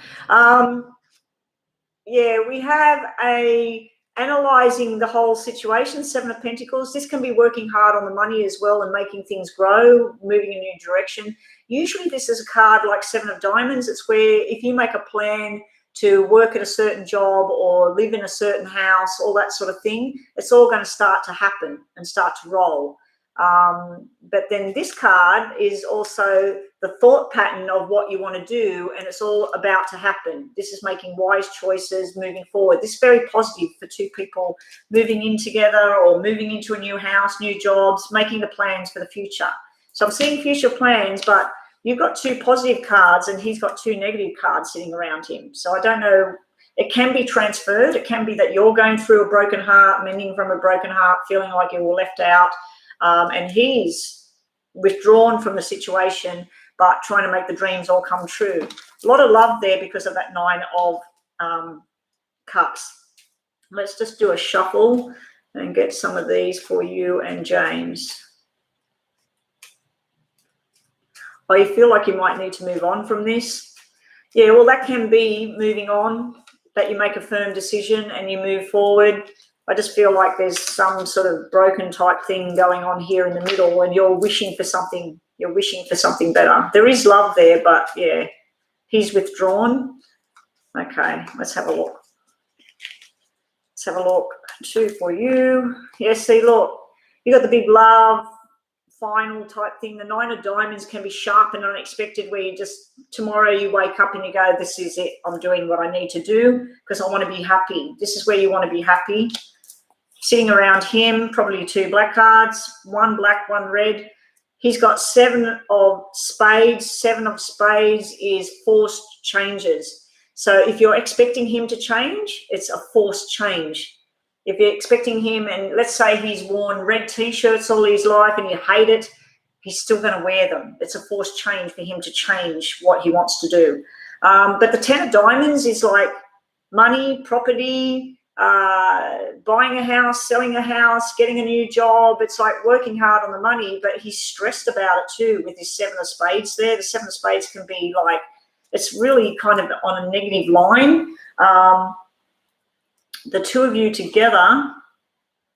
Yeah, we have a analysing the whole situation, Seven of Pentacles. This can be working hard on the money as well and making things grow, moving in a new direction. Usually this is a card like Seven of Diamonds. It's where if you make a plan to work at a certain job or live in a certain house, all that sort of thing, it's all going to start to happen and start to roll. But then this card is also the thought pattern of what you want to do, and it's all about to happen. This is making wise choices, moving forward. This is very positive for two people moving in together or moving into a new house, new jobs, making the plans for the future. So I'm seeing future plans, but you've got two positive cards and he's got two negative cards sitting around him. So I don't know. It can be transferred. It can be that you're going through a broken heart, mending from a broken heart, feeling like you were left out. And he's withdrawn from the situation, but trying to make the dreams all come true. A lot of love there because of that Nine of Cups. Let's just do a shuffle and get some of these for you and James. Oh, you feel like you might need to move on from this? Yeah, well, that can be moving on, that you make a firm decision and you move forward. I just feel like there's some sort of broken type thing going on here in the middle and you're wishing for something. You're wishing for something better. There is love there, but yeah, he's withdrawn. Okay, let's have a look. Let's have a look. Two for you. Yeah, see, look, you got the big love, final type thing. The Nine of Diamonds can be sharp and unexpected, where you just, tomorrow you wake up and you go, this is it. I'm doing what I need to do because I want to be happy. This is where you want to be happy. Sitting around him, probably two black cards, one black, one red. He's got Seven of Spades. Seven of Spades is forced changes. So if you're expecting him to change, it's a forced change. If you're expecting him, and let's say he's worn red T-shirts all his life and you hate it, he's still going to wear them. It's a forced change for him to change what he wants to do. But the Ten of Diamonds is like money, property, buying a house, selling a house, getting a new job. It's like working hard on the money, but he's stressed about it too with his Seven of Spades there. The Seven of Spades can be like, it's really kind of on a negative line. The two of you together,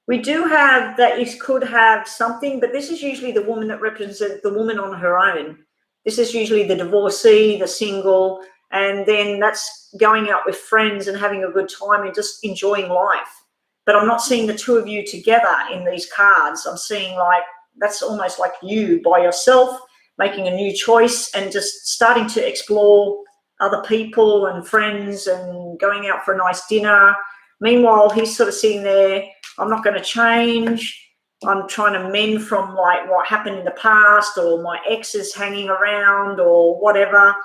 we do have that you could have something, but this is usually the woman that represents the woman on her own. This is usually the divorcee, the single, and then that's going out with friends and having a good time and just enjoying life. But I'm not seeing the two of you together in these cards. I'm seeing like that's almost like you by yourself making a new choice and just starting to explore other people and friends and going out for a nice dinner. Meanwhile, he's sort of sitting there, I'm not going to change. I'm trying to mend from like what happened in the past, or my ex is hanging around or whatever,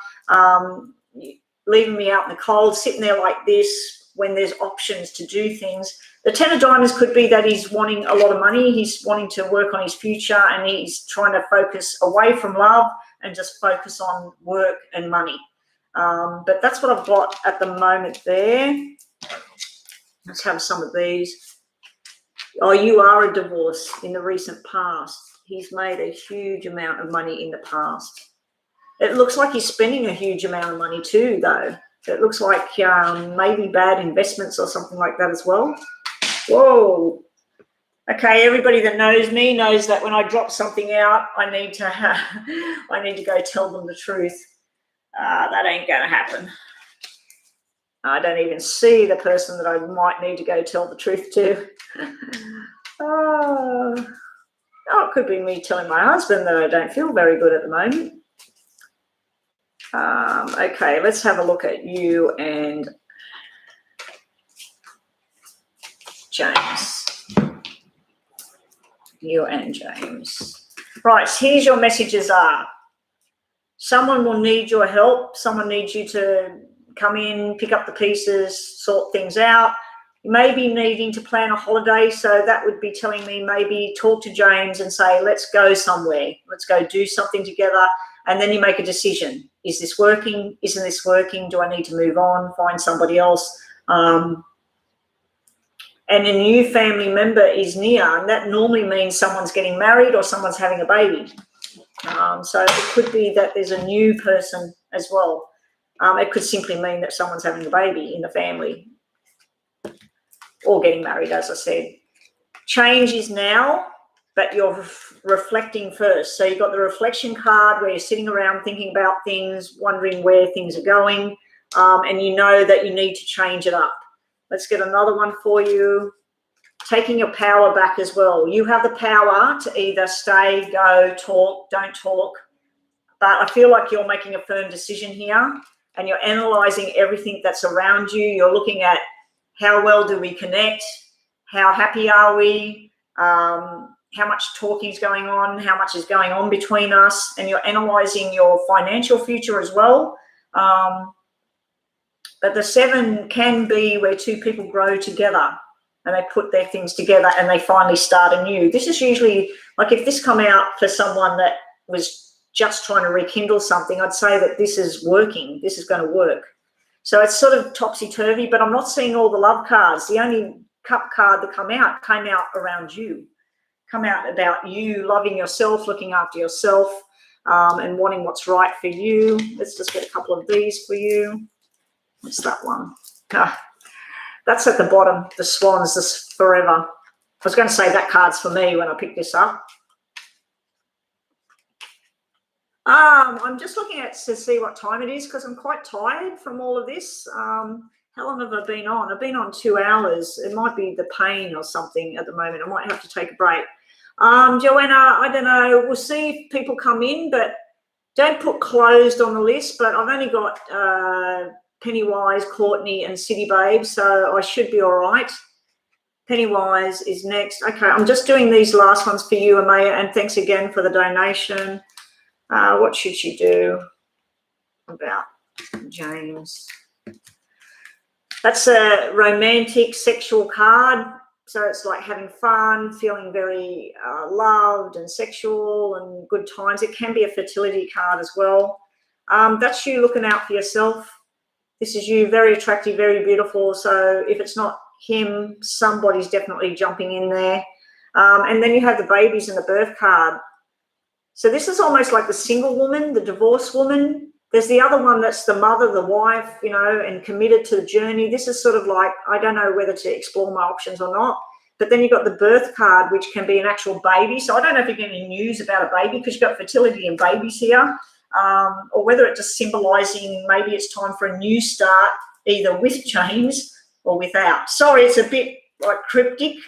leaving me out in the cold, sitting there like this when there's options to do things. The Ten of Diamonds could be that he's wanting a lot of money. He's wanting to work on his future and he's trying to focus away from love and just focus on work and money. But that's what I've got at the moment there. Let's have some of these. Oh, you are a divorce in the recent past. He's made a huge amount of money in the past. It looks like he's spending a huge amount of money too, though. It looks like maybe bad investments or something like that as well. Whoa. Okay, everybody that knows me knows that when I drop something out, I need to go tell them the truth. That ain't going to happen. I don't even see the person that I might need to go tell the truth to. Oh, it could be me telling my husband that I don't feel very good at the moment. Okay, let's have a look at you and James. You and James. Right, so here's your messages are. Someone will need your help. Someone needs you to come in, pick up the pieces, sort things out. You may be needing to plan a holiday, so that would be telling me maybe talk to James and say, let's go somewhere. Let's go do something together. And then you make a decision. Is this working? Isn't this working? Do I need to move on, find somebody else? And a new family member is near, and that normally means someone's getting married or someone's having a baby. So it could be that there's a new person as well. It could simply mean that someone's having a baby in the family. or getting married, as I said. Change is now, but you're reflecting first. So you've got the reflection card where you're sitting around thinking about things, wondering where things are going, and you know that you need to change it up. Let's get another one for you. Taking your power back as well. You have the power to either stay, go, talk, don't talk. But I feel like you're making a firm decision here, and you're analysing everything that's around you. You're looking at how well do we connect, how happy are we, how much talking is going on, how much is going on between us, and you're analysing your financial future as well. But the 7 can be where two people grow together and they put their things together and they finally start anew. This is usually, like if this come out for someone that was just trying to rekindle something, I'd say that this is working. This is going to work. So it's sort of topsy-turvy, but I'm not seeing all the love cards. The only cup card that came out around you, come out about you loving yourself, looking after yourself, and wanting what's right for you. Let's just get a couple of these for you. What's that one? That's at the bottom, the swans, this forever. I was going to say that card's for me when I picked this up. I'm just looking at to see what time it is because I'm quite tired from all of this. How long have I been on? I've been on 2 hours. It might be the pain or something at the moment. I might have to take a break. Joanna, I don't know. We'll see if people come in, but don't put closed on the list. But I've only got Pennywise, Courtney, and City Babe, so I should be all right. Pennywise is next. Okay, I'm just doing these last ones for you, Amaya, and thanks again for the donation. What should she do about James? That's a romantic sexual card. So it's like having fun, feeling very loved and sexual and good times. It can be a fertility card as well. That's you looking out for yourself. This is you, very attractive, very beautiful. So if it's not him, somebody's definitely jumping in there. And then you have the babies and the birth card. So this is almost like the single woman, the divorced woman. There's the other one that's the mother, the wife, you know, and committed to the journey. This is sort of like, I don't know whether to explore my options or not. But then you've got the birth card, which can be an actual baby. So I don't know if you get any news about a baby because you've got fertility and babies here, or whether it's just symbolising maybe it's time for a new start, either with James or without. Sorry, it's a bit like cryptic.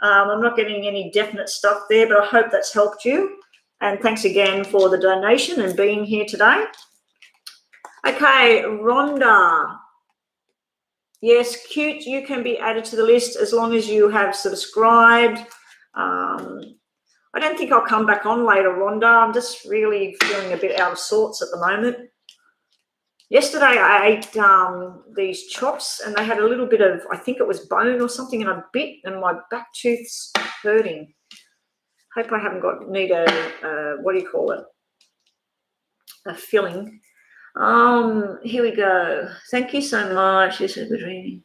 I'm not getting any definite stuff there, but I hope that's helped you. And thanks again for the donation and being here today. Okay, Rhonda. Yes, cute. You can be added to the list as long as you have subscribed. I don't think I'll come back on later, Rhonda. I'm just really feeling a bit out of sorts at the moment. Yesterday I ate these chops and they had a little bit of, I think it was bone or something, and I bit and my back tooth's hurting. Hope I haven't need a what do you call it? A filling. Here we go. Thank you so much. This is a good reading.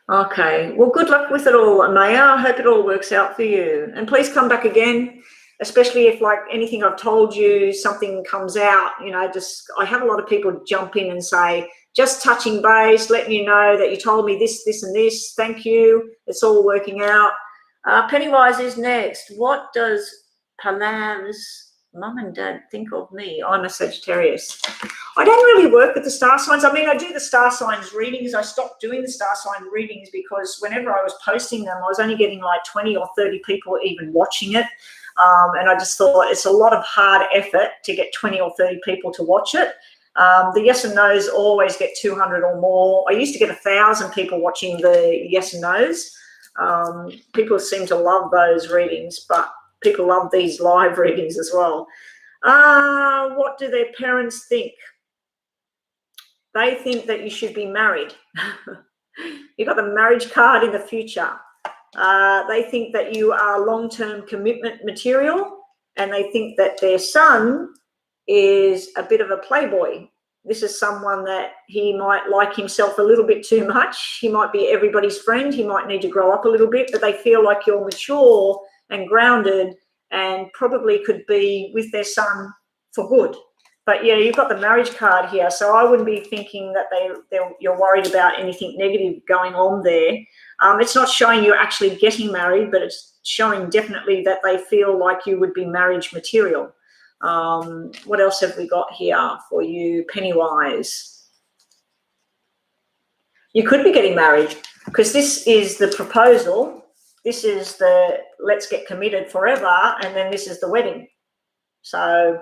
Okay. Well, good luck with it all, Amaya. I hope it all works out for you. And please come back again, especially if, like, anything I've told you, something comes out, you know, I have a lot of people jump in and say, just touching base, letting you know that you told me this, this, and this. Thank you. It's all working out. Pennywise is next. What does Palam's mum and dad think of me? I'm a Sagittarius. I don't really work with the star signs. I mean, I do the star signs readings. I stopped doing the star sign readings because whenever I was posting them, I was only getting like 20 or 30 people even watching it. And I just thought it's a lot of hard effort to get 20 or 30 people to watch it. The yes and no's always get 200 or more. I used to get 1,000 people watching the yes and no's. People seem to love those readings, but people love these live readings as well. What do their parents think? They think that you should be married. You've got the marriage card in the future. They think that you are long-term commitment material, and they think that their son is a bit of a playboy. This is someone that he might like himself a little bit too much. He might be everybody's friend. He might need to grow up a little bit, but they feel like you're mature and grounded and probably could be with their son for good. But yeah, you've got the marriage card here, so I wouldn't be thinking that you're worried about anything negative going on there. It's not showing you're actually getting married, but it's showing definitely that they feel like you would be marriage material. What else have we got here for you, Pennywise? You could be getting married because this is the proposal. This is the let's get committed forever, and then this is the wedding. So,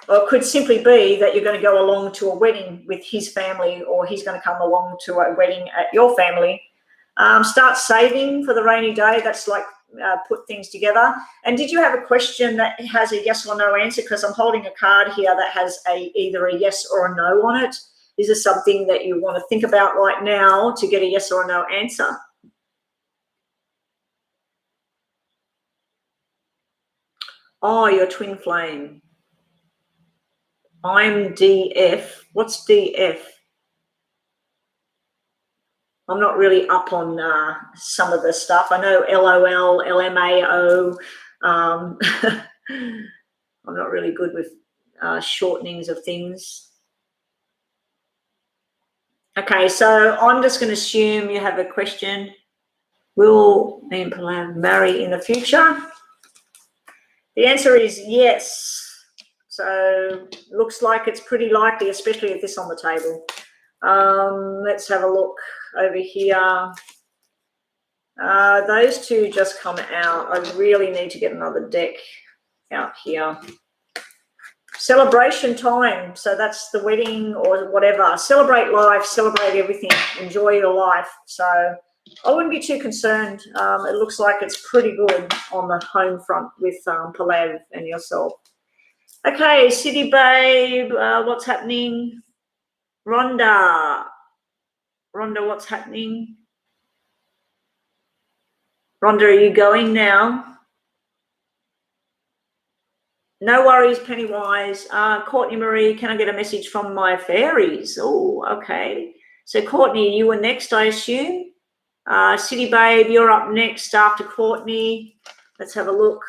or it could simply be that you're going to go along to a wedding with his family, or he's going to come along to a wedding at your family. Start saving for the rainy day. That's like put things together. And did you have a question that has a yes or no answer? Because I'm holding a card here that has either a yes or a no on it. Is this something that you want to think about right now to get a yes or a no answer? Oh, your twin flame. I'm DF. What's DF? I'm not really up on some of the stuff. I know LOL, LMAO. I'm not really good with shortenings of things. Okay, so I'm just going to assume you have a question. Will me and Pallav marry in the future? The answer is yes. So looks like it's pretty likely, especially with this on the table. Let's have a look over here. Those two just come out. I really need to get another deck out here. Celebration time. So that's the wedding or whatever. Celebrate life, celebrate everything, enjoy your life. So I wouldn't be too concerned. It looks like it's pretty good on the home front with Pallav and yourself. Okay, City Babe, what's happening? Rhonda, what's happening? Rhonda, are you going now? No worries, Pennywise. Courtney Marie, can I get a message from my fairies? Oh, okay. So, Courtney, you were next, I assume. City Babe, you're up next after Courtney. Let's have a look.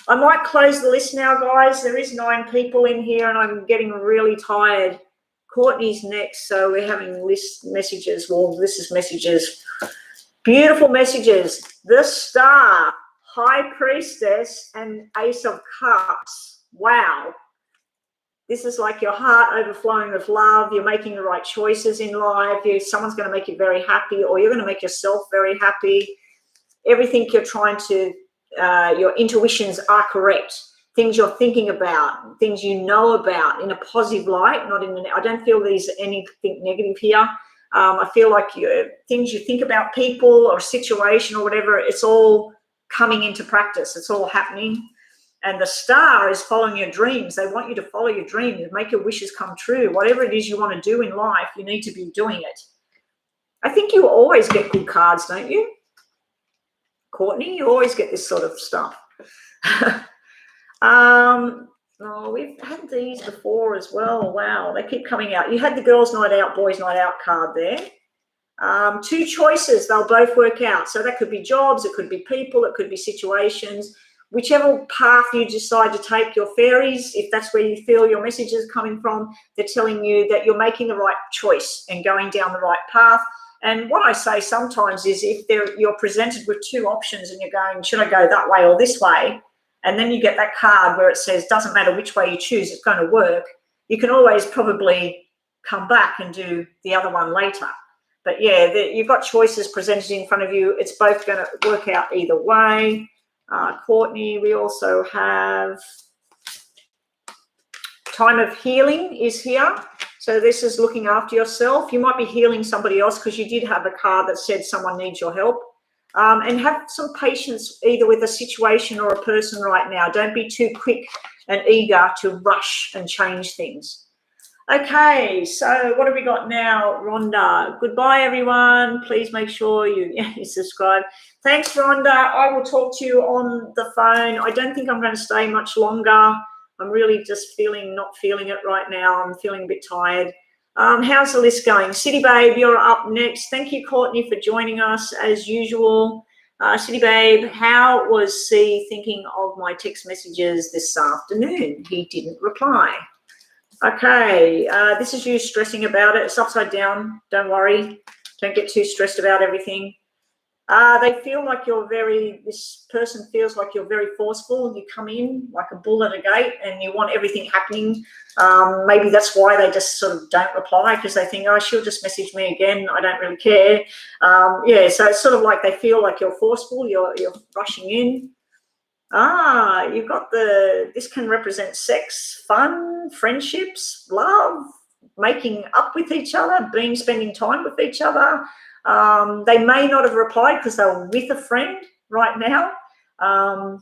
I might close the list now, guys. There is 9 people in here, and I'm getting really tired. Courtney's next, so we're having list messages. Well, this is messages. Beautiful messages. The Star, High Priestess, and Ace of Cups. Wow. This is like your heart overflowing with love. You're making the right choices in life. Someone's going to make you very happy, or you're going to make yourself very happy. Everything you're trying to, your intuitions are correct. Things you're thinking about, things you know about in a positive light, not in I don't feel there's anything negative here. I feel like things you think about people or situation or whatever, it's all coming into practice. It's all happening. And the Star is following your dreams. They want you to follow your dreams, make your wishes come true. Whatever it is you want to do in life, you need to be doing it. I think you always get good cards, don't you? Courtney, you always get this sort of stuff. Oh, we've had these before as well. Wow, they keep coming out. You had the girls' night out, boys' night out card there. 2 choices, they'll both work out. So that could be jobs, it could be people, it could be situations. Whichever path you decide to take, your fairies, if that's where you feel your message is coming from, they're telling you that you're making the right choice and going down the right path. And what I say sometimes is if you're presented with 2 options and you're going, should I go that way or this way? And then you get that card where it says, doesn't matter which way you choose, it's going to work. You can always probably come back and do the other one later. But yeah, you've got choices presented in front of you. It's both going to work out either way. Courtney, we also have time of healing is here. So this is looking after yourself. You might be healing somebody else because you did have a card that said someone needs your help. And have some patience either with a situation or a person right now. Don't be too quick and eager to rush and change things. Okay, so what have we got now, Rhonda? Goodbye, everyone. Please make sure you subscribe. Thanks, Rhonda. I will talk to you on the phone. I don't think I'm going to stay much longer. I'm really just not feeling it right now. I'm feeling a bit tired. How's the list going? City Babe, you're up next. Thank you, Courtney, for joining us as usual. City Babe, how was C thinking of my text messages this afternoon? He didn't reply. Okay, this is you stressing about it. It's upside down. Don't worry. Don't get too stressed about everything. They feel like this person feels like you're very forceful. You come in like a bull at a gate and you want everything happening. Maybe that's why they just sort of don't reply, because they think, oh, she'll just message me again. I don't really care. Yeah, so it's sort of like they feel like you're forceful. You're rushing in. You've got this can represent sex, fun, friendships, love, making up with each other, spending time with each other. They may not have replied because they're with a friend right now, and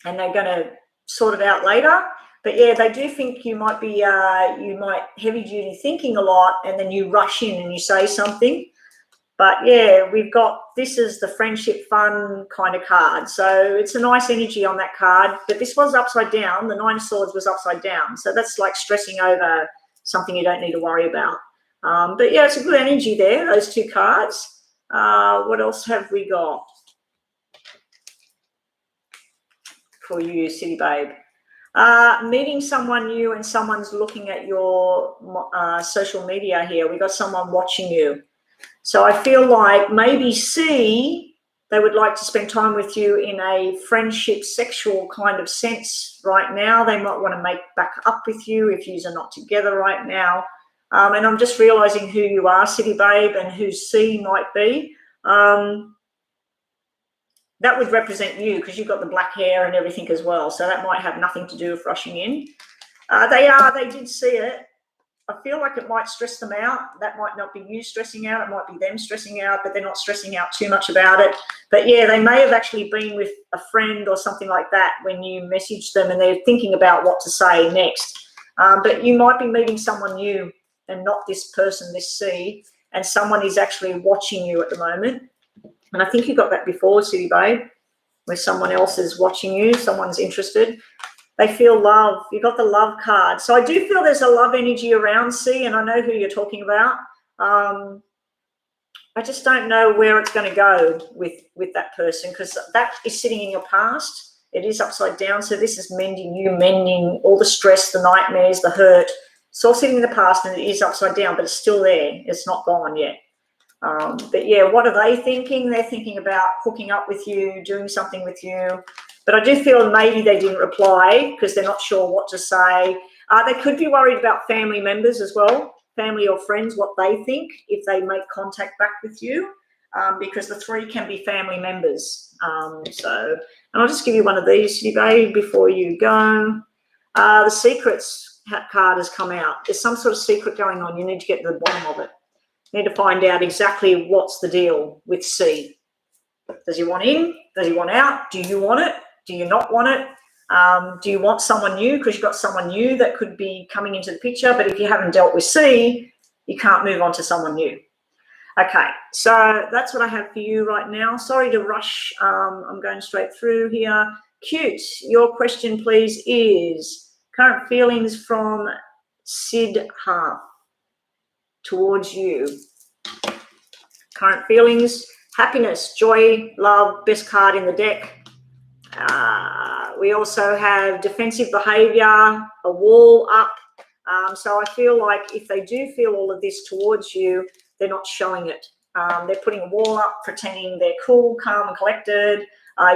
they're going to sort it out later. But yeah, they do think you might be heavy duty thinking a lot, and then you rush in and you say something. But yeah, this is the friendship fun kind of card. So it's a nice energy on that card, but this was upside down. The 9 of Swords was upside down. So that's like stressing over something you don't need to worry about. But yeah, it's a good energy there, those 2 cards. What else have we got for you, City Babe? Meeting someone new and someone's looking at your social media here. We got someone watching you. So I feel like maybe they would like to spend time with you in a friendship, sexual kind of sense right now. They might want to make back up with you if you are not together right now. And I'm just realizing who you are, City Babe, and who C might be. That would represent you because you've got the black hair and everything as well. So that might have nothing to do with rushing in. They did see it. I feel like it might stress them out. That might not be you stressing out. It might be them stressing out, but they're not stressing out too much about it. But yeah, they may have actually been with a friend or something like that when you message them and they're thinking about what to say next. But you might be meeting someone new and not this person, this C, and someone is actually watching you at the moment. And I think you got that before, City Babe, where someone else is watching you, someone's interested. They feel love. You got the love card. So I do feel there's a love energy around C, and I know who you're talking about. I just don't know where it's going to go with that person, because that is sitting in your past. It is upside down. So this is mending all the stress, the nightmares, the hurt. It's all sitting in the past and it is upside down, but it's still there. It's not gone yet. But yeah, what are they thinking? They're thinking about hooking up with you, doing something with you. But I do feel maybe they didn't reply because they're not sure what to say. They could be worried about family members as well, family or friends, what they think if they make contact back with you, because the 3 can be family members. And I'll just give you one of these, City Babe, before you go. The secrets card has come out. There's some sort of secret going on. You need to get to the bottom of it. You need to find out exactly what's the deal with C. Does he want in? Does he want out? Do you want it? Do you not want it? Do you want someone new? Because you've got someone new that could be coming into the picture. But if you haven't dealt with C, you can't move on to someone new. Okay, so that's what I have for you right now. Sorry to rush. I'm going straight through here. Cute. Your question, please, is current feelings from Sid Half towards you. Current feelings, happiness, joy, love, best card in the deck. We also have defensive behavior, a wall up. So I feel like if they do feel all of this towards you, they're not showing it. They're putting a wall up, pretending they're cool, calm and collected.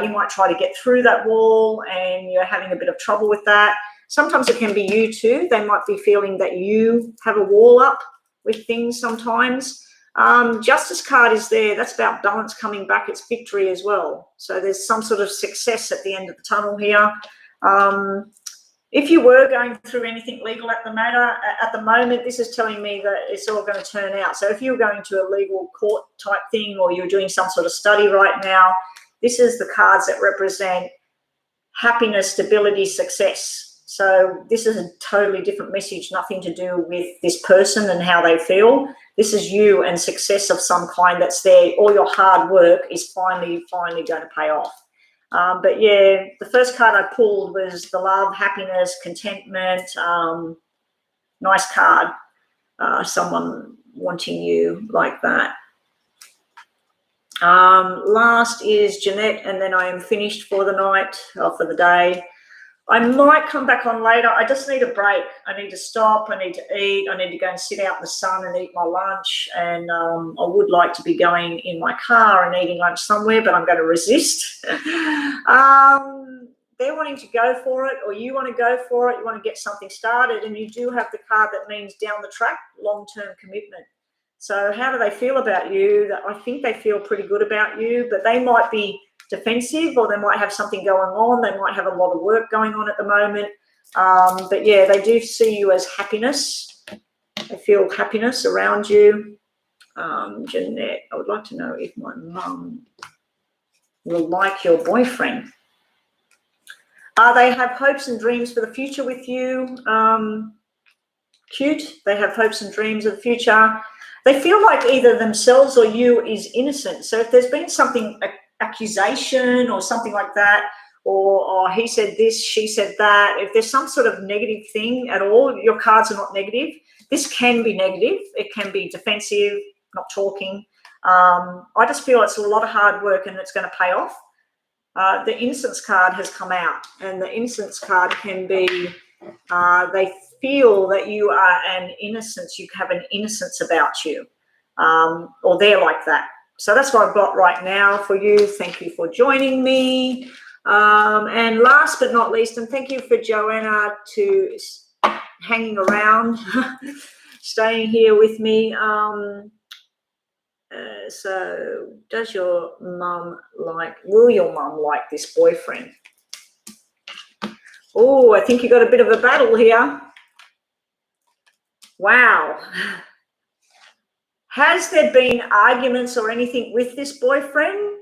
You might try to get through that wall and you're having a bit of trouble with that. Sometimes it can be you too. They might be feeling that you have a wall up with things sometimes. Justice card is there. That's about balance coming back. It's victory as well. So there's some sort of success at the end of the tunnel here. If you were going through anything legal at the moment, this is telling me that it's all going to turn out. So if you're going to a legal court type thing or you're doing some sort of study right now, this is the cards that represent happiness, stability, success. So this is a totally different message, nothing to do with this person and how they feel. This is you and success of some kind that's there. All your hard work is finally going to pay off. But yeah, the first card I pulled was the love, happiness, contentment. Nice card. Someone wanting you like that. Last is Jeanette, and then I am finished for the night or for the day. I might come back on later. I just need a break. I need to stop. I need to eat. I need to go and sit out in the sun and eat my lunch. And I would like to be going in my car and eating lunch somewhere, but I'm going to resist. They're wanting to go for it, or you want to go for it. You want to get something started, and you do have the card that means down the track, long-term commitment. So how do they feel about you? I think they feel pretty good about you, but they might be defensive, or they might have something going on. They might have a lot of work going on at the moment. But yeah, they do see you as happiness. They feel happiness around you. Jeanette, I would like to know if my mum will like your boyfriend. They have hopes and dreams for the future with you. Cute. They have hopes and dreams of the future. They feel like either themselves or you is innocent. So if there's been something, accusation or something like that, or he said this, she said that, if there's some sort of negative thing at all, your cards are not negative. This can be negative. It can be defensive, not talking. I just feel it's a lot of hard work and it's going to pay off. The innocence card has come out, and the innocence card can be they feel that you are an innocence, you have an innocence about you, or they're like that. So that's what I've got right now for you. Thank you for joining me. And last but not least, and thank you for Joanna to hanging around, staying here with me. So does your mum will your mum like this boyfriend? Oh, I think you got a bit of a battle here. Wow. Has there been arguments or anything with this boyfriend?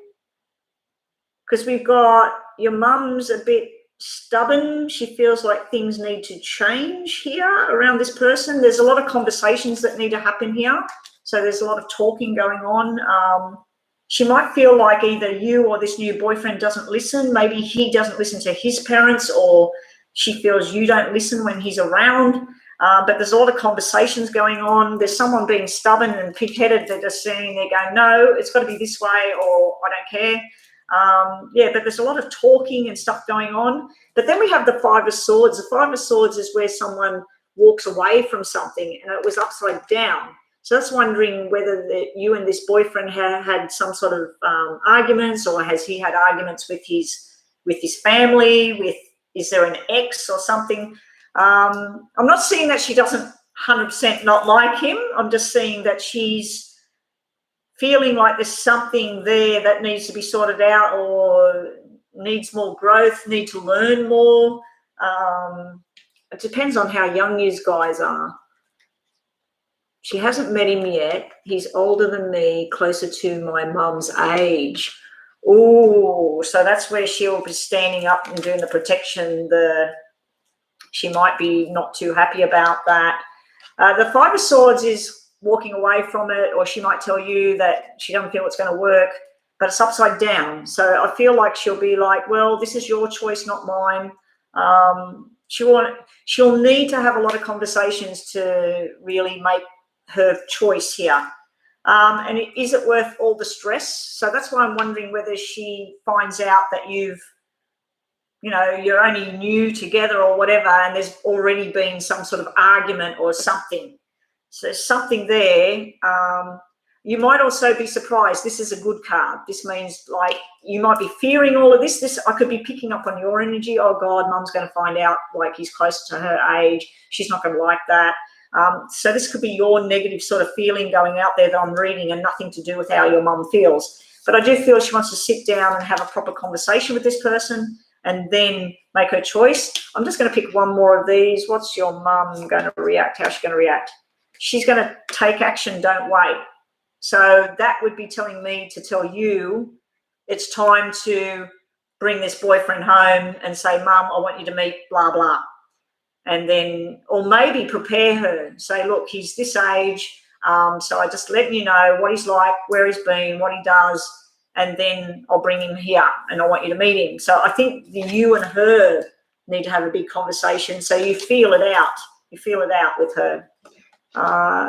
Because we've got your mum's a bit stubborn. She feels like things need to change here around this person. There's a lot of conversations that need to happen here. So there's a lot of talking going on. She might feel like either you or this new boyfriend doesn't listen. Maybe he doesn't listen to his parents, or she feels you don't listen when he's around. But there's a lot of conversations going on. There's someone being stubborn and pig-headed. They're just saying, they're going, no, it's got to be this way, or I don't care. Yeah, but there's a lot of talking and stuff going on. But then we have the Five of Swords. The Five of Swords is where someone walks away from something and it was upside down. So that's wondering whether you and this boyfriend had some sort of arguments, or has he had arguments with his family? Is there an ex or something? I'm not seeing that she doesn't 100% not like him. I'm just seeing that she's feeling like there's something there that needs to be sorted out, or needs more growth, need to learn more. It depends on how young you guys are. She hasn't met him yet. He's older than me, closer to my mum's age. Oh, so that's where she'll be standing up and doing the protection. She might be not too happy about that. The Five of Swords is walking away from it, or she might tell you that she doesn't feel it's going to work, but it's upside down. So I feel like she'll be like, well, this is your choice, not mine. She'll need to have a lot of conversations to really make her choice here. And is it worth all the stress? So that's why I'm wondering whether she finds out that you're only new together or whatever, and there's already been some sort of argument or something. So there's something there. You might also be surprised. This is a good card. This means like you might be fearing all of this. I could be picking up on your energy. Oh God, mum's going to find out like he's closer to her age. She's not going to like that. So this could be your negative sort of feeling going out there that I'm reading, and nothing to do with how your mum feels. But I do feel she wants to sit down and have a proper conversation with this person and then make her choice. I'm just going to pick one more of these. What's your mum going to react? How's she going to react? She's going to take action, don't wait. So that would be telling me to tell you it's time to bring this boyfriend home and say, Mum, I want you to meet blah, blah. And then, or maybe prepare her, say, look, he's this age, so I just letting you know what he's like, where he's been, what he does, and then I'll bring him here and I want you to meet him. So I think you and her need to have a big conversation so you feel it out. You feel it out with her.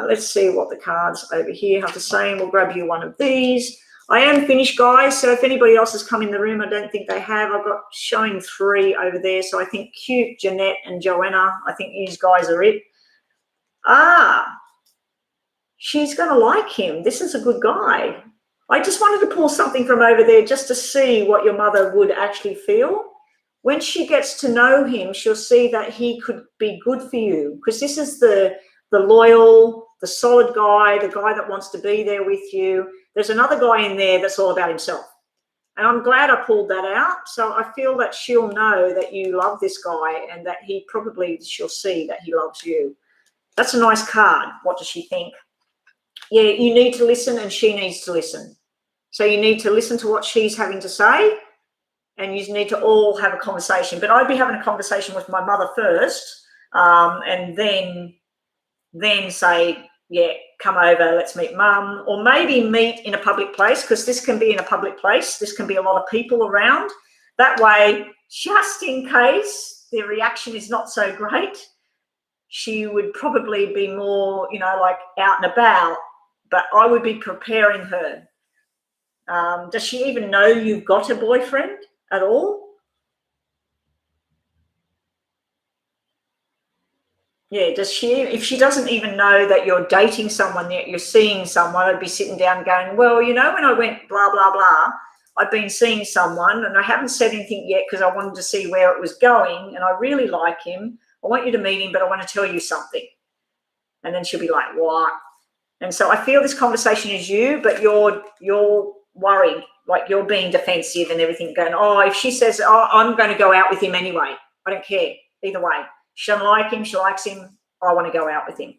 Let's see what the cards over here have to say. We'll grab you one of these. I am finished, guys. So if anybody else has come in the room, I don't think they have. I've got showing 3 over there. So I think Cute, Jeanette, and Joanna. I think these guys are it. She's going to like him. This is a good guy. I just wanted to pull something from over there just to see what your mother would actually feel. When she gets to know him, she'll see that he could be good for you, because this is the loyal, the solid guy, the guy that wants to be there with you. There's another guy in there that's all about himself. And I'm glad I pulled that out. So I feel that she'll know that you love this guy, and that she'll see that he loves you. That's a nice card. What does she think? Yeah, you need to listen and she needs to listen. So you need to listen to what she's having to say, and you need to all have a conversation. But I'd be having a conversation with my mother first, and then say, yeah, come over, let's meet mum, or maybe meet in a public place, because this can be in a public place. This can be a lot of people around. That way, just in case their reaction is not so great, she would probably be more, like out and about, but I would be preparing her. Does she even know you've got a boyfriend at all? Yeah, if she doesn't even know that you're dating someone, that you're seeing someone, I'd be sitting down going, well, when I went blah, blah, blah, I've been seeing someone and I haven't said anything yet because I wanted to see where it was going, and I really like him. I want you to meet him, but I want to tell you something. And then she'll be like, what? And so I feel this conversation is you, but you're worried, like you're being defensive and everything, going, oh, if she says, oh, I'm going to go out with him anyway, I don't care either way. She doesn't like him, she likes him, I want to go out with him.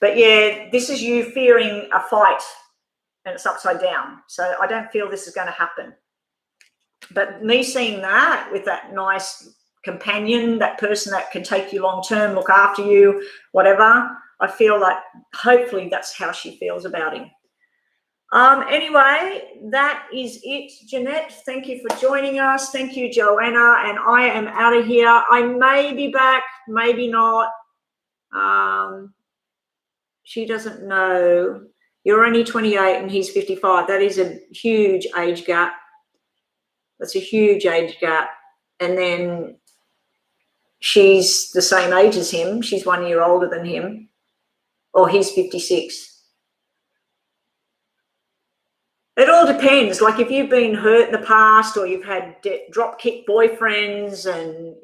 But yeah, this is you fearing a fight, and it's upside down. So I don't feel this is going to happen. But me seeing that with that nice companion, that person that can take you long term, look after you, whatever, I feel like hopefully that's how she feels about him. Anyway, that is it, Jeanette. Thank you for joining us. Thank you, Joanna. And I am out of here. I may be back, maybe not. She doesn't know. You're only 28 and he's 55. That is a huge age gap. That's a huge age gap. And then she's the same age as him. She's 1 year older than him. Or he's 56. It all depends. Like if you've been hurt in the past, or you've had drop kick boyfriends, and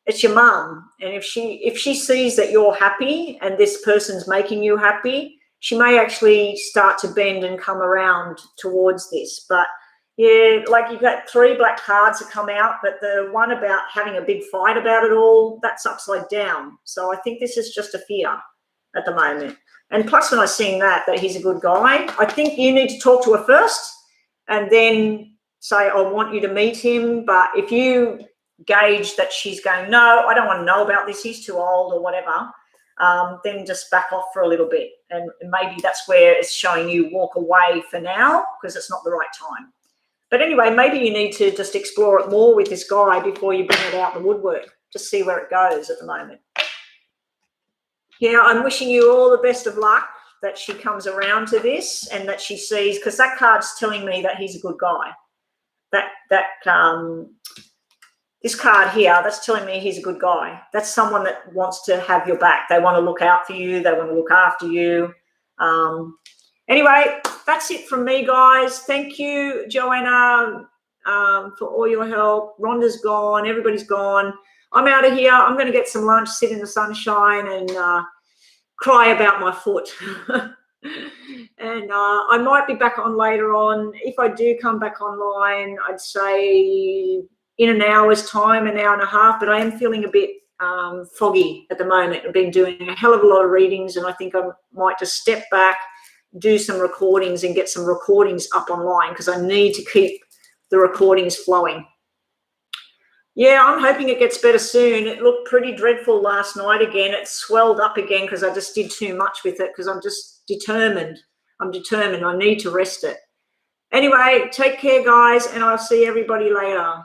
it's your mum. And if she sees that you're happy and this person's making you happy, she may actually start to bend and come around towards this. But yeah, like you've got 3 black cards that come out, but the one about having a big fight about it all, that's upside down. So I think this is just a fear at the moment. And plus, when I seen that he's a good guy, I think you need to talk to her first and then say, I want you to meet him. But if you gauge that she's going, no, I don't want to know about this, he's too old or whatever, then just back off for a little bit. And maybe that's where it's showing you walk away for now, because it's not the right time. But anyway, maybe you need to just explore it more with this guy before you bring it out the woodwork. Just see where it goes at the moment. Yeah, I'm wishing you all the best of luck, that she comes around to this and that she sees, because that card's telling me that he's a good guy. This card here, that's telling me he's a good guy. That's someone that wants to have your back. They want to look out for you. They want to look after you. Anyway, that's it from me, guys. Thank you, Joanna, for all your help. Rhonda's gone. Everybody's gone. I'm out of here. I'm going to get some lunch, sit in the sunshine, and cry about my foot. And I might be back on later on. If I do come back online, I'd say in an hour's time, an hour and a half, but I am feeling a bit foggy at the moment. I've been doing a hell of a lot of readings, and I think I might just step back, do some recordings and get some recordings up online, because I need to keep the recordings flowing. Yeah, I'm hoping it gets better soon. It looked pretty dreadful last night again. It swelled up again because I just did too much with it, because I'm just determined. I'm determined. I need to rest it. Anyway, take care, guys, and I'll see everybody later.